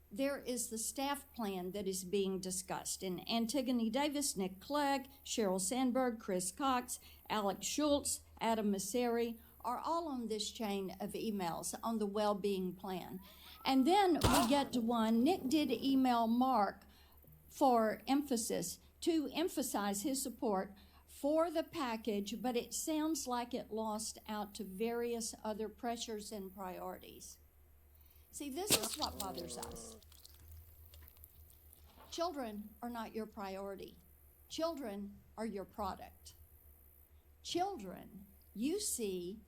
there is the staff plan that is being discussed. And Antigone Davis, Nick Clegg, Sheryl Sandberg, Chris Cox, Alex Schultz, Adam Masseri are all on this chain of emails on the well-being plan. And then we get to one. Nick did email Mark for emphasis to emphasize his support for the package, but it sounds like it lost out to various other pressures and priorities. See, this is what bothers us. Children are not your priority. Children are your product. Children you see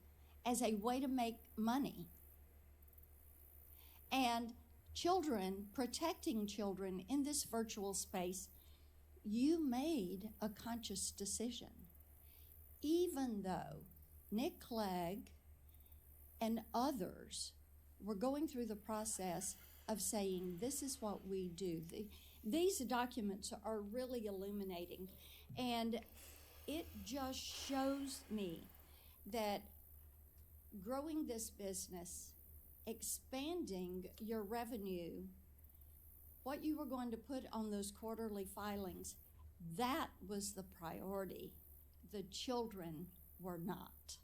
as a way to make money. And children, protecting children in this virtual space, you made a conscious decision. Even though Nick Clegg and others were going through the process of saying, this is what we do. These documents are really illuminating, and it just shows me that growing this business, expanding your revenue, what you were going to put on those quarterly filings, that was the priority. The children were not.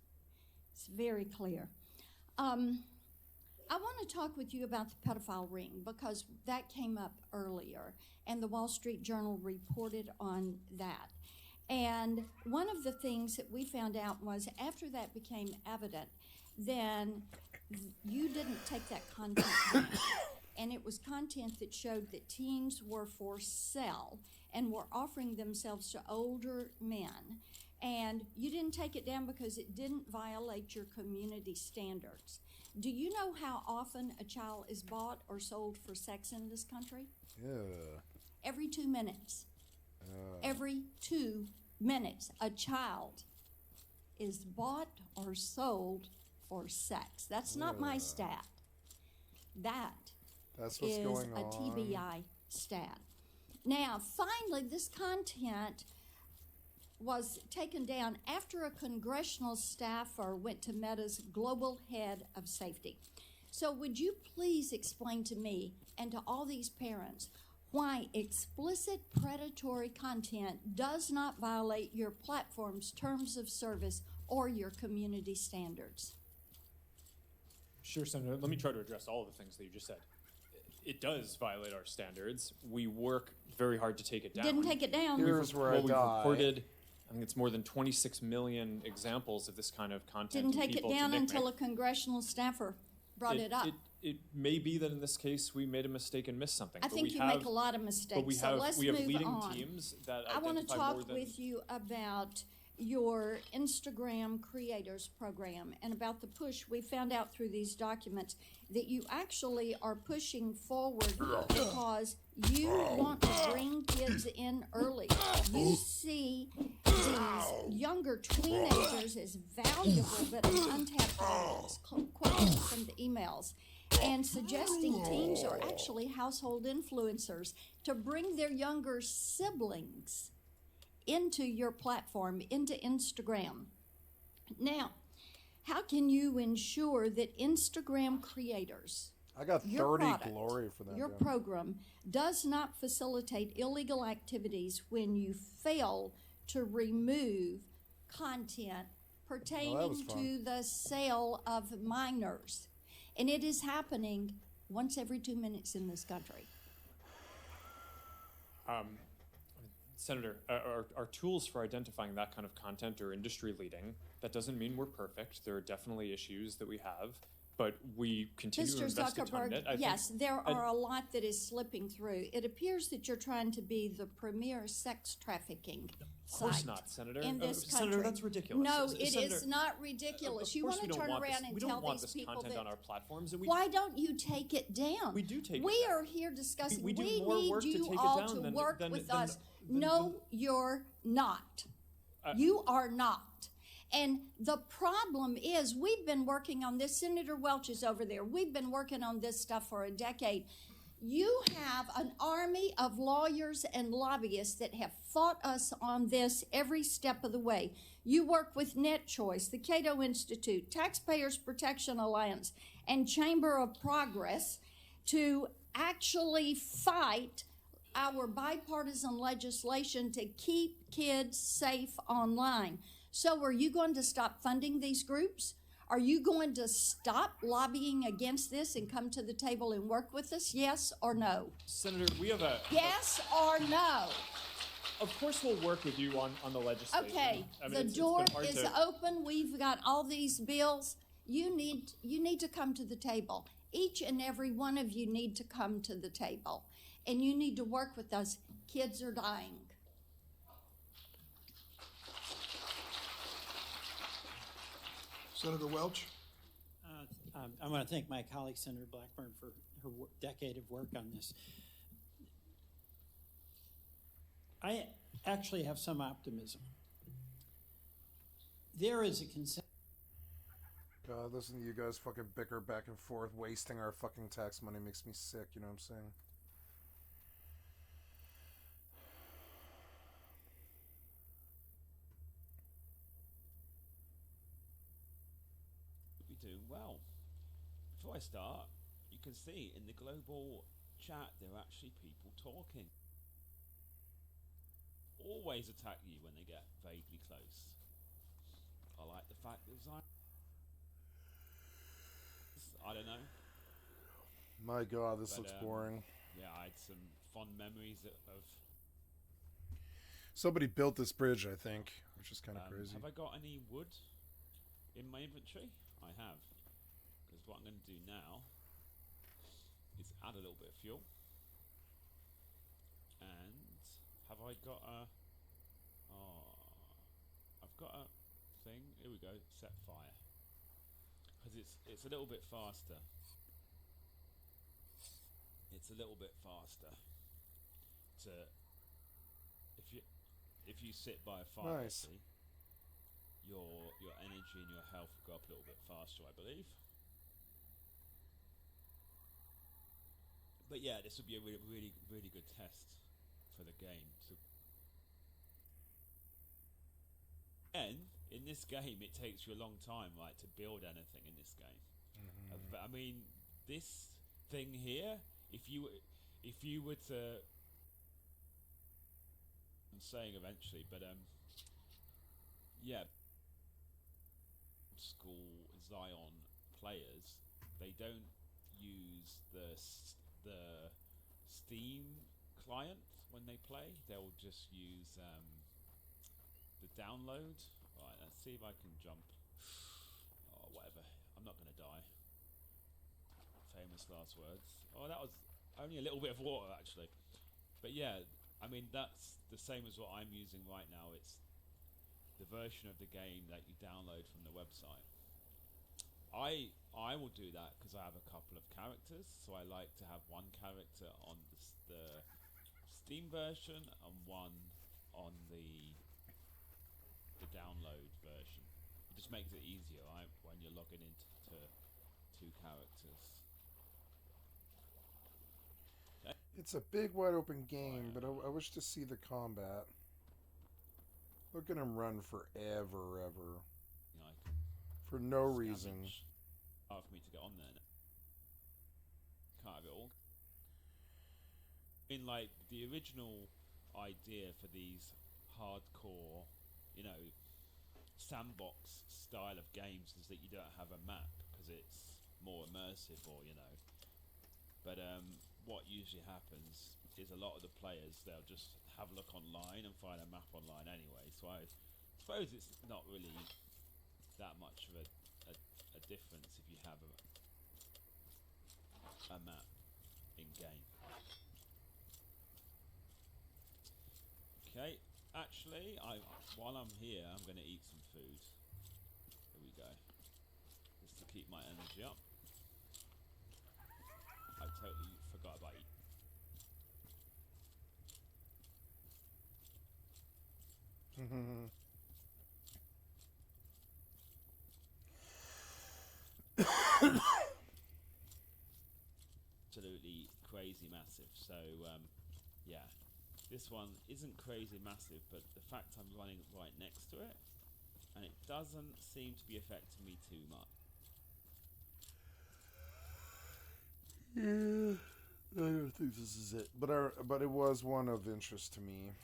It's very clear. I want to talk with you about the pedophile ring because that came up earlier, and the Wall Street Journal reported on that. And one of the things that we found out was after that became evident, then you didn't take that content down. And it was content that showed that teens were for sale and were offering themselves to older men. And you didn't take it down because it didn't violate your community standards. Do you know how often a child is bought or sold for sex in this country? Yeah. Every 2 minutes. Every 2 minutes, a child is bought or sold for sex. That's not my stat. That's what's is going a on. TBI stat. Now, finally, this content was taken down after a congressional staffer went to Meta's global head of safety. So would you please explain to me and to all these parents why explicit predatory content does not violate your platform's terms of service or your community standards? Sure, Senator. Let me try to address all of the things that you just said. It does violate our standards. We work very hard to take it down. Didn't take it down. Here's where We've die. reported, I think it's more than 26 million examples of this kind of content. Didn't and take it people to down nickname. until a congressional staffer brought it up. It may be that in this case we made a mistake and missed something. I but think we you have, make a lot of mistakes. But we So have, let's we have move leading on. teams that I want to identify more talk than with you about your Instagram creators program and about the push. We found out through these documents that you actually are pushing forward because you want to bring kids in early. You see these younger teenagers as valuable but an untapped audience. Quoting from the emails. And suggesting teens are actually household influencers to bring their younger siblings into your platform, into Instagram. Now, how can you ensure that Instagram creators, I got 30 your product, glory for that. your damn. program, does not facilitate illegal activities when you fail to remove content pertaining to the sale of minors? And it is happening once every 2 minutes in this country. Senator, our tools for identifying that kind of content are industry leading. That doesn't mean we're perfect. There are definitely issues that we have, but we continue to Mr. invest a ton in it. Zuckerberg, yes, there are a lot that is slipping through. It appears that you're trying to be the premier sex trafficking Of course site not, Senator. in this country. Senator, that's ridiculous. No, Senator, it is not ridiculous. You want to turn around and we tell don't want these this people content that. on our platforms. And we, Why don't you take it down? We do take it We down. are here discussing. We do We more need work to you take it all down to than- work than- with than- us. No, you're not. You are not. And the problem is, we've been working on this. Senator Welch is over there. We've been working on this stuff for a decade. You have an army of lawyers and lobbyists that have fought us on this every step of the way. You work with NetChoice, the Cato Institute, Taxpayers Protection Alliance, and Chamber of Progress to actually fight our bipartisan legislation to keep kids safe online. So are you going to stop funding these groups? Are you going to stop lobbying against this and come to the table and work with us? Yes or no? Senator, we have a. Yes or no? Of course, we'll work with you on the legislation. Okay, I mean, the it's door been hard is to- open. We've got all these bills. You need to come to the table. Each and every one of you need to come to the table, and you need to work with us. Kids are dying. Senator Welch? I want to thank my colleague, Senator Blackburn, for her decade of work on this. I actually have some optimism. There is a consensus God, listen to you guys fucking bicker back and forth, wasting our fucking tax money makes me sick, you know what I'm saying? We're doing well. Before I start, you can see in the global chat there are actually people talking. Always attack you when they get vaguely close. I like the fact that I don't know. My God, this But, looks boring. Yeah, I had some fond memories of. Somebody built this bridge, I think, which is kind of crazy. Have I got any wood in my inventory? I have. Because what I'm going to do now is add a little bit of fuel. And have I got a... Oh, I've got a thing. Here we go. Set fire. Because it's a little bit faster. It's a little bit faster to... If you sit by a fire, Nice. see, your energy and your health will go up a little bit faster, I believe. But yeah, this would be a really good test for the game. And in this game, it takes you a long time, right, to build anything in this game. But I mean, this thing here, if you were to, I'm saying eventually, but yeah, school Zion players, they don't use the Steam client when they play. They'll just use the download. Right, let's see if I can jump. Oh, whatever. I'm not going to die. Famous last words. Oh, that was only a little bit of water, actually. But yeah, I mean, that's the same as what I'm using right now. It's the version of the game that you download from the website. I will do that because I have a couple of characters, so I like to have one character on the Steam version and one on the download version. It just makes it easier, right, when you're logging into two characters. Okay. It's a big, wide open game, but I wish to see the combat. Look at him run forever, ever. You know, For no reason. Hard for me to get on there now. Can't have it all. In like the original idea for these hardcore, you know, sandbox style of games is that you don't have a map because it's more immersive, or you know. But what usually happens is a lot of the players, they'll just have a look online and find a map online anyway. So I suppose it's not really that much of a difference if you have a map in game. Okay, actually, while I'm here, I'm going to eat some food. Here we go. Just to keep my energy up. I totally forgot about eating. Absolutely crazy massive. So yeah, this one isn't crazy massive, but the fact I'm running right next to it, and it doesn't seem to be affecting me too much. Yeah, I don't think this is it. But it was one of interest to me.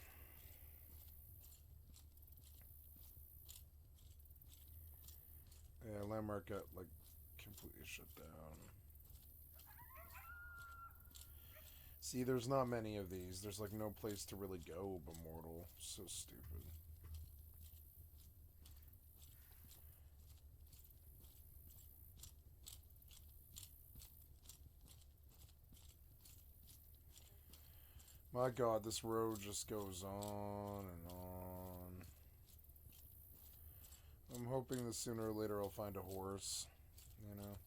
Yeah, Landmark got like completely shut down. See, there's not many of these. There's like no place to really go but Mortal. So stupid. My God, this road just goes on and on. I'm hoping that sooner or later I'll find a horse, you know.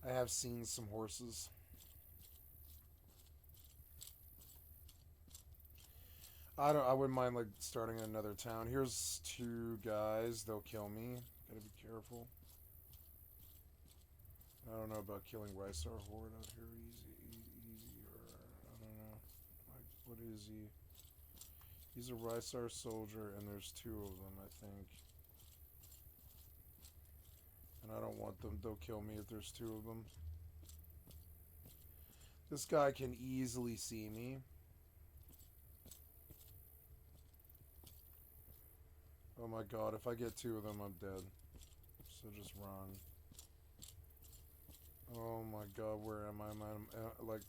I have seen some horses. I wouldn't mind like starting in another town. Here's 2 guys. They'll kill me. Gotta be careful. I don't know about killing Rysar Horde out here. Easy, or I don't know. Like, what is he? He's a Rysar soldier, and there's 2 of them, I think. And I don't want them. They'll kill me if there's 2 of them. This guy can easily see me. Oh my god, if I get 2 of them, I'm dead. So just run. Oh my god, where am I? Like,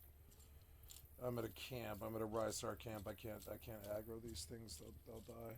I'm at a camp. I'm at a Rysar camp. I can't aggro these things. They'll die.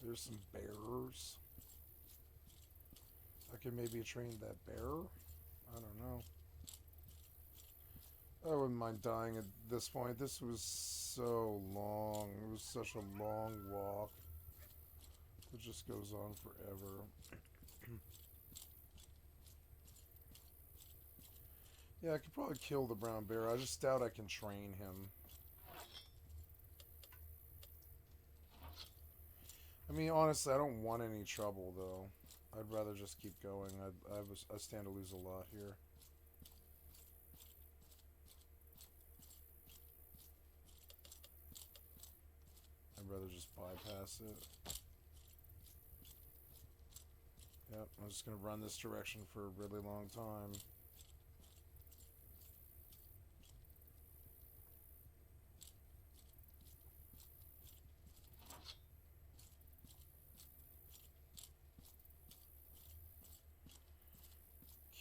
There's some bearers. I could maybe train that bearer. I don't know. I wouldn't mind dying at this point. This was so long. It was such a long walk. It just goes on forever. Yeah, I could probably kill the brown bear. I just doubt I can train him. I mean, honestly, I don't want any trouble, though. I'd rather just keep going. I stand to lose a lot here. I'd rather just bypass it. Yep, I'm just going to run this direction for a really long time.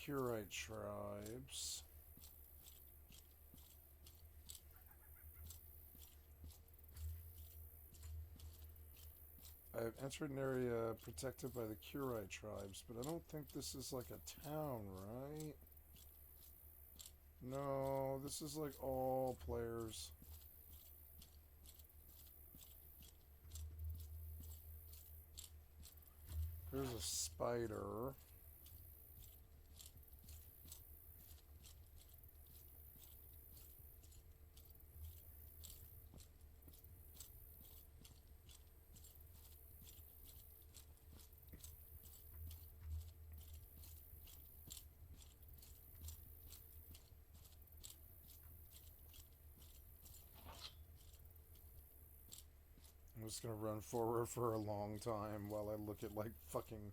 Curite tribes. I've entered an area protected by the Curite tribes, but I don't think this is like a town, right? No, this is like all players. There's a spider. I'm just gonna run forward for a long time while I look at like fucking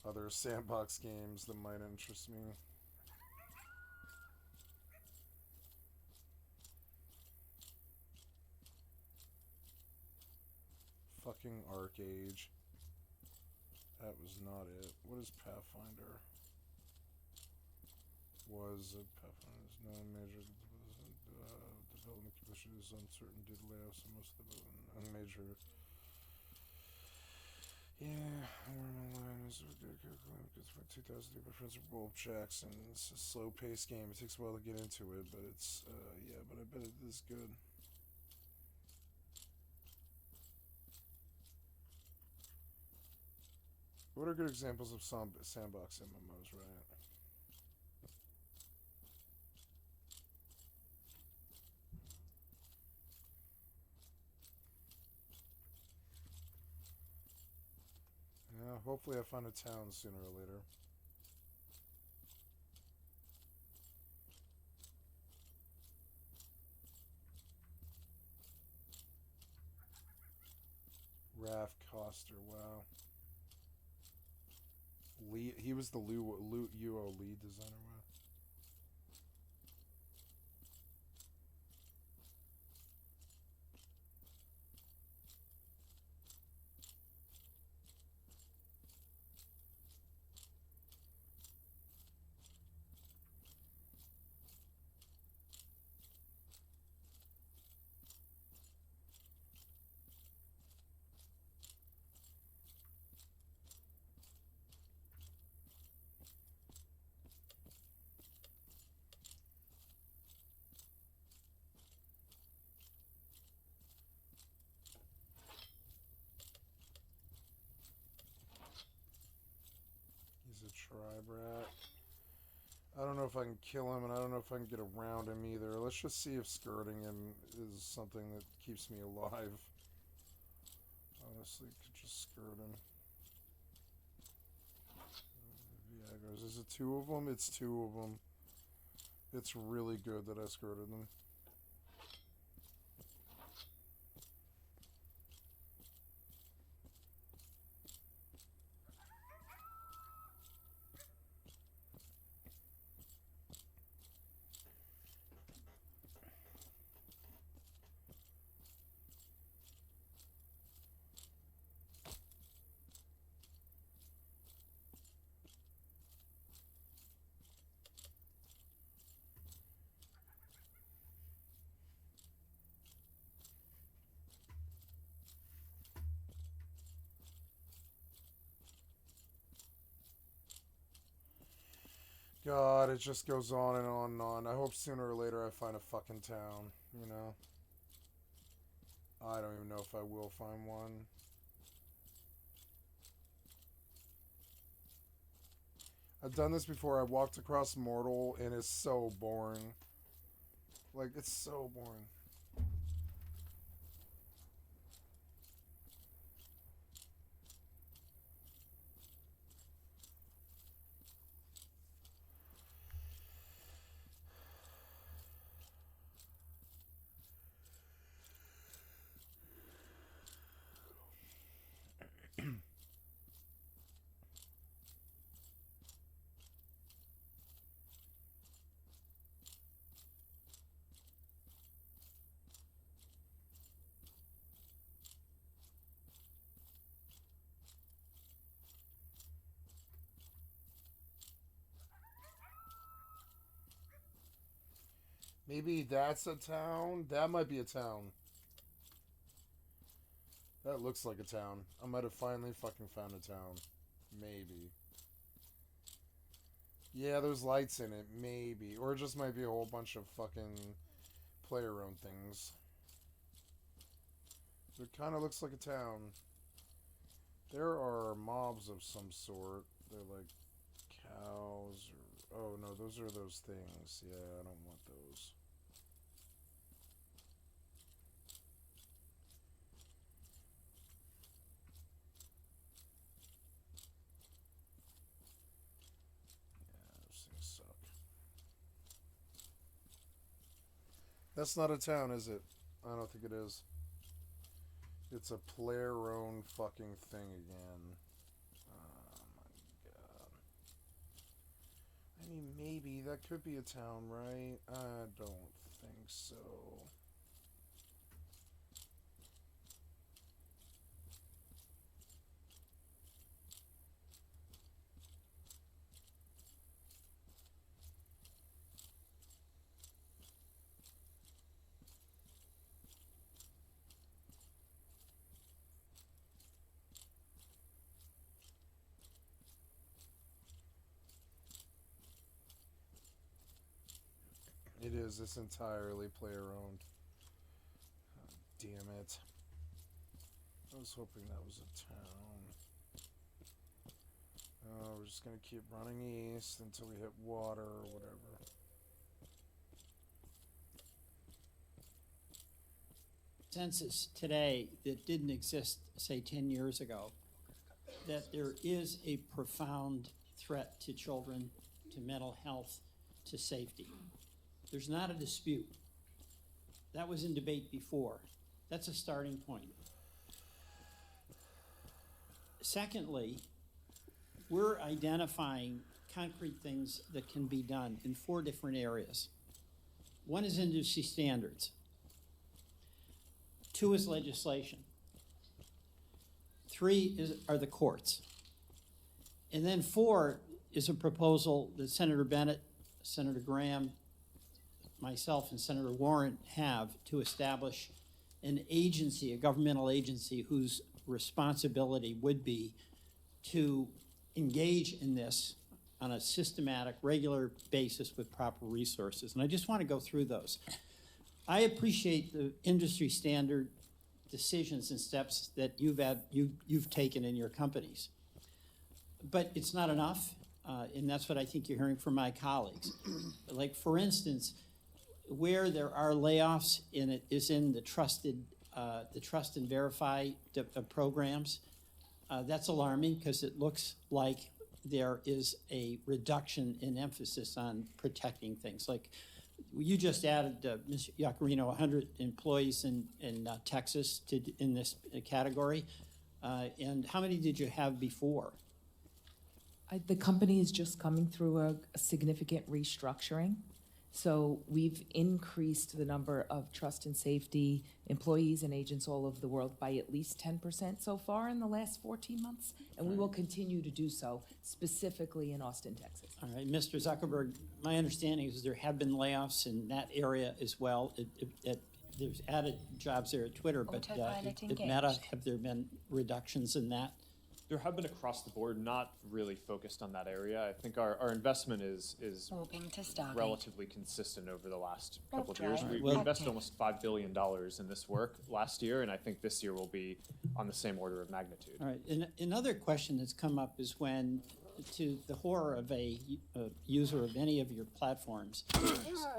other sandbox games that might interest me. Fucking Arcade. That was not it. What is Pathfinder? Was a Pathfinder is no major development condition is uncertain due to layoffs and most of the major. Yeah, it's for 2000 my friends are Wolf Jackson. It's a slow paced game. It takes a while to get into it, but it's yeah, but I bet it is good. What are good examples of sandbox MMOs, right? Yeah, hopefully I find a town sooner or later. Raph Coster, wow. He was the UO lead designer, wow. lab rat. I don't know if I can kill him, and I don't know if I can get around him either. Let's just see if skirting him is something that keeps me alive. Honestly, could just skirt him. Viagras. Is it 2 of them? It's 2 of them. It's really good that I skirted them. God, it just goes on and on and on. I hope sooner or later I find a fucking town, you know? I don't even know if I will find one. I've done this before. I walked across Mortal and it's so boring. Like, it's so boring. Maybe that's a town? That might be a town. That looks like a town. I might have finally fucking found a town. Maybe. Yeah, there's lights in it. Maybe. Or it just might be a whole bunch of fucking player-owned things. It kind of looks like a town. There are mobs of some sort. They're like cows or... Oh, no, those are those things. Yeah, I don't want those. That's not a town, is it? I don't think it is. It's a player-owned fucking thing again. Oh my god. I mean, maybe that could be a town, right? I don't think so. It is. It's entirely player-owned. Oh, damn it. I was hoping that was a town. Oh, we're just gonna keep running east until we hit water or whatever. Census today that didn't exist, say, 10 years ago, that there is a profound threat to children, to mental health, to safety. There's not a dispute. That was in debate before. That's a starting point. Secondly, we're identifying concrete things that can be done in 4 different areas. 1 is industry standards. 2 is legislation. 3 are the courts. And then 4 is a proposal that Senator Bennett, Senator Graham, myself, and Senator Warren have to establish an agency, a governmental agency, whose responsibility would be to engage in this on a systematic, regular basis with proper resources. And I just want to go through those. I appreciate the industry standard decisions and steps that you've taken in your companies, but it's not enough. and that's what I think you're hearing from my colleagues. Like, for instance, where there are layoffs in it is in the trust and verify programs. That's alarming because it looks like there is a reduction in emphasis on protecting things. Like, you just added, Ms. Yacarino, 100 employees in Texas in this category. And how many did you have before? The company is just coming through a significant restructuring. So we've increased the number of trust and safety employees and agents all over the world by at least 10% so far in the last 14 months, and we will continue to do so, specifically in Austin, Texas. All right, Mr. Zuckerberg, my understanding is there have been layoffs in that area as well. There's added jobs there at Twitter, but at Meta, have there been reductions in that? There have been across the board, not really focused on that area. I think our investment is relatively consistent over the last couple of years. We invested almost $5 billion in this work last year, and I think this year will be on the same order of magnitude. All right, and another question that's come up is when, to the horror of a user of any of your platforms,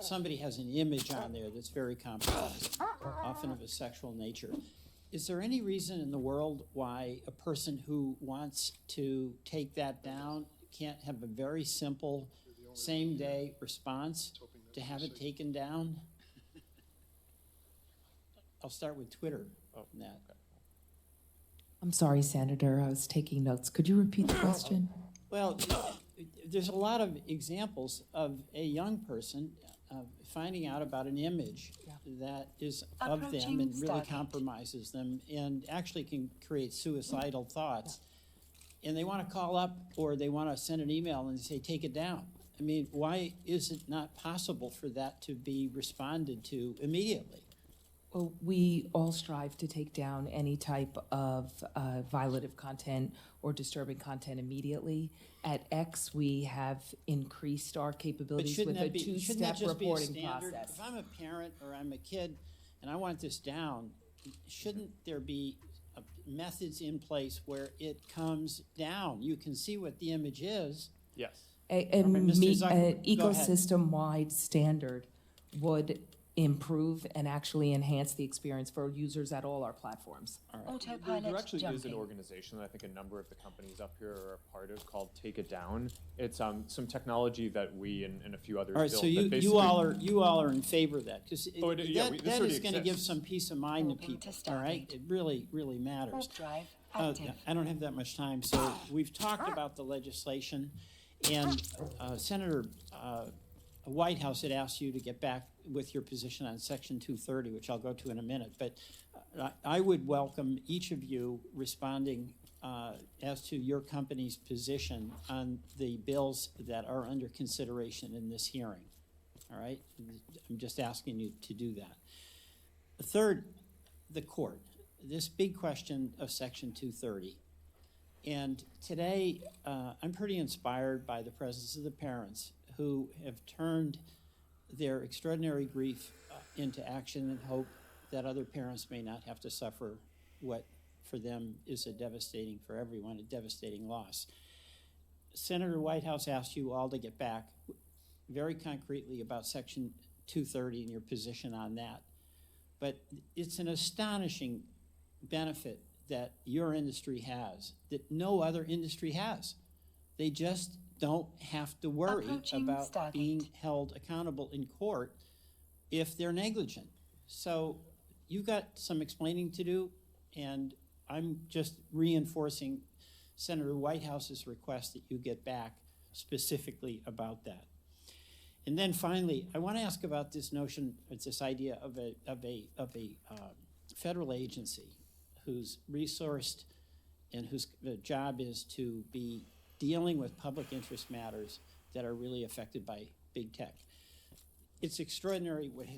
somebody has an image on there that's very compromised, often of a sexual nature. Is there any reason in the world why a person who wants to take that down can't have a very simple same-day response to have it taken down? I'll start with Twitter. I'm sorry, Senator, I was taking notes. Could you repeat the question? Well, there's a lot of examples of a young person finding out about an image that is of them and really compromises them and actually can create suicidal thoughts. And they want to call up or they want to send an email and say, take it down. I mean, why is it not possible for that to be responded to immediately? Well, we all strive to take down any type of violative content or disturbing content immediately. At X, we have increased our capabilities with a two-step reporting process. If I'm a parent or I'm a kid and I want this down, shouldn't there be methods in place where it comes down? You can see what the image is. Yes. An ecosystem-wide standard would improve and actually enhance the experience for users at all our platforms. There actually is an organization that I think a number of the companies up here are a part of called Take It Down. It's some technology that we and a few others built. All right, so you all are in favor of that because that is going to give some peace of mind to people. All right, it really matters. I don't have that much time, so we've talked about the legislation, and Senator White House had asked you to get back with your position on Section 230, which I'll go to in a minute. But I would welcome each of you responding as to your company's position on the bills that are under consideration in this hearing. All right? I'm just asking you to do that. The third, the court. This big question of Section 230. And today, I'm pretty inspired by the presence of the parents who have turned their extraordinary grief into action and hope that other parents may not have to suffer what for them is a devastating, for everyone, a devastating loss. Senator Whitehouse asked you all to get back very concretely about Section 230 and your position on that. But it's an astonishing benefit that your industry has that no other industry has. They just don't have to worry about being held accountable in court if they're negligent. So you've got some explaining to do, and I'm just reinforcing Senator Whitehouse's request that you get back specifically about that. And then finally, I want to ask about this notion, it's this idea of a federal agency who's resourced and whose job is to be dealing with public interest matters that are really affected by big tech. It's extraordinary what